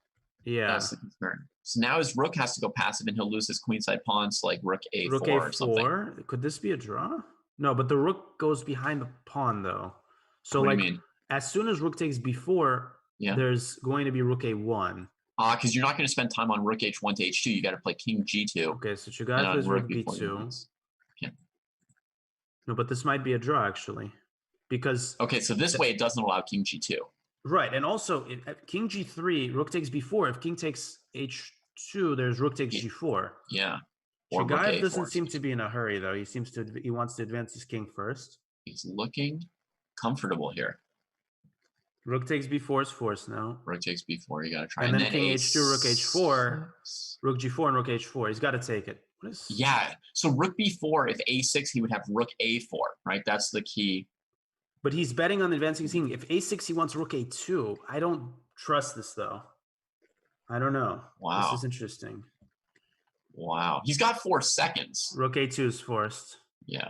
Yeah. That's the concern. So now his rook has to go passive and he'll lose his queenside pawns like rook a4 rook a4 or something. Could this be a draw? No, but the rook goes behind the pawn though. So what like do you mean? As soon as rook takes b4, there's going to be rook a1. Because you're not going to spend time on rook h1 to h2. You got to play king g2. Okay, so Chugayev plays rook b2. Okay. No, but this might be a draw actually. because Okay, so this way it doesn't allow king g2. right, and also king g3, rook takes b4. If king takes h2, there's rook takes g4. Yeah. Or rook Chigaev a4. doesn't seem to be in a hurry though. He wants to advance his king first. He's looking comfortable here. Rook takes b4 is forced now. Rook takes b4. You got to try. And then king h2, rook h4, rook g4, and rook h4. He's got to take it. What is? Yeah. So rook b4. If a6, he would have rook a4. Right. That's the key. But he's betting on advancing his king. If a6, he wants rook a2. I don't trust this though. I don't know. Wow. This is interesting. Wow. He's got 4 seconds. Rook a2 is forced. Yeah.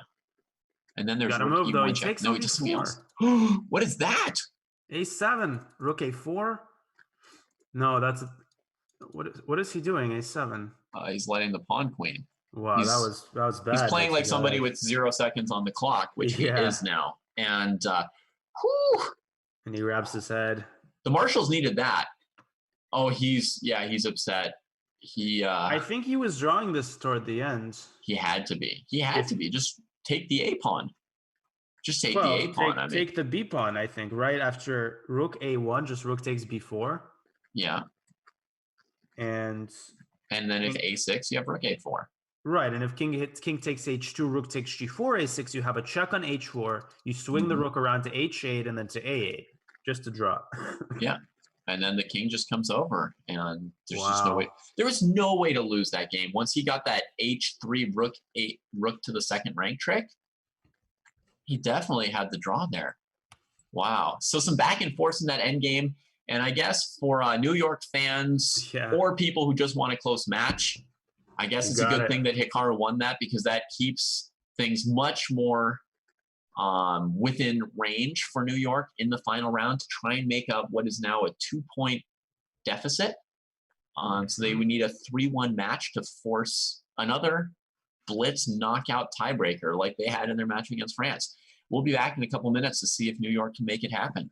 And then there's Gotta rook move though. e1 He check. takes No, on he just e4. What is that? A7, rook a4. No, that's what is he doing? A7. He's letting the pawn queen. Wow, that was bad. He's playing like Chigaev. somebody with 0 seconds on the clock, which he is now. And and he wraps his head. the marshals needed that. Oh, he's upset. I think he was drawing this toward the end. He had to be. He had to be. Just take the a pawn. Just take the a pawn. Take the b pawn. I think right after rook a1, just rook takes b4. Yeah. And then if a6, you have rook a4. Right, and if king takes h2, rook takes g4, a6, you have a check on h4. You swing the rook around to h8 and then to a8, just to draw. Yeah, and then the king just comes over, and there's just no way. There was no way to lose that game once he got that h3 rook to the second rank trick. He definitely had the draw there. Wow. So some back and forth in that end game, and I guess for New York fans or people who just want a close match, I guess it's a good thing that Hikaru won that, because that keeps things much more within range for New York in the final round to try and make up what is now a 2-point deficit. So they would need a 3-1 match to force another Blitz knockout tiebreaker like they had in their match against France. We'll be back in a couple minutes to see if New York can make it happen.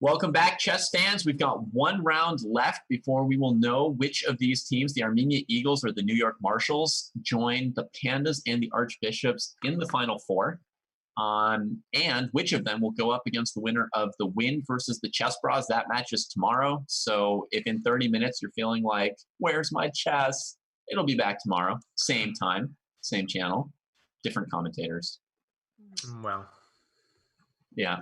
Welcome back, chess fans. We've got one round left before we will know which of these teams, the Armenia Eagles or the New York Marshals, join the Pandas and the Archbishops in the Final Four. And which of them will go up against the winner of the Wind versus the Chess Bras. That match is tomorrow. So if in 30 minutes you're feeling like, where's my chess? It'll be back tomorrow. Same time, same channel, different commentators. Well, yeah.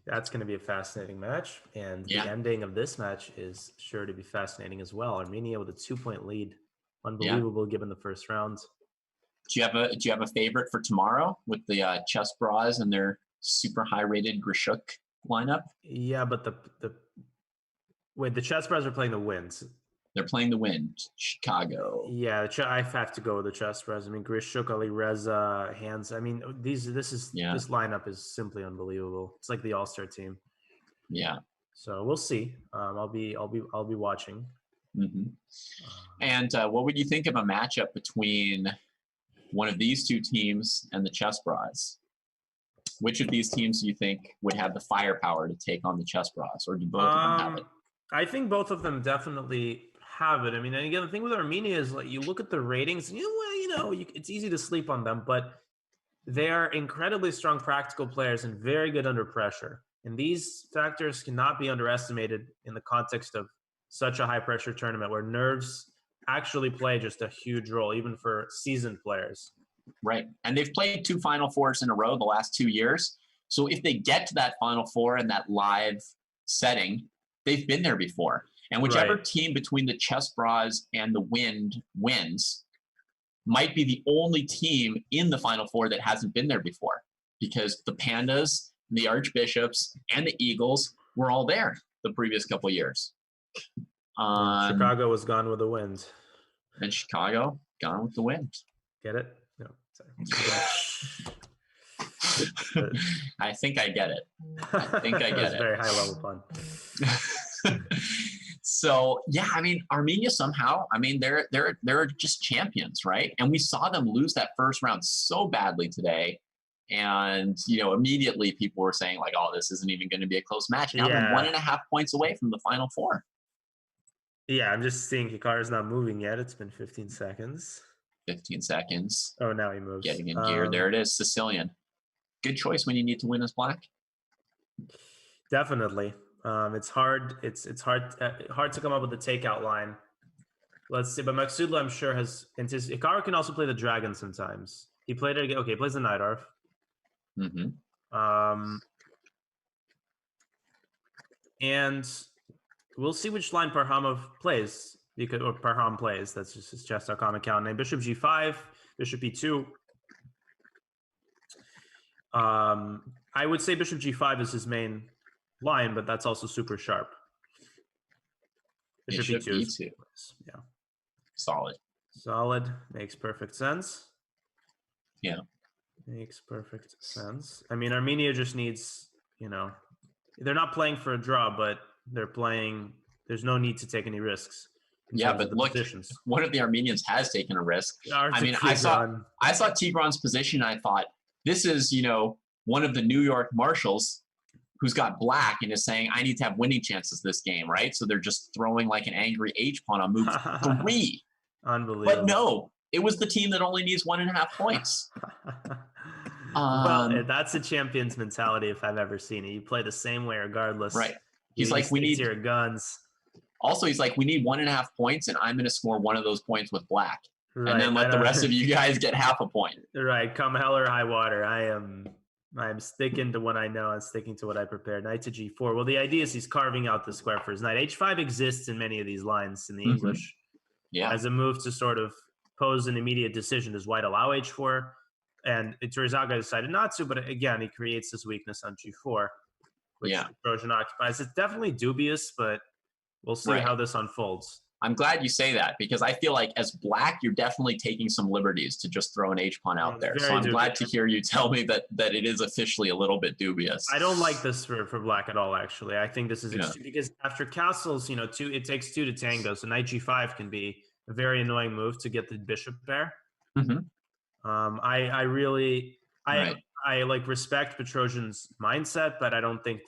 That's going to be a fascinating match. And the ending of this match is sure to be fascinating as well. Armenia with a 2-point lead. Unbelievable given the first round. Do you have a favorite for tomorrow with the Chess Bras and their super high rated Grishuk lineup? Yeah, but the Chess Bras are playing the Winds. They're playing the Wind, Chicago. Yeah, I have to go with the Chess Bras. I mean, Grishuk, Ali Reza, Hands. I mean, this lineup is simply unbelievable. It's like the All-Star team. Yeah. So we'll see. I'll be watching. Mm-hmm. And what would you think of a matchup between one of these two teams and the Chess Bras? Which of these teams do you think would have the firepower to take on the Chess Bras, or do both of them have it? I think both of them definitely have it. I mean, and again, the thing with Armenia is like you look at the ratings, and it's easy to sleep on them, but they are incredibly strong practical players and very good under pressure. And these factors cannot be underestimated in the context of such a high pressure tournament where nerves actually play just a huge role, even for seasoned players. Right. And they've played 2 Final Fours in a row the last 2 years. So if they get to that Final Four in that live setting, they've been there before. And whichever team between the Chess Bras and the Wind wins might be the only team in the Final Four that hasn't been there before, because the Pandas, the Archbishops, and the Eagles were all there the previous couple of years. Chicago was gone with the Wind. And Chicago gone with the Wind. Get it? No, sorry. I think I get it. I think I get it. Very high level fun. So yeah, I mean, Armenia somehow, I mean, they're just champions, right? And we saw them lose that first round so badly today. And, immediately people were saying like, oh, this isn't even going to be a close match. Now they're 1.5 points away from the Final Four. Yeah, I'm just seeing Hikaru's not moving yet. It's been 15 seconds. 15 seconds. Oh, now he moves. Getting in gear. There it is, Sicilian. Good choice when you need to win as black. Definitely. It's hard. It's hard to come up with a takeout line. Let's see. But Maksudla, I'm sure, has anticipated. Hikaru can also play the dragon sometimes. He played it again. Okay, he plays the Night Arf. Mm-hmm. And we'll see which line Parhamov plays. Or Parham plays. That's just his Chess.com account name. Bishop G5, Bishop E2. I would say Bishop G5 is his main line, but that's also super sharp. Bishop E2. Yeah. Solid. Makes perfect sense. Yeah. Makes perfect sense. I mean, Armenia just needs, they're not playing for a draw, but they're playing, there's no need to take any risks. Yeah, but look, one of the Armenians has taken a risk. I mean, I saw Tigran's position, and I thought, this is, one of the New York Marshals who's got black and is saying, I need to have winning chances this game, right? So they're just throwing like an angry H pawn on move 3. Unbelievable. But no, it was the team that only needs 1.5 points. Well, that's a champion's mentality if I've ever seen it. You play the same way regardless. Right. He's like, we need your guns. Also, he's like, we need 1.5 points, and I'm going to score one of those points with black. Right. And then let the rest of you guys get half a point. Right. Come hell or high water. I'm sticking to what I know and sticking to what I prepared. Knight to G4. Well, the idea is he's carving out the square for his knight. H5 exists in many of these lines in the English. Yeah. As a move to sort of pose an immediate decision. Does white allow H4? And Turizaga decided not to, but again, he creates this weakness on G4, which Trojan occupies. It's definitely dubious, but we'll see how this unfolds. I'm glad you say that, because I feel like as black, you're definitely taking some liberties to just throw an H-pawn out there. So I'm glad to hear you tell me that it is officially a little bit dubious. I don't like this for black at all, actually. I think this is because after castles, it takes 2 to tango. So knight G5 can be a very annoying move to get the bishop there. I really respect Petrosian's mindset, but I don't think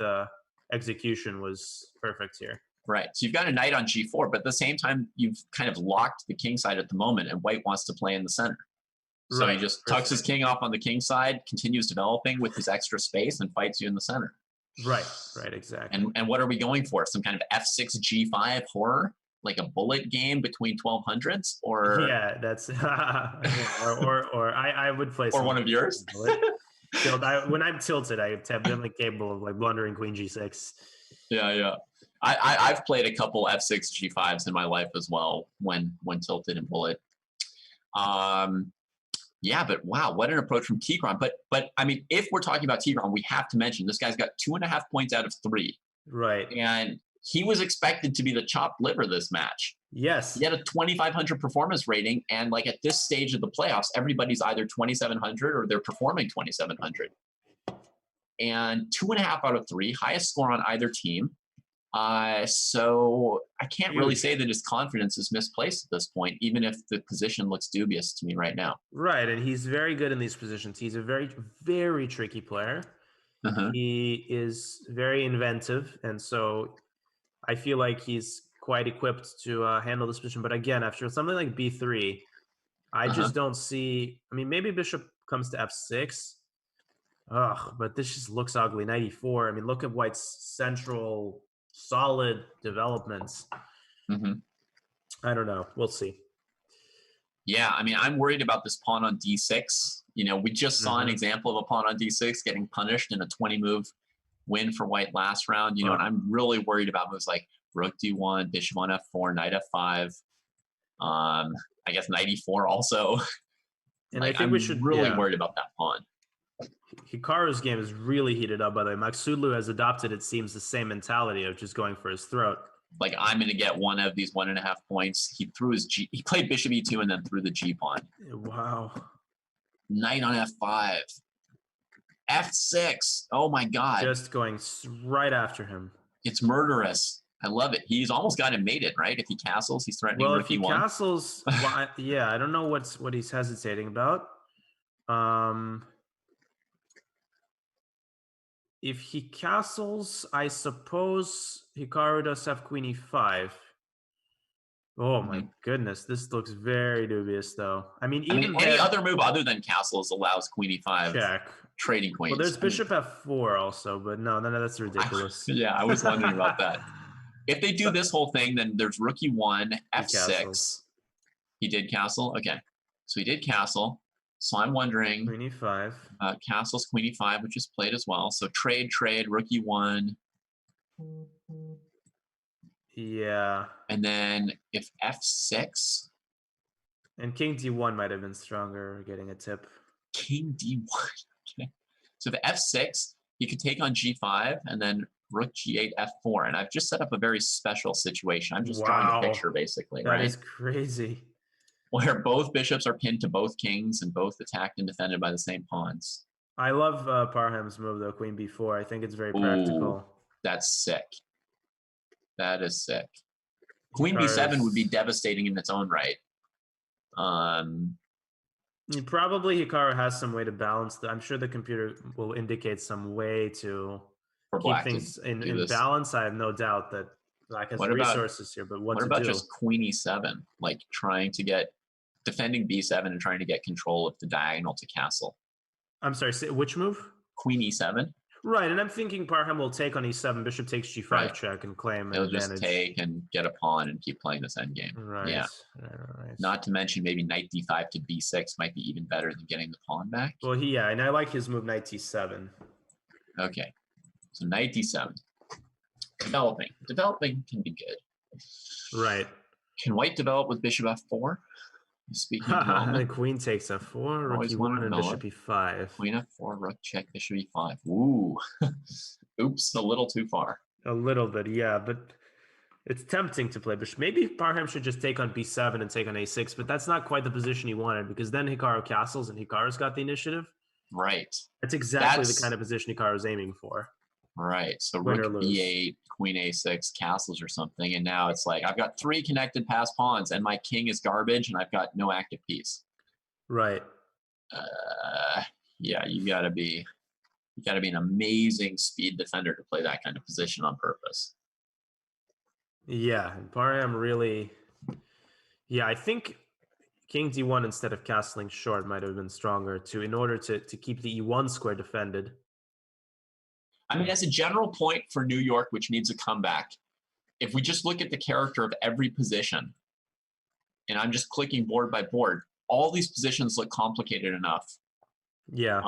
execution was perfect here. Right. So you've got a knight on g4, but at the same time, you've kind of locked the king side at the moment, and white wants to play in the center. So he just tucks his king off on the king side, continues developing with his extra space, and fights you in the center. Right, exactly. And what are we going for? Some kind of f6 g5 horror, like a bullet game between 1200s, or yeah, that's or I would play or one of yours. When I'm tilted, I'm definitely capable of like blundering queen g6. Yeah. I've played a couple f6 g5s in my life as well when tilted in bullet. Yeah, but wow, what an approach from Tigran. But I mean, if we're talking about Tigran, we have to mention this guy's got 2.5 points out of 3. Right. And he was expected to be the chopped liver this match. Yes. He had a 2,500 performance rating, and like at this stage of the playoffs, everybody's either 2,700 or they're performing 2,700. And 2.5 out of 3, highest score on either team. So I can't really say that his confidence is misplaced at this point, even if the position looks dubious to me right now. Right, and he's very good in these positions. He's a very, very tricky player. He is very inventive, and so I feel like he's quite equipped to handle this position. But again, after something like b3, I just don't see. I mean, maybe bishop comes to f6. Ugh, but this just looks ugly. Knight e4. I mean, look at white's central solid developments. I don't know. We'll see. Yeah, I mean, I'm worried about this pawn on d6. You know, we just saw an example of a pawn on d6 getting punished in a 20-move win for white last round. You know, and I'm really worried about moves like rook d1, bishop on f4, knight f5. I guess knight e4 also. And I think we should really worried about that pawn. Hikaru's game is really heated up, by the way. Maksudlu has adopted, it seems, the same mentality of just going for his throat. Like, I'm going to get one of these 1.5 points. He played bishop e2 and then threw the g pawn. Wow. Knight on f5. f6. Oh my God. Just going right after him. It's murderous. I love it. He's almost got him mated, right? If he castles, he's threatening rook e1. Well, if he castles, well, yeah, I don't know what he's hesitating about. If he castles, I suppose Hikaru does have queen e5. Oh my goodness, this looks very dubious, though. I mean, any other move other than castles allows queen e5 check trading queens. Well, there's bishop f4 also, but no, that's ridiculous. Yeah, I was wondering about that. If they do this whole thing, then there's rook e1, f6. He did castle? Okay. So he did castle. So I'm wondering... Queen e5. Castles, queen e5, which is played as well. So trade, rook e1. Yeah. And then if f6... And king d1 might have been stronger, getting a tip. King d1. Okay. So if f6, he could take on g5, and then rook g8, f4. And I've just set up a very special situation. I'm just drawing a picture, basically, right? That is crazy. Where both bishops are pinned to both kings and both attacked and defended by the same pawns. I love Parham's move, though, queen b4. I think it's very practical. Ooh, that's sick. That is sick. Queen b7 would be devastating in its own right. Probably Hikaru has some way to balance that. I'm sure the computer will indicate some way to keep things in balance. I have no doubt that Black has resources here, but what about just queen e7, like defending b7 and trying to get control of the diagonal to castle? I'm sorry, which move? Queen e7. Right, and I'm thinking Parham will take on e7, bishop takes g5 check and claim an advantage. He'll just take and get a pawn and keep playing this endgame. Right. Yeah. Right. Not to mention maybe knight d5 to b6 might be even better than getting the pawn back. Well, and I like his move knight t7. Okay, so knight d7. Developing can be good. Right. Can white develop with bishop f4? Speaking of the queen takes f4, rook e1, and bishop e5. Queen f4, rook check, bishop e5. Ooh. Oops, a little too far. A little bit, yeah, but it's tempting to play bishop. Maybe Parham should just take on b7 and take on a6, but that's not quite the position he wanted, because then Hikaru castles and Hikaru's got the initiative. Right. That's exactly the kind of position Hikaru's aiming for. Right. So rook b8, queen a6, castles or something. And now it's like, I've got 3 connected passed pawns and my king is garbage and I've got no active piece. Right. Yeah, you gotta be You got to be an amazing speed defender to play that kind of position on purpose. Yeah, and Parham really. Yeah, I think King D1 instead of castling short might have been stronger too, in order to keep the E1 square defended. I mean, as a general point for New York, which needs a comeback, if we just look at the character of every position, and I'm just clicking board by board, all these positions look complicated enough. Yeah.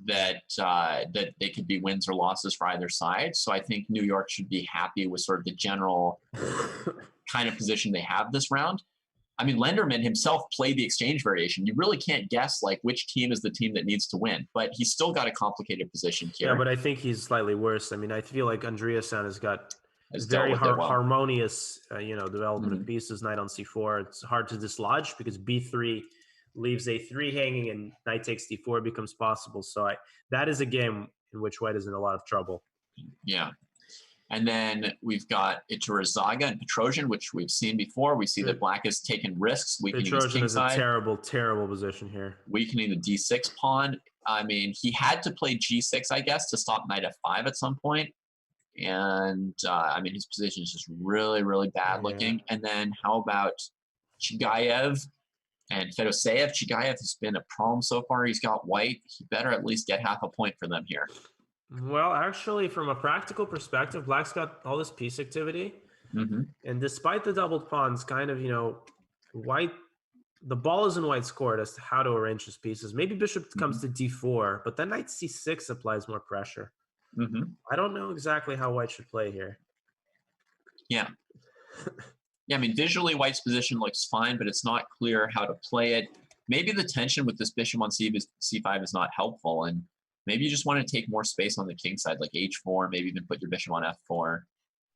That they could be wins or losses for either side. So I think New York should be happy with sort of the general kind of position they have this round. I mean, Lenderman himself played the exchange variation. You really can't guess like which team is the team that needs to win, but he's still got a complicated position here. Yeah, but I think he's slightly worse. I mean, I feel like Andriasian has got very well. harmonious, development of pieces. Knight on c4. It's hard to dislodge because b3 leaves a3 hanging and knight takes d4 becomes possible. So that is a game in which white is in a lot of trouble. Yeah. And then we've got Iturazaga and Petrosian, which we've seen before. We see that black has taken risks. Petrosian is a terrible, terrible position here. Weakening the d6 pawn. I mean, he had to play g6, I guess, to stop knight f5 at some point. And, I mean, his position is just really, really bad looking. And then how about Chigayev and Fedoseev? Chigayev has been a problem so far. He's got white. He better at least get half a point for them here. Well, actually, from a practical perspective, black's got all this piece activity. And despite the doubled pawns, kind of, white, the ball is in white's court as to how to arrange his pieces. Maybe bishop comes to d4, but then knight c6 applies more pressure. I don't know exactly how white should play here. Yeah. Yeah, I mean, visually, white's position looks fine, but it's not clear how to play it. Maybe the tension with this bishop on c5 is not helpful, and maybe you just want to take more space on the king side, like h4, maybe even put your bishop on f4.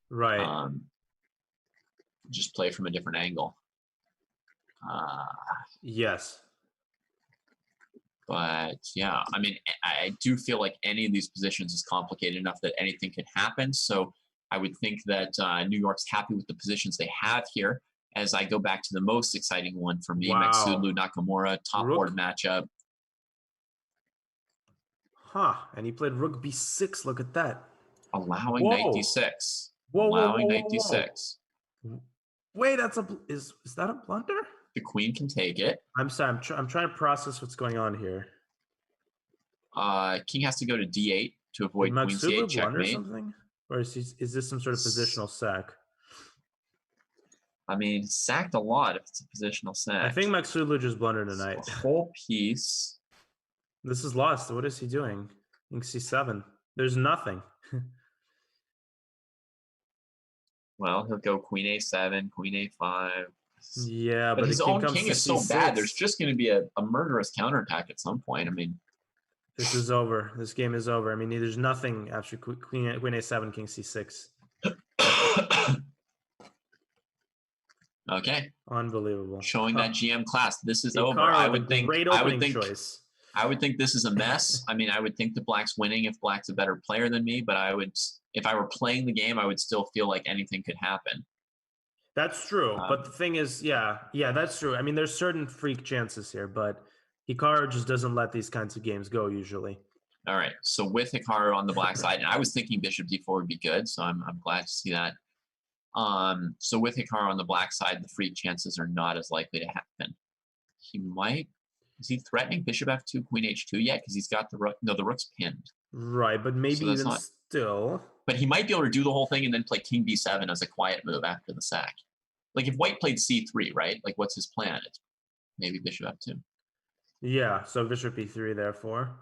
Right. Just play from a different angle. Yes. But, yeah, I mean, I do feel like any of these positions is complicated enough that anything can happen. So I would think that New York's happy with the positions they have here. As I go back to the most exciting one for me, Maksudlu Nakamura, top board matchup. And he played rook b6. Look at that. Allowing knight d6. Knight d6. Wait, is that a blunder? The queen can take it. I'm sorry. I'm trying to process what's going on here. King has to go to d8 to avoid queen c8 checkmate. Or something? Or is this some sort of positional sack? I mean, sacked a lot if it's a positional sack. I think Maksudlu just blundered a knight. The whole piece. This is lost. What is he doing? King c7. There's nothing. Well, he'll go queen a7, queen a5. Yeah, but his own king is so bad. There's just going to be a murderous counterattack at some point. I mean, this is over. This game is over. I mean, there's nothing after queen a7, king c6. Okay. Unbelievable. Showing that GM class. This is over. I would think choice. I would think this is a mess. I mean, I would think that black's winning if black's a better player than me, but if I were playing the game, I would still feel like anything could happen. That's true. But the thing is, yeah, that's true. I mean, there's certain freak chances here, but Hikaru just doesn't let these kinds of games go usually. All right. So with Hikaru on the black side, and I was thinking bishop d4 would be good, so I'm glad to see that. So with Hikaru on the black side, the freak chances are not as likely to happen. He might. Is he threatening bishop f2, queen h2 yet? Because he's got the rook. No, the rook's pinned. Right, but maybe so even still. But he might be able to do the whole thing and then play king b7 as a quiet move after the sack. Like if white played c3, right? Like what's his plan? It's maybe bishop f2. Yeah, so bishop e3 therefore.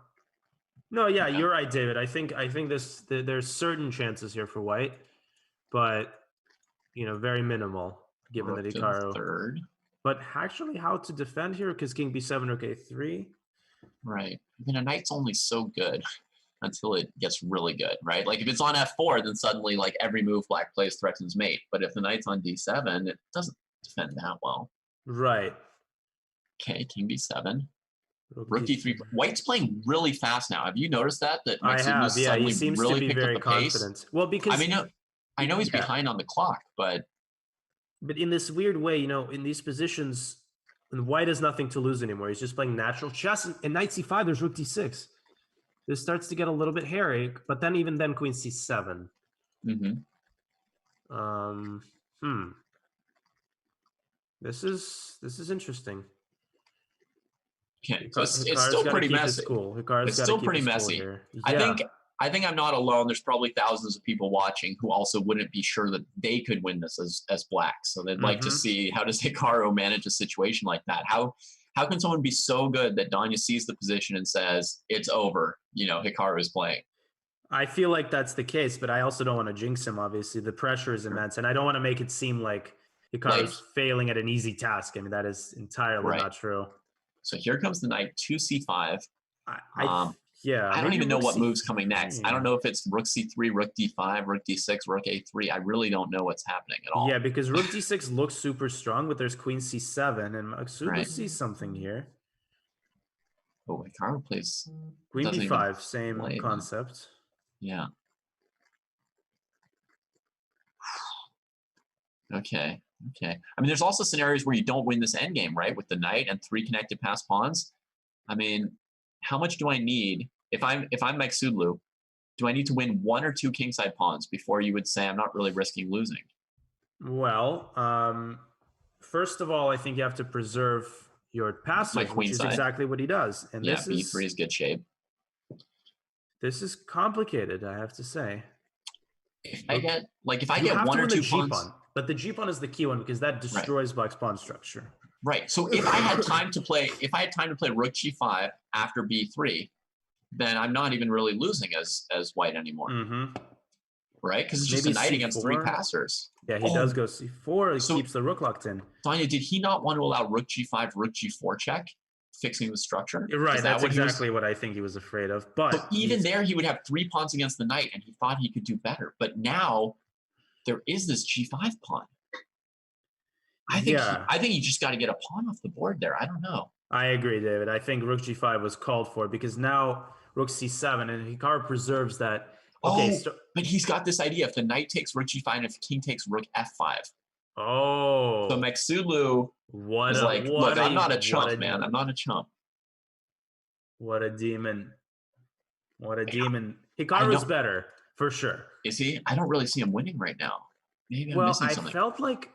No, yeah, okay. You're right, David. I think there's certain chances here for white, but very minimal given that Hikaru. Third. But actually, how to defend here? Because king b7, rook a3. Right. I mean, a knight's only so good until it gets really good, right? Like if it's on f4, then suddenly like every move black plays threatens mate. But if the knight's on d7, it doesn't defend that well. Right. Okay, king b7. Rook d3. White's playing really fast now. Have you noticed that? I have. Yeah, he seems really to be very confident. Pace? Well, because I know he's behind on the clock, but in this weird way, in these positions, and white has nothing to lose anymore. He's just playing natural chess. And knight c5, there's rook d6. this starts to get a little bit hairy. But then even then, queen c7. This is interesting. Okay, so it's Hikaru's still gotta pretty keep his messy. cool. Hikaru's It's gotta still keep pretty his cool messy. here. I think I'm not alone. There's probably thousands of people watching who also wouldn't be sure that they could win this as black. So they'd like to see, how does Hikaru manage a situation like that? How can someone be so good that Danya sees the position and says, it's over, Hikaru is playing? I feel like that's the case, but I also don't want to jinx him, obviously. The pressure is immense, and I don't want to make it seem like Hikaru's failing at an easy task. I mean, that is entirely not true. So here comes the knight, 2c5. I don't maybe even know rook what c3. move's coming next. I don't know if it's rook c3, rook d5, rook d6, rook a3. I really don't know what's happening at all. Yeah, because rook d6 looks super strong, but there's queen c7, and Maksudlu sees something here. Oh, Hikaru plays queen b5, same concept. Yeah. Okay. I mean, there's also scenarios where you don't win this endgame, right? With the knight and 3 connected passed pawns. I mean, how much do I need if I'm Maksudlu? Do I need to win 1 or 2 kingside pawns before you would say I'm not really risking losing? Well, first of all, I think you have to preserve your passage, which is exactly what he does. And yeah, b3 is good shape. This is complicated, I have to say. If I get 1 or 2 pawns, but the G pawn is the key one because that destroys black's pawn structure. Right. So if I had time to play, rook g5 after b3, then I'm not even really losing as white anymore. Right? Because it's just a knight against 3 passers. Yeah, he does go c4. He keeps the rook locked in. Danya, did he not want to allow rook g5, rook g4 check, fixing the structure? You're right. That's exactly what I think he was afraid of. But even there, he would have 3 pawns against the knight, and he thought he could do better. But now there is this g5 pawn. I think you just got to get a pawn off the board there. I don't know. I agree, David. I think rook g5 was called for because now rook c7 and Hikaru preserves that. Okay, but he's got this idea. If the knight takes rook g5 and if the king takes rook f5. Oh. So Maksudlu is like, look, I'm not a chump, man. I'm not a chump. What a demon. What a demon. Hikaru's better, for sure. Is he? I don't really see him winning right now. Maybe I'm missing something. I felt like,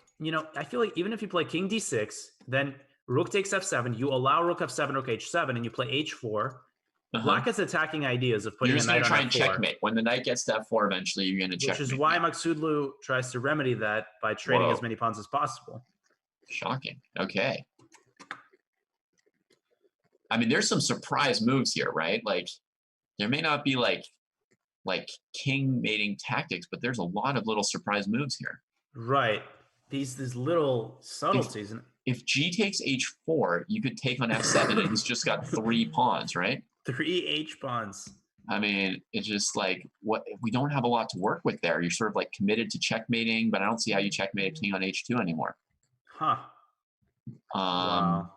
I feel like even if you play king d6, then rook takes f7, you allow rook f7, rook h7, and you play h4. Black is attacking ideas of putting a knight on f4. You're just going to try and checkmate. When the knight gets to f4, eventually you're going to checkmate. Which is why Maksudlu tries to remedy that by trading as many pawns as possible. Shocking. Okay. I mean, there's some surprise moves here, right? Like, there may not be like king mating tactics, but there's a lot of little surprise moves here. Right. These little subtleties. If G takes h4, you could take on f7, and he's just got 3 pawns, right? 3 h pawns. I mean, it's just like, we don't have a lot to work with there. You're sort of like committed to checkmating, but I don't see how you checkmate a king on h2 anymore. Huh. Wow.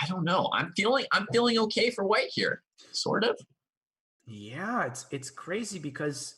I don't know. I'm feeling okay for white here, sort of. Yeah, it's crazy because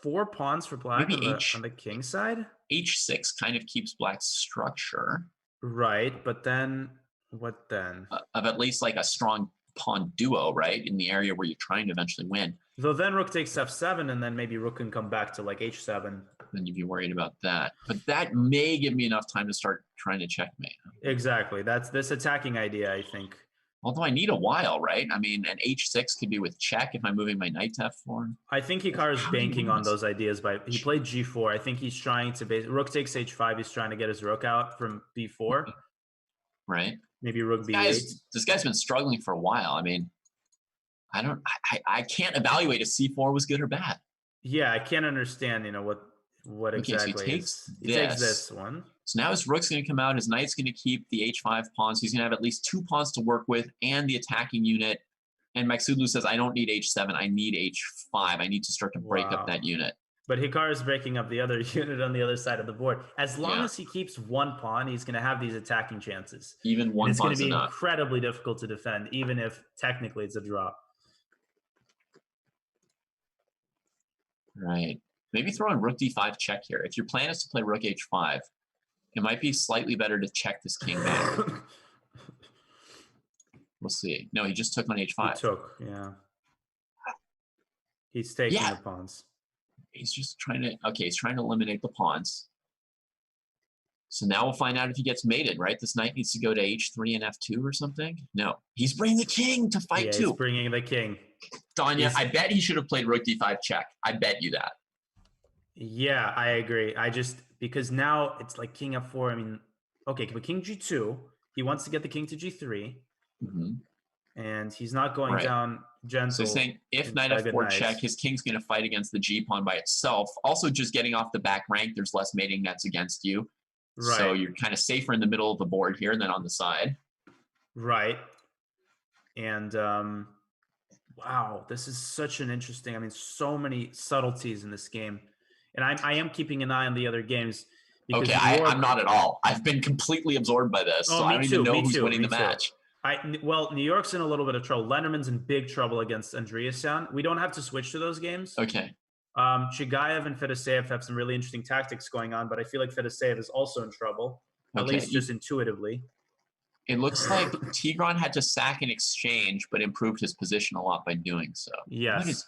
4 pawns for black on the king side. H6 kind of keeps black's structure. Right, but then what then? Of at least like a strong pawn duo, right? In the area where you're trying to eventually win. Though then rook takes f7, and then maybe rook can come back to like h7. Then you'd be worried about that. But that may give me enough time to start trying to checkmate. Exactly. That's this attacking idea, I think. Although I need a while, right? I mean, an h6 could be with check if I'm moving my knight to f4. I think Hikaru's banking on those ideas. He played g4. I think he's trying to rook takes h5. He's trying to get his rook out from b4. Right. Maybe rook b8. This guy's been struggling for a while. I mean, I can't evaluate if c4 was good or bad. Yeah, I can't understand, what exactly. So he takes this one. So now his rook's going to come out. His knight's going to keep the h5 pawns. He's going to have at least 2 pawns to work with and the attacking unit. And Maksudlu says, I don't need h7. I need h5. I need to start to break up that unit. But Hikaru's breaking up the other unit on the other side of the board. As long as he keeps 1 pawn, he's going to have these attacking chances. Even 1 pawn is enough. It's going to be incredibly difficult to defend, even if technically it's a draw. Right. Maybe throw in rook d5 check here. If your plan is to play rook h5, it might be slightly better to check this king back. We'll see. No, he just took on He h5. took, yeah. He's taking Yeah. the pawns. He's just trying to, okay, he's trying to eliminate the pawns. So now we'll find out if he gets mated, right? This knight needs to go to h3 and f2 or something. No, he's bringing the king to fight Yeah, too. he's bringing the king. Danya, I bet he should have played rook d5 check. I bet you that. Yeah, I agree. Because now it's like king f4. I mean, okay, but king g2. He wants to get the king to g3. Mm-hmm. And he's not going Right. down gentle. So saying if knight by good f4 knights. check, his king's going to fight against the g pawn by itself. Also, just getting off the back rank, there's less mating nets against you. Right. So you're kind of safer in the middle of the board here than on the side. Right. And wow, this is such an interesting. I mean, so many subtleties in this game, and I am keeping an eye on the other games. Okay, I'm not at all. I've been completely absorbed by this, so I don't even know who's winning the match. Well, New York's in a little bit of trouble. Lennerman's in big trouble against Andriasian. We don't have to switch to those games. Okay. Chigayev and Fedoseev have some really interesting tactics going on, but I feel like Fedoseev is also in trouble, at least just intuitively. It looks like Tigran had to sack an exchange, but improved his position a lot by doing so. Yes.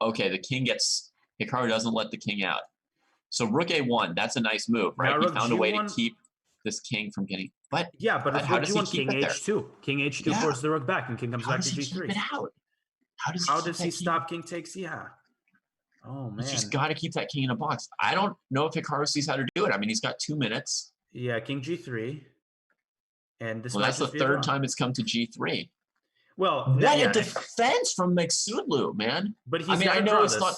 Okay, the king gets... Hikaru doesn't let the king out. So rook a1, that's a nice move, right? He found a way to keep this king from getting... But yeah, but if how rook does he g1, keep king it there? h2. King h2 forces the rook back, and king comes back to g3. Keep it out? How does he stop king takes? Yeah. Oh, man. He's just got to keep that king in a box. I don't know if Hikaru sees how to do it. I mean, he's got 2 minutes. Yeah, king g3. And this that's the third time it's come to g3. Well, what a defense from Maksudlu, man. But he's I know it's not...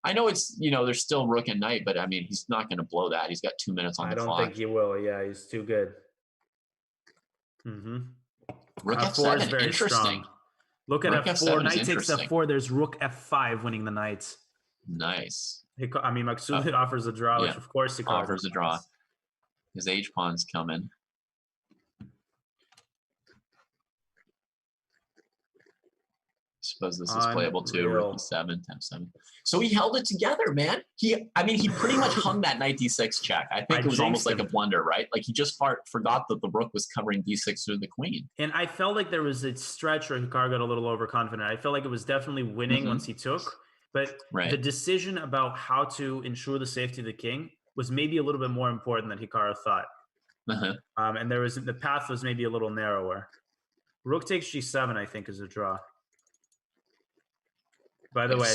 I know it's, there's still rook and knight, but I mean, he's not going to blow that. He's got 2 minutes on the clock. I don't think he will. Yeah, he's too good. Mm-hmm. Rook f4 is f7, very interesting. Strong. Look at rook f4. Knight takes f4. There's rook f5 winning the knight. Nice. I mean, Maksudlu offers a draw, which of course he offers a draw. His h-pawn's coming. I suppose this is playable too. Rook e7, f7. So he held it together, man. He pretty much hung that knight d6 check. I think it was almost like a blunder, right? Like he just forgot that the rook was covering d6 through the queen. And I felt like there was a stretch where Hikaru got a little overconfident. I felt like it was definitely winning once he took, but the decision about how to ensure the safety of the king was maybe a little bit more important than Hikaru thought. And the path was maybe a little narrower. Rook takes g7, I think, is a draw. By the way,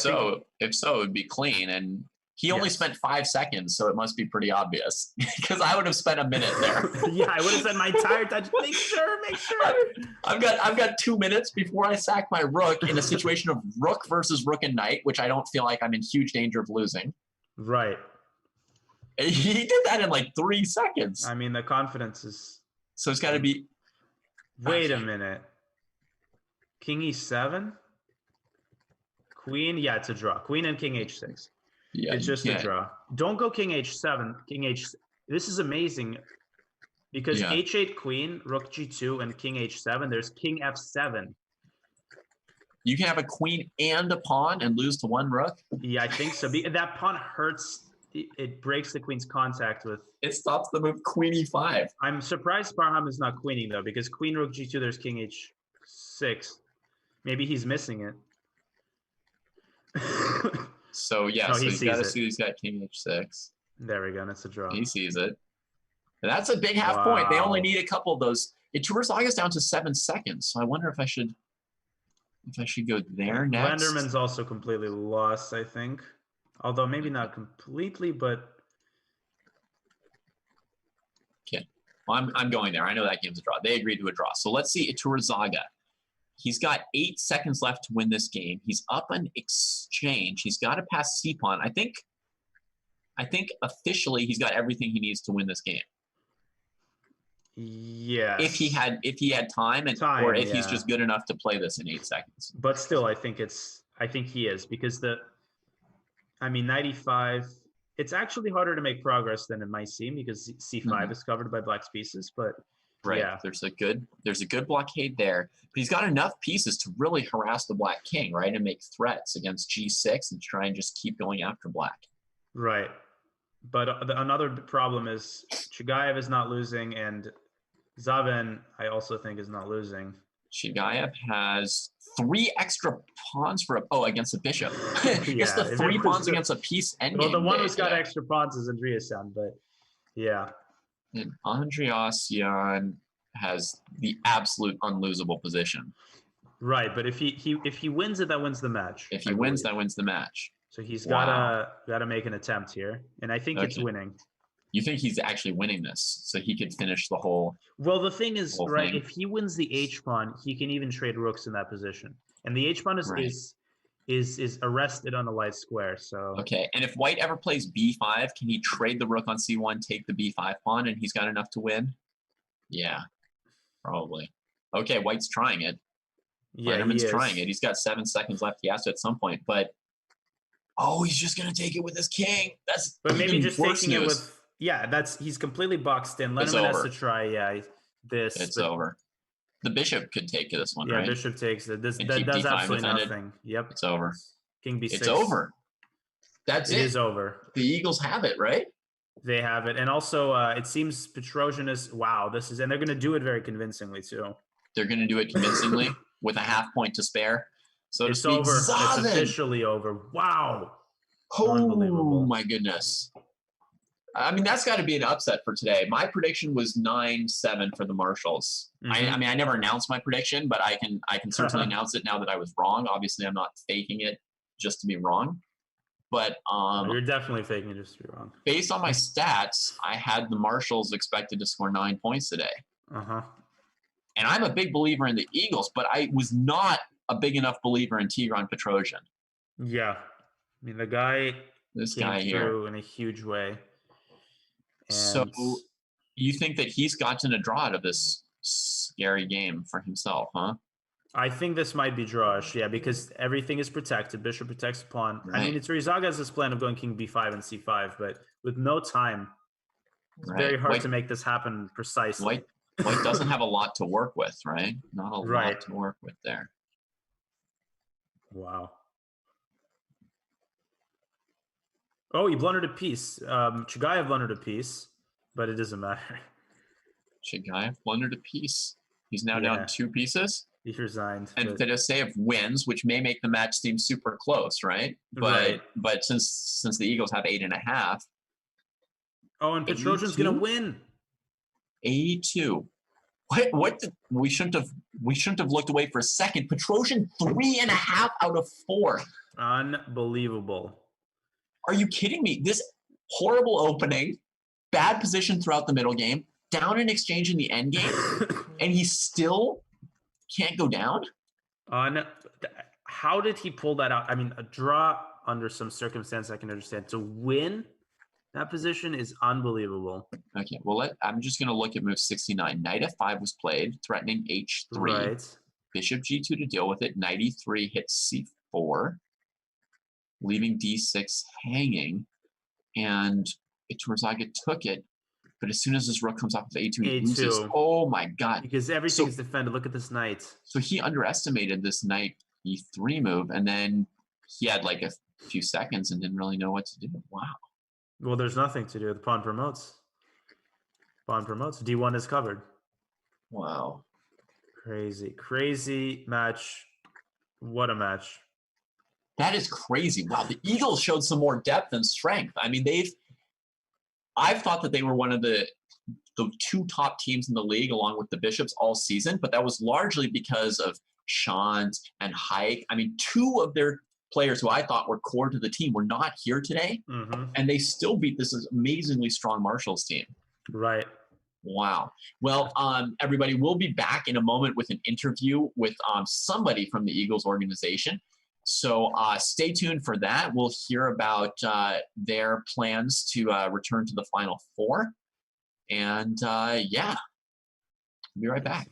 if so, it would be clean. And he only spent 5 seconds, so it must be pretty obvious. Because I would have spent a minute there. Yeah, I would have spent my entire time. Make sure. I've got 2 minutes before I sack my rook in a situation of rook versus rook and knight, which I don't feel like I'm in huge danger of losing. Right. He did that in like 3 seconds. I mean, the confidence is. So it's got to be. Wait a minute. King e7. Queen, it's a draw. Queen and king h6. Yeah, it's just a draw. Don't go king h7. This is amazing because h8 queen, rook g2, and king h7. There's king f7. You can have a queen and a pawn and lose to one rook. Yeah, I think so. That pawn hurts. It breaks the queen's contact with. It stops the move queen e5. I'm surprised Parham is not queening though, because queen rook g2. There's king h6. Maybe he's missing it. So he's got to see he's got king h6. There we go. That's a draw. He sees it. And that's a big half point. They only need a couple of those. It tours August down to 7 seconds. So I wonder if I should go there next. Lenderman's also completely lost, I think. Although maybe not completely, but okay. Well, I'm going there. I know that game's a draw. They agreed to a draw. So let's see Ituruzaga. He's got 8 seconds left to win this game. He's up an exchange. He's got to pass c-pawn. I think officially he's got everything he needs to win this game. Yeah. If he had time, or if he's just good enough to play this in 8 seconds. But still, I think he is because knight e5. It's actually harder to make progress than it might seem because c5 is covered by black's pieces, but. Right. Yeah. There's a good blockade there. But he's got enough pieces to really harass the black king, right? And make threats against g6 and try and just keep going after black. Right. But another problem is Chigayev is not losing and Zaven, I also think, is not losing. Chigayev has 3 extra pawns for against the bishop. He gets Yeah, the if 3 it was pawns the- against a piece endgame. Well, the one who's got today. extra pawns is Andriasian, but yeah. And Andriasian has the absolute unlosable position. Right, but if he wins it, that wins the match. If he I wins, believe. that wins the match. So he's Wow. gotta make an attempt here, and I think it's Okay. winning. You think he's actually winning this, so he could finish the whole? Well, the thing is, Whole right? thing. If he wins the H pawn, he can even trade rooks in that position, and the H pawn Right. is arrested on a light square. So Okay, and if White ever plays b5, can he trade the rook on c1, take the b5 pawn, and he's got enough to win? Yeah, probably. Okay, White's trying it. yeah, Letterman's he is. trying it. He's got 7 seconds left. He has to at some point, but he's just gonna take it with his king. That's But maybe even just worse taking it news. with he's completely boxed in. It's Letterman has over. to try this. It's but, over. The bishop could take this one, Yeah, right? bishop takes it. This And that keep does d5 absolutely defended. nothing. Yep, It's over. King b6. It's over. That's It it. is over. The Eagles have it, right? They have it, and also it seems Petrosian is and they're going to do it very convincingly too. They're going to do it convincingly with a half point to spare. So to It's speak. over. It's Zaven! officially over. Wow. Oh Unbelievable. my goodness. I mean, that's got to be an upset for today. My prediction was 9-7 for the Marshals. Mhm. I mean, I never announced my prediction, but I can certainly announce it now that I was wrong. Obviously, I'm not faking it just to be wrong. But You're definitely faking it just to be wrong. based on my stats, I had the Marshals expected to score 9 points today. Uh-huh. And I'm a big believer in the Eagles, but I was not a big enough believer in Tigran Petrosian. Yeah. I mean, the guy This came guy here. through in a huge way. So And you think that he's gotten a draw out of this scary game for himself, huh? I think this might be drawish, yeah, because everything is protected. Bishop protects pawn. I mean, Right. it's Rizaga has this plan of going king b5 and c5, but with no time, it's Right. very hard White, to make this happen precisely. White doesn't have a lot to work with, right? Not a Right. lot to work with there. Wow. Oh, he blundered a piece. Chigayev blundered a piece, but it doesn't matter. Chigayev blundered a piece. He's now Yeah. down 2 pieces. He resigned. And but- Fedoseev wins, which may make the match seem super close, right? Right. But since the Eagles have 8.5, Oh, and Petrosian's gonna 82? win. 82. We shouldn't have looked away for a second. Petrosian 3.5 out of 4. Unbelievable. Are you kidding me? This horrible opening, bad position throughout the middle game, down in exchange in the end game, and he still can't go down? How did he pull that out? I mean, a draw under some circumstance I can understand. To win that position is unbelievable. Okay, well, I'm just going to look at move 69. Knight f5 was played, threatening h3. Right. Bishop g2 to deal with it. Knight e3 hits c4, leaving d6 hanging. And Iturzaga took it, but as soon as this rook comes off of a2, he loses. A2. Oh my god. Because everything is defended. Look at this knight. So he underestimated this knight e3 move, and then he had like a few seconds and didn't really know what to do. Wow. Well, there's nothing to do. The pawn promotes. Pawn promotes. D1 is covered. Wow. Crazy. Crazy match. What a match. That is crazy. Wow. The Eagles showed some more depth and strength. I mean, I've thought that they were one of the 2 top teams in the league along with the Bishops all season, but that was largely because of Shant and Haik. I mean, 2 of their players who I thought were core to the team were not here today, and they still beat this amazingly strong Marshals team. Right. Wow. Well, everybody, we'll be back in a moment with an interview with somebody from the Eagles organization. So stay tuned for that. We'll hear about their plans to return to the Final Four. And yeah, we'll be right back.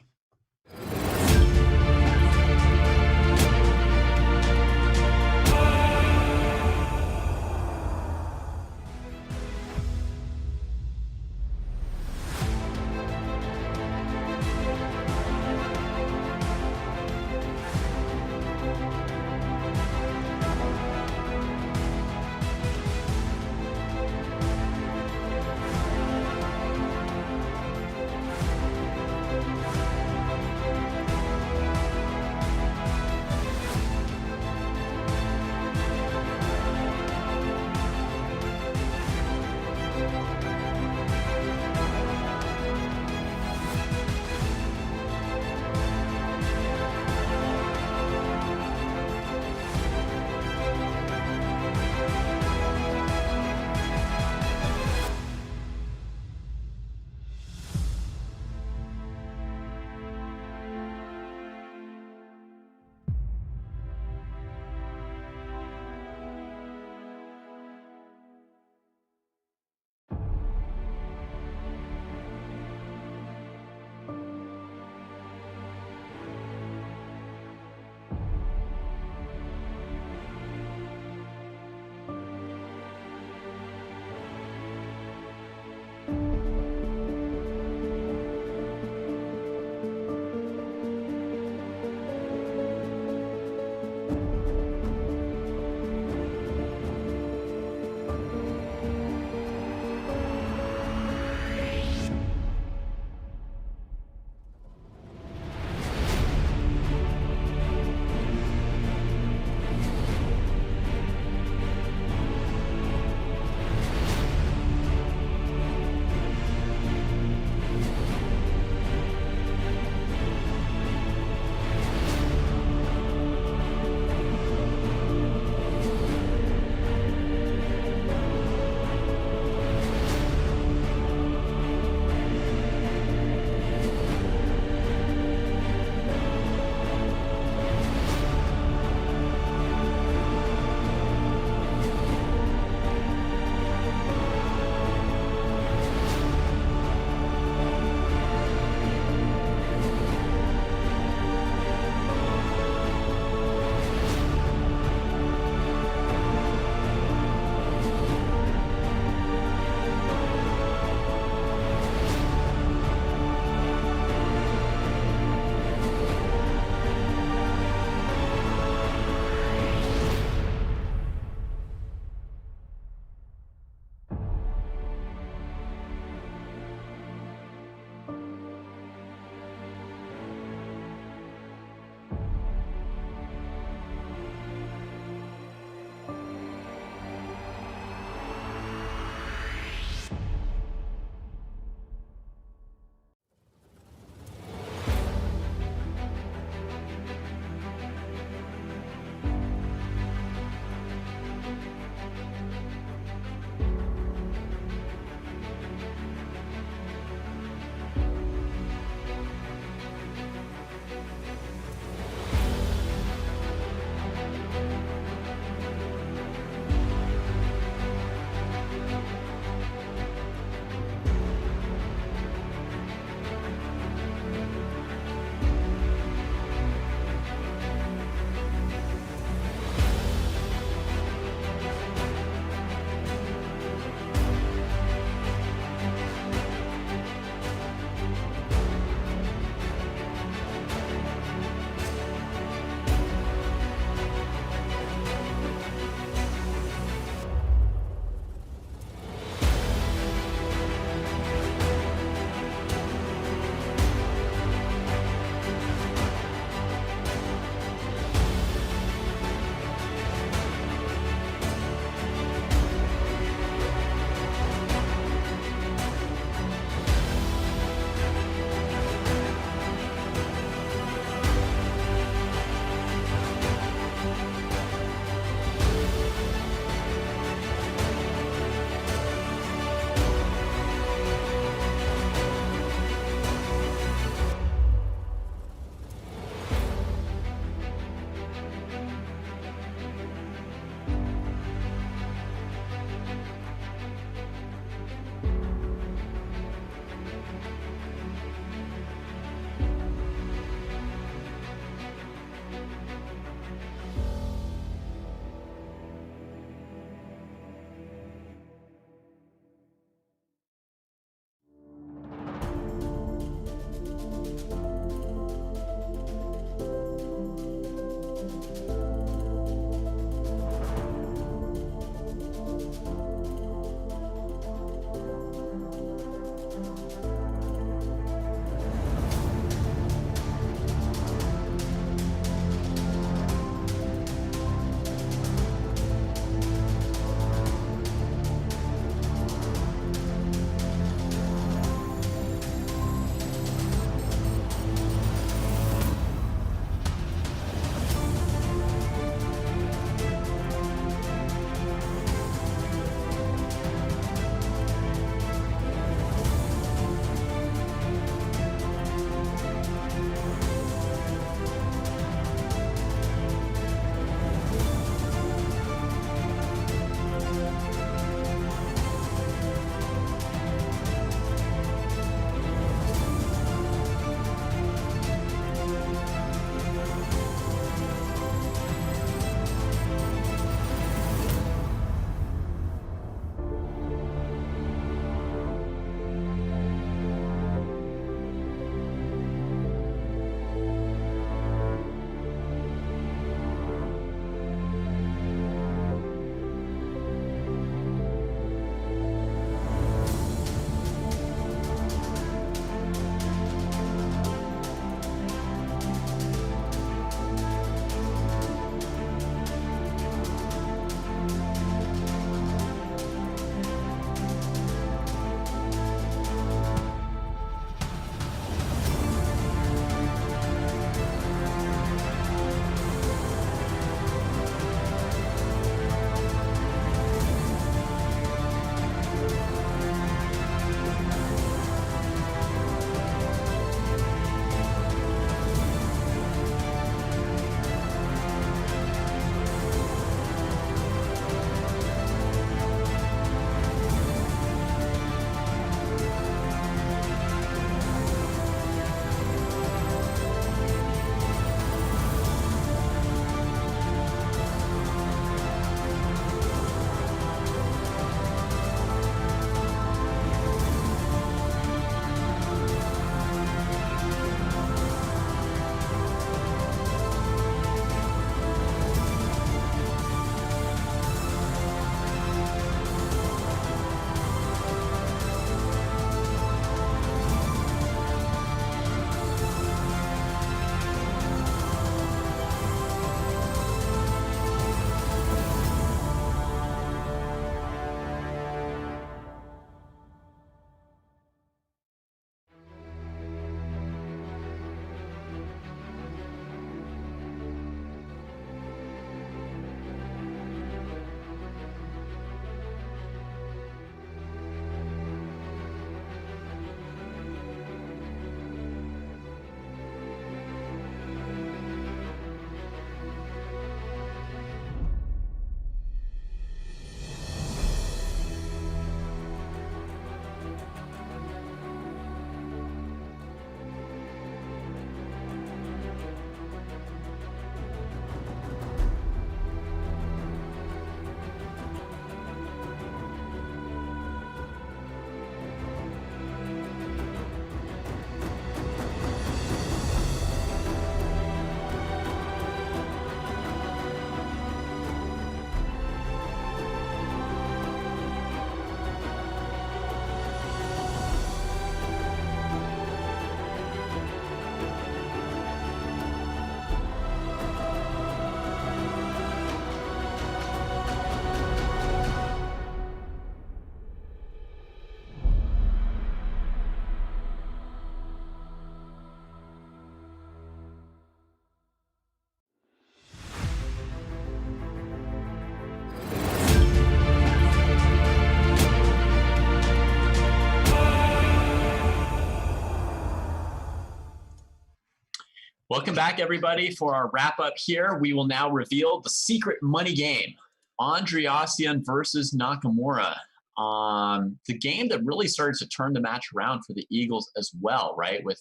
Welcome back, everybody, for our wrap up here. We will now reveal the secret money game, Andriasian versus Nakamura. The game that really started to turn the match around for the Eagles as well, right? With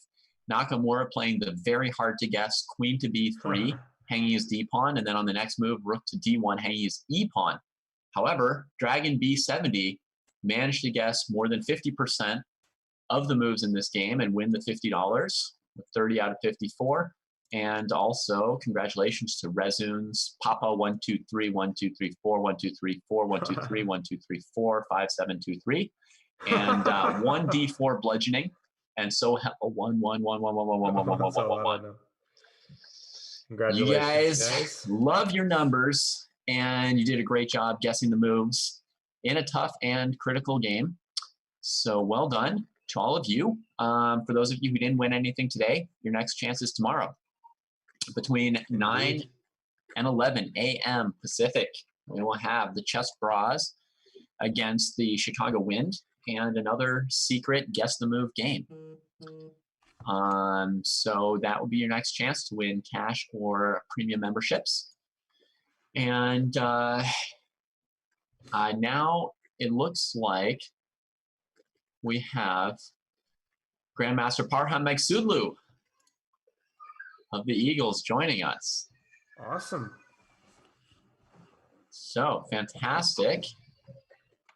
Nakamura playing the very hard to guess queen to b3, hanging his d pawn, and then on the next move, rook to d1, hanging his e pawn. However, Dragon B70 managed to guess more than 50% of the moves in this game and win the $50 with 30 out of 54. And also, congratulations to Rezuns, Papa 123 1234 1234 123 1234 5723, and 1d4 bludgeoning, and so 1 1 1 1 1 1 1 1 1 1 1 1. Congratulations, You guys love your numbers, and you did a great job guessing the moves in a tough and critical game. So well done to all of you. For those of you who didn't win anything today, your next chance is tomorrow between 9 and 11 a.m. Pacific. We will have the Chess Bras against the Chicago Wind and another secret Guess the Move game. So that will be your next chance to win cash or premium memberships. And now it looks like we have Grandmaster Parham Magsudlu of the Eagles joining us. Awesome. So fantastic.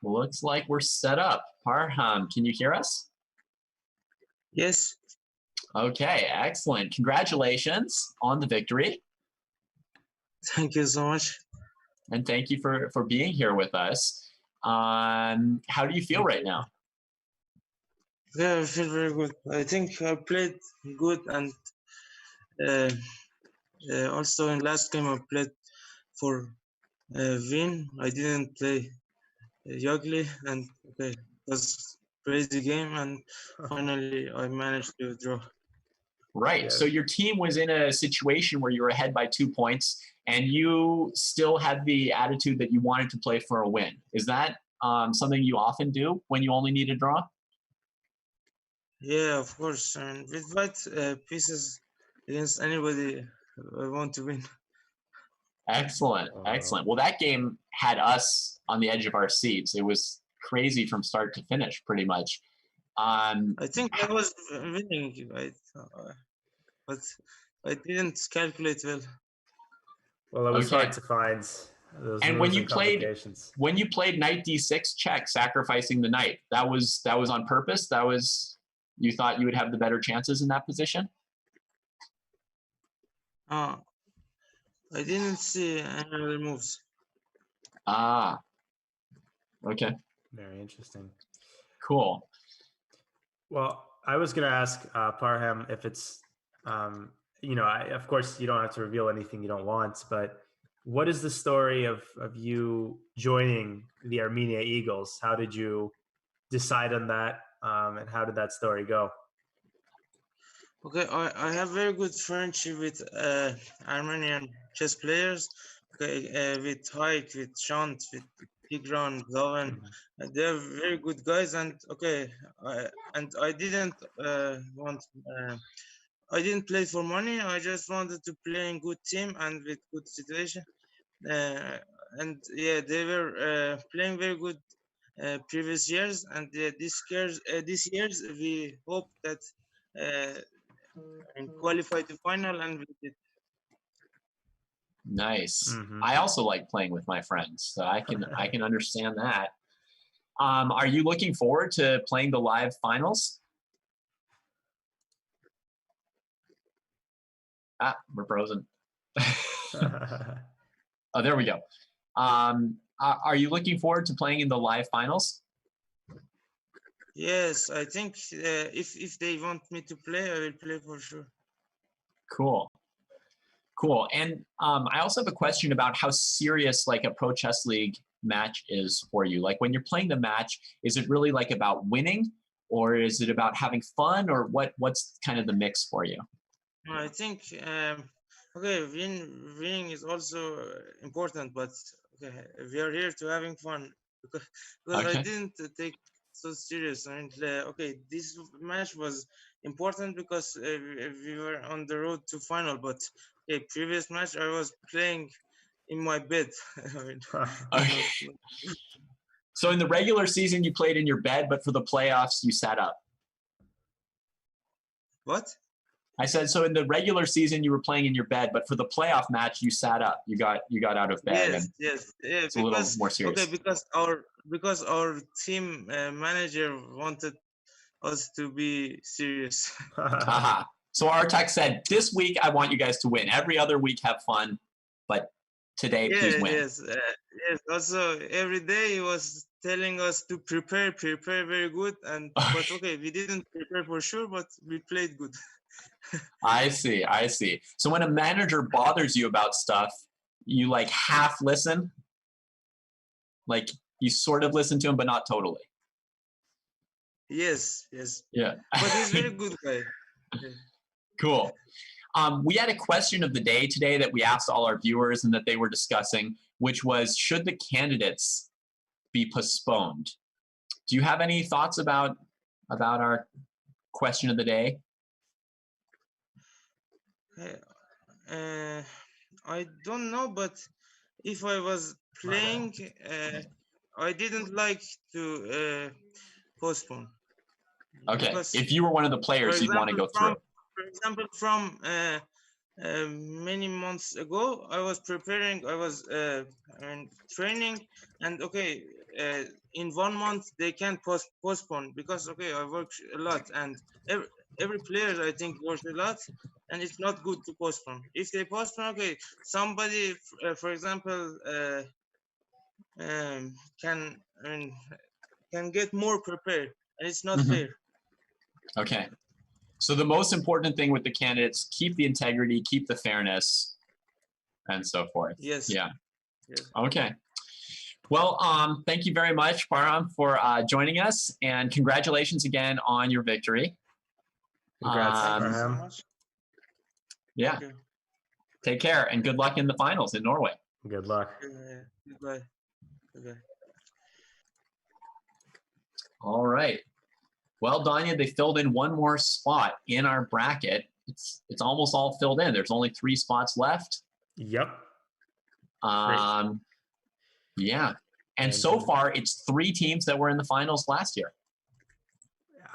Looks like we're set up. Parham, can you hear us? Yes. Okay, excellent. Congratulations on the victory. Thank you so much. And thank you for being here with us. How do you feel right now? Yeah, I feel very good. I think I played good, and also in last game I played for win. I didn't play ugly, and okay, it was crazy game, and finally I managed to draw. Right. Yeah. So your team was in a situation where you were ahead by 2 points, and you still had the attitude that you wanted to play for a win. Is that something you often do when you only need a draw? Yeah, of course. And with white pieces against anybody, I want to win. Excellent. Excellent. Well, that game had us on the edge of our seats. It was crazy from start to finish, pretty much. I think I was winning, right? But I didn't calculate well. Well, it was Okay. hard to find those And moves and complications. when you played knight d6 check, sacrificing the knight, that was on purpose. You thought you would have the better chances in that position. I didn't see any other moves. Ah. Okay. Very interesting. Cool. Well, I was going to ask Parham if it's, of course, you don't have to reveal anything you don't want, but what is the story of you joining the Armenia Eagles? How did you decide on that, and how did that story go? Okay, I have very good friendship with Armenian chess players. Okay, with Haik, with Shant, with GM Zaven. They are very good guys, and okay, I didn't want. I didn't play for money. I just wanted to play in good team and with good situation. And yeah, they were playing very good previous years, and this year's we hope that and qualify to final, and we did. Nice. Mhm. I also like playing with my friends, so I can understand that. Are you looking forward to playing the live finals? We're frozen. Oh, there we go. Are you looking forward to playing in the live finals? Yes, I think if they want me to play, I will play for sure. Cool. Cool. And I also have a question about how serious like a Pro Chess League match is for you. Like when you're playing the match, is it really like about winning, or is it about having fun, or what's kind of the mix for you? I think okay, winning is also important, but okay, we are here to having fun because Okay. I didn't take so serious. And okay, this match was important because we were on the road to final. But previous match I was playing in my bed. I mean, Okay. So in the regular season, you played in your bed, but for the playoffs, you sat up. what? I said, so in the regular season, you were playing in your bed, but for the playoff match, you sat up. You got out of bed, and Yes. it's a little more serious. Okay, because our team manager wanted us to be serious. Aha. So Artek said, this week, I want you guys to win. Every other week, have fun, but today, please win. Yes. Also, every day he was telling us to prepare very good. But okay, we didn't prepare for sure, but we played good. I see. So when a manager bothers you about stuff, you like half listen, like you sort of listen to him, but not totally. Yes. Yeah. But he's very good guy. Yeah. Cool. We had a question of the day today that we asked all our viewers and that they were discussing, which was, should the candidates be postponed? Do you have any thoughts about our question of the day? I don't know, but if I was playing, I didn't like to postpone. Okay. Because, If you were one of the players, you'd want to go through. For example, from many months ago, I was preparing, I was training, and okay, in 1 month they can postpone because okay, I work a lot, and every player I think works a lot, and it's not good to postpone. If they postpone, okay, somebody, for example, can get more prepared, and it's not fair. Okay. So the most important thing with the candidates, keep the integrity, keep the fairness, and so forth. Yes. Yeah. Yes. Okay. Well, thank you very much, Param, for joining us, and congratulations again on your victory. Congrats, Thank you so Farham. much. Yeah. Thank you. Take care, and good luck in the finals in Norway. Good luck. Goodbye. All right. Well, Danya, they filled in one more spot in our bracket. It's almost all filled in. There's only 3 spots left. Yep. Yeah. And so far, it's 3 teams that were in the finals last year.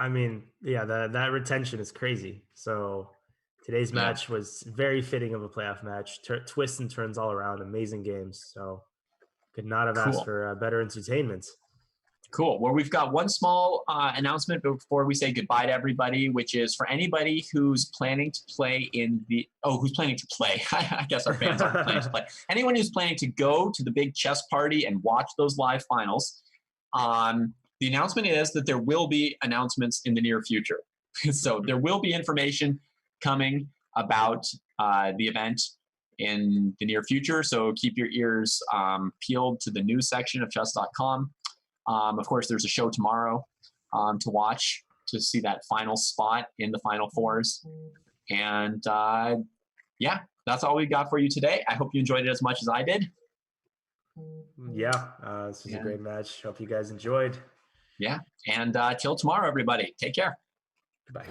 I mean, yeah, that retention is crazy. So today's match was very fitting of a playoff match. Twists and turns all around. Amazing games. So could not have asked for better entertainment. Cool. Well, we've got one small announcement before we say goodbye to everybody, which is for anybody who's planning to play who's planning to play. I guess our fans aren't planning to play. Anyone who's planning to go to the big chess party and watch those live finals, the announcement is that there will be announcements in the near future. So there will be information coming about the event in the near future. So keep your ears peeled to the news section of Chess.com. Of course, there's a show tomorrow to watch to see that final spot in the Final Fours. And yeah, that's all we got for you today. I hope you enjoyed it as much as I did. Yeah, this was a great match. Hope you guys enjoyed. Yeah, and till tomorrow, everybody. Take care. Goodbye.